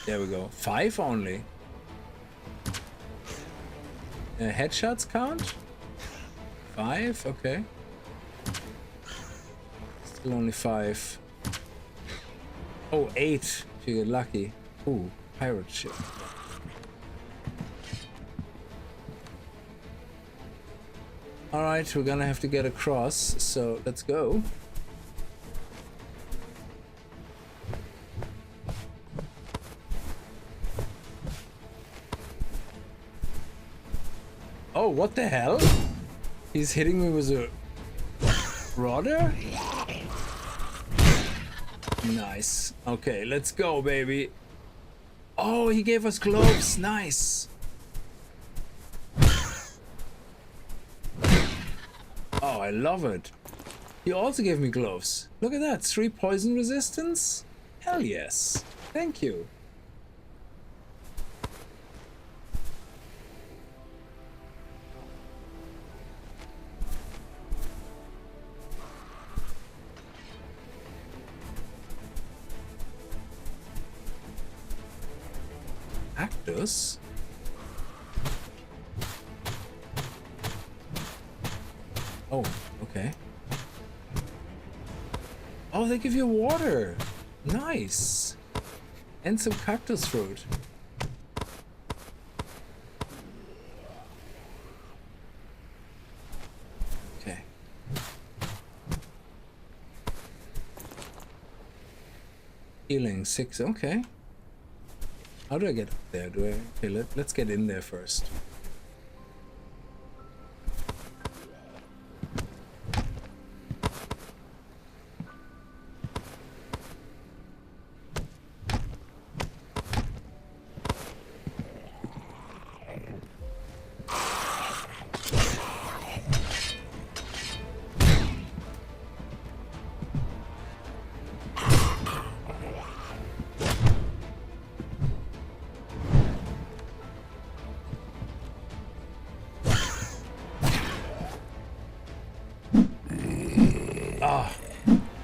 There we go. 5 only. Headshots count? 5, okay. Still only 5. Oh, 8 if you get lucky. Ooh, pirate ship. Alright, we're gonna have to get across, so let's go. Oh, what the hell? He's hitting me with a rodder? Nice. Okay, let's go, baby. Oh, he gave us gloves. Nice. Oh, I love it. He also gave me gloves. Look at that. 3 poison resistance? Hell yes. Thank you. Cactus? Oh, okay. Oh, they give you water. Nice. And some cactus fruit. Okay. Healing 6. Okay. How do I get up there? Okay, let's get in there first.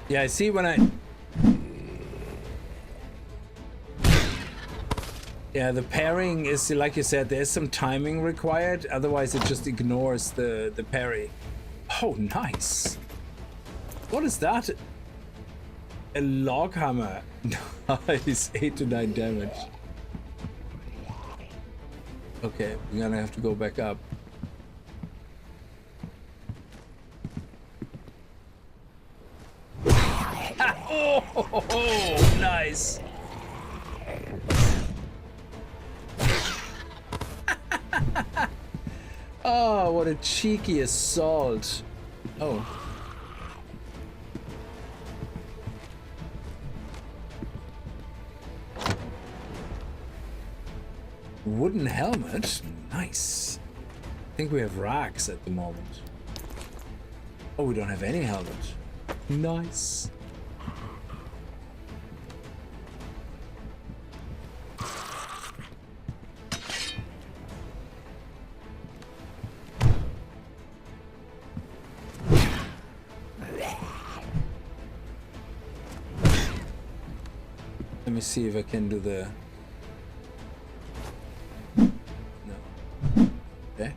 Yeah, I see when I... Yeah, the pairing is, like you said, there's some timing required, otherwise it just ignores the parry. Oh, nice. What is that? A log hammer. Nice, 8 to 9 damage. Okay, we're gonna have to go back up. Oh, nice. Oh, what a cheeky assault. Oh. Wooden helmet? Nice. I think we have racks at the moment. Oh, we don't have any helmet. Nice. Let me see if I can do the... No. Okay.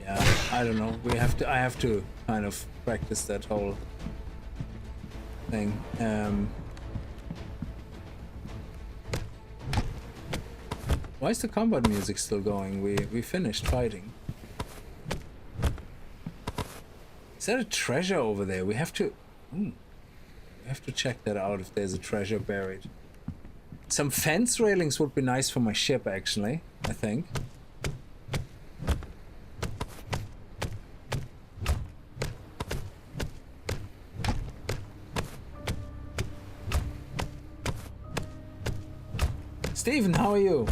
Yeah, I don't know. I have to kind of practice that whole thing. Why is the combat music still going? We finished fighting. Is there a treasure over there? We have to... we have to check that out if there's a treasure buried. Some fence railings would be nice for my ship, actually, I think. Steven, how are you?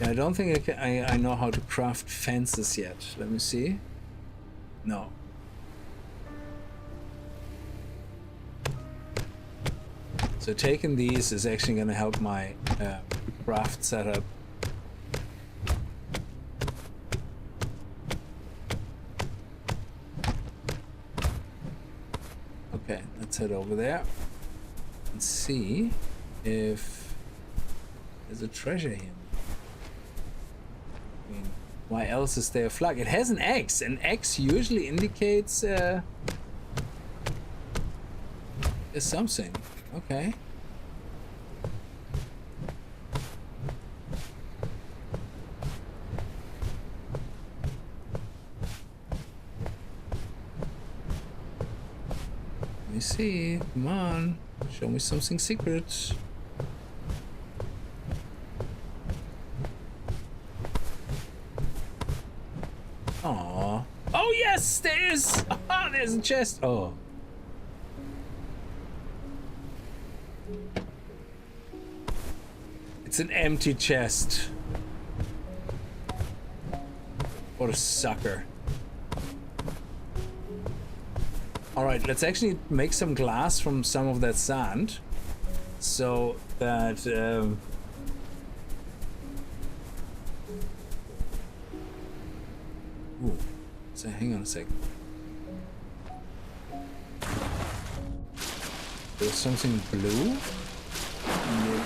I don't think I know how to craft fences yet. Let me see. No. So taking these is actually going to help my craft setup. Okay, let's head over there and see if there's a treasure here. I mean, why else is there a flag? It has an X. An X usually indicates there's something. Okay. Let me see. Come on. Show me something secret. Aww. Oh yes, there is! Ah, there's a chest. Oh. It's an empty chest. What a sucker. Alright, let's actually make some glass from some of that sand. So that... Ooh. So hang on a sec. There's something blue? Yeah.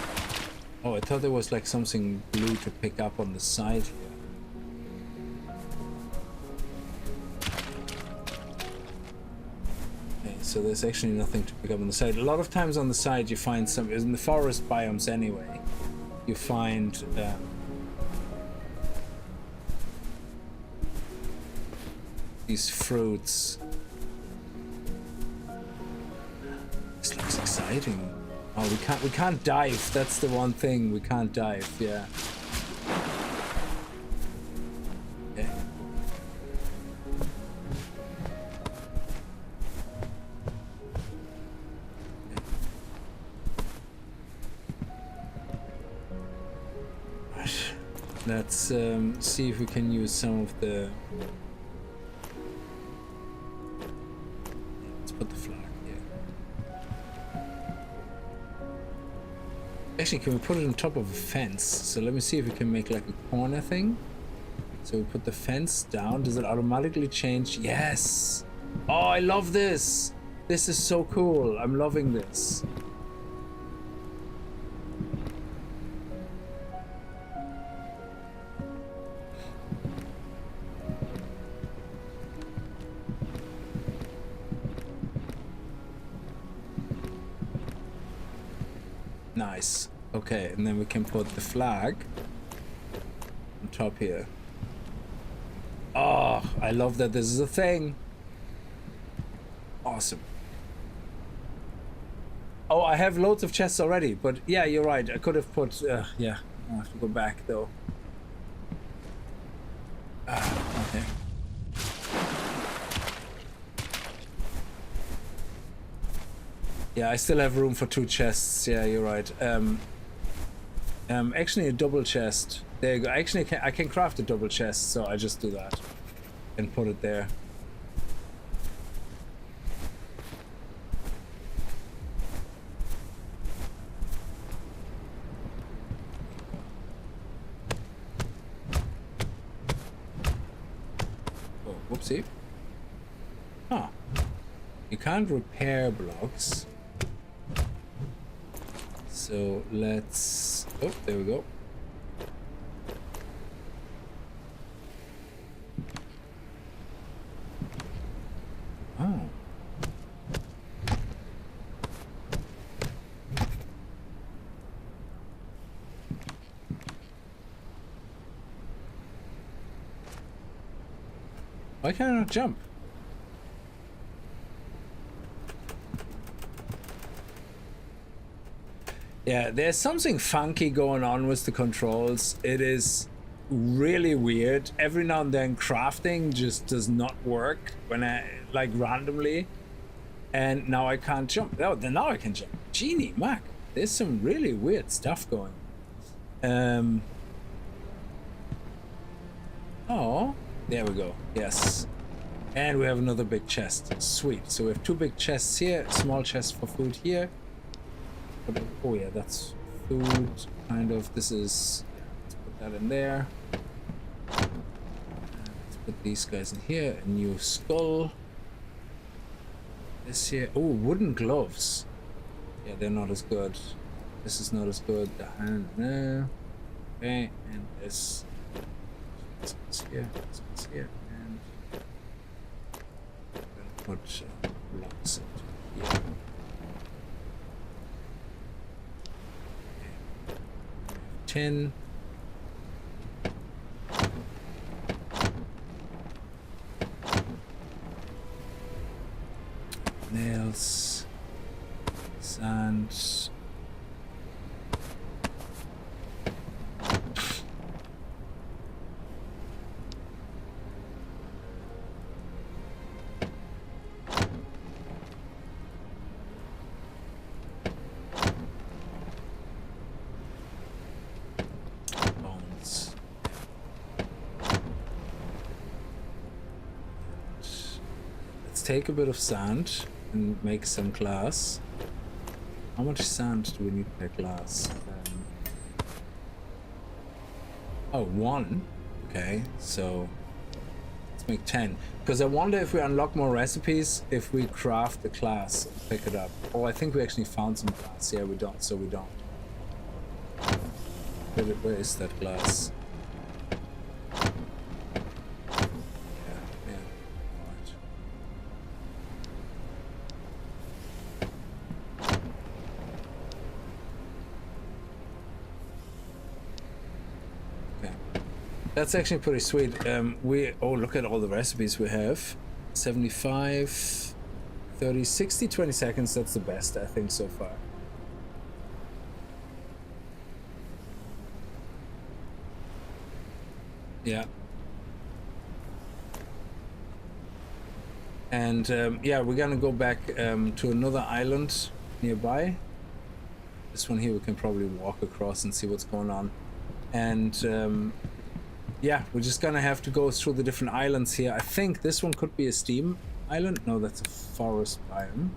Oh, I thought there was like something blue to pick up on the side here. Okay, so there's actually nothing to pick up on the side. A lot of times on the side you find some, in the forest biomes anyway, you find these fruits. This looks exciting. Oh, we can't dive. That's the one thing, we can't dive. Yeah. Okay. Right. Let's see if we can use some of the... Let's put the flag here. Actually, can we put it on top of a fence? So let me see if we can make like a corner thing. So we put the fence down. Does it automatically change? Yes! Oh, I love this! This is so cool. I'm loving this. Nice. Okay, and then we can put the flag on top here. Oh, I love that this is a thing. Awesome. Oh, I have loads of chests already, but yeah, you're right. I could have put, yeah, I'll have to go back though. Okay. Yeah, I still have room for 2 chests. Yeah, you're right. Actually a double chest. There you go. Actually, I can craft a double chest, so I just do that and put it there. Oh, whoopsie. Huh. You can't repair blocks. So let's... Oh, there we go. Oh. Why can't I not jump? Yeah, there's something funky going on with the controls. It is really weird. Every now and then crafting just does not work when I, like, randomly. And now I can't jump. Oh, then now I can jump. Genie, Mac. There's some really weird stuff going. Oh, there we go. Yes. And we have another big chest. Sweet. So we have 2 big chests here, small chest for food here. Oh yeah, that's food, kind of. This is... Let's put that in there. Let's put these guys in here. A new skull. This here... Oh, wooden gloves. Yeah, they're not as good. This is not as good. The hand there. Okay, and this... This here, this here, and I'm gonna put blocks into here. Okay. 10. Nails, sand. Bones. Let's take a bit of sand and make some glass. How much sand do we need per glass? Oh, 1. Okay, so let's make 10. Because I wonder if we unlock more recipes, if we craft the glass and pick it up. Oh, I think we actually found some glass. Yeah, we don't, so we don't. Where is that glass? That's actually pretty sweet. Oh, look at all the recipes we have. 75, 30, 60, 20 seconds. That's the best, I think, so far. Yeah. And yeah, we're gonna go back to another island nearby. This one here we can probably walk across and see what's going on. And yeah, we're just gonna have to go through the different islands here. I think this one could be a steam island. No, that's a forest biome.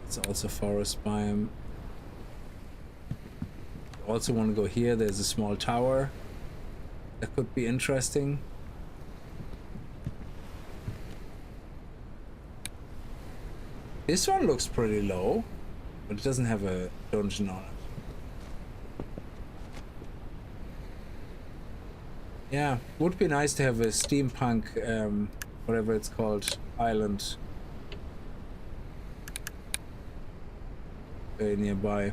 It's also a forest biome. Also want to go here. There's a small tower. That could be interesting. This one looks pretty low, but it doesn't have a dungeon on it. Yeah, would be nice to have a steampunk, whatever it's called, island very nearby.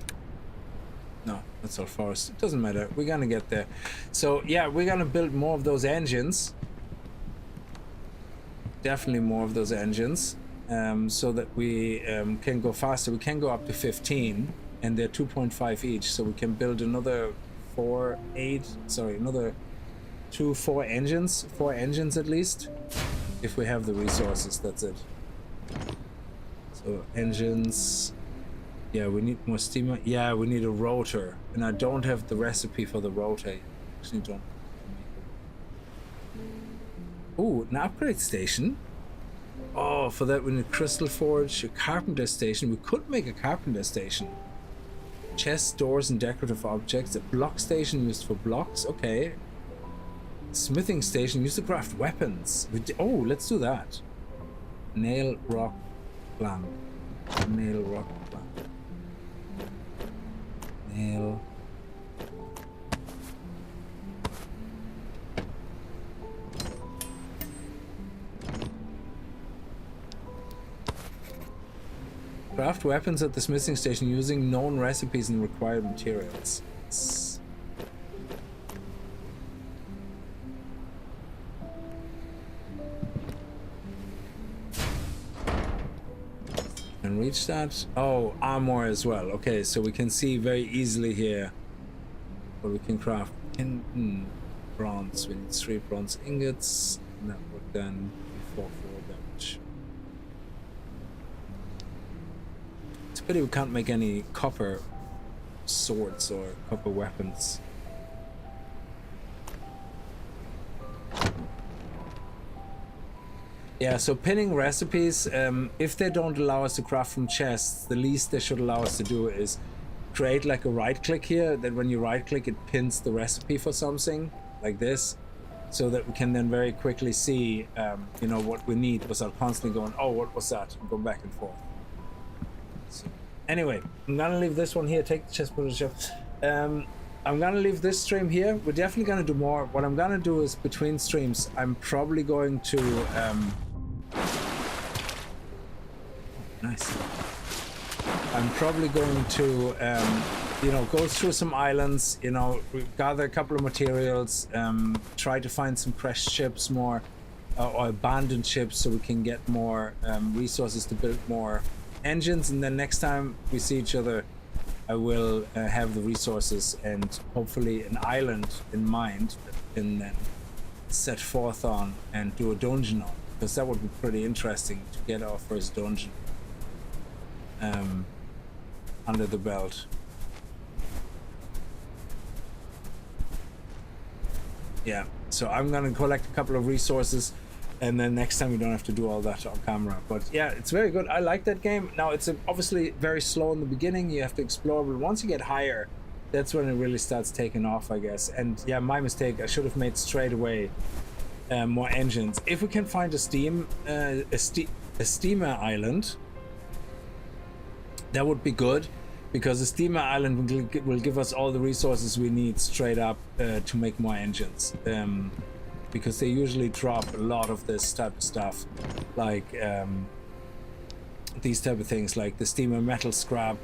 No, that's all forest. It doesn't matter. We're gonna get there. So yeah, we're gonna build more of those engines. Definitely more of those engines, so that we can go faster. We can go up to 15, and they're 2.5 each. So we can build another 4 engines, 4 engines at least, if we have the resources. That's it. So engines, yeah, we need more steamer. Yeah, we need a rotor, and I don't have the recipe for the rotor. Actually, don't. Oh, an upgrade station. Oh, for that we need crystal forge, a carpenter station. We could make a carpenter station. Chests, doors, and decorative objects. A block station used for blocks. Okay. Smithing station used to craft weapons. Oh, let's do that. Nail, rock, plank. Nail, rock, plank. Nail. Craft weapons at the smithing station using known recipes and required materials. And reach that. Oh, armor as well. Okay, so we can see very easily here what we can craft. Bronze. We need 3 bronze ingots. And that would then be 4 damage. It's a pity we can't make any copper swords or copper weapons. Yeah, so pinning recipes, if they don't allow us to craft from chests, the least they should allow us to do is create like a right click here, that when you right click it pins the recipe for something like this, so that we can then very quickly see you know, what we need without constantly going, oh, what was that, and go back and forth. So, anyway, I'm gonna leave this one here. Take the chest, put it on the shelf. I'm gonna leave this stream here. We're definitely gonna do more. What I'm gonna do is between streams, I'm probably going to nice. I'm probably going to you know, go through some islands, you know, gather a couple of materials, try to find some crashed ships more, or abandoned ships, so we can get more resources to build more engines. And then next time we see each other, I will have the resources and hopefully an island in mind that we can then set forth on and do a dungeon on, because that would be pretty interesting to get our first dungeon under the belt. Yeah, so I'm gonna collect a couple of resources, and then next time we don't have to do all that on camera. But yeah, it's very good. I like that game. Now it's obviously very slow in the beginning. You have to explore, but once you get higher, that's when it really starts taking off, I guess. And yeah, my mistake. I should have made straight away more engines. If we can find a steamer island, that would be good, because the steamer island will give us all the resources we need straight up to make more engines. Because they usually drop a lot of this type of stuff, like these type of things, like the steamer metal scrap,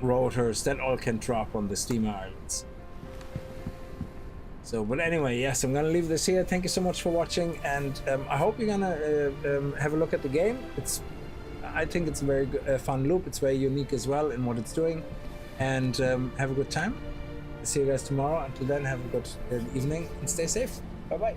rotors, that all can drop on the steamer islands. So, but anyway, yes, I'm gonna leave this here. Thank you so much for watching, and I hope you're gonna have a look at the game. I think it's a very fun loop. It's very unique as well in what it's doing, and have a good time. See you guys tomorrow. Until then, have a good evening and stay safe. Bye bye.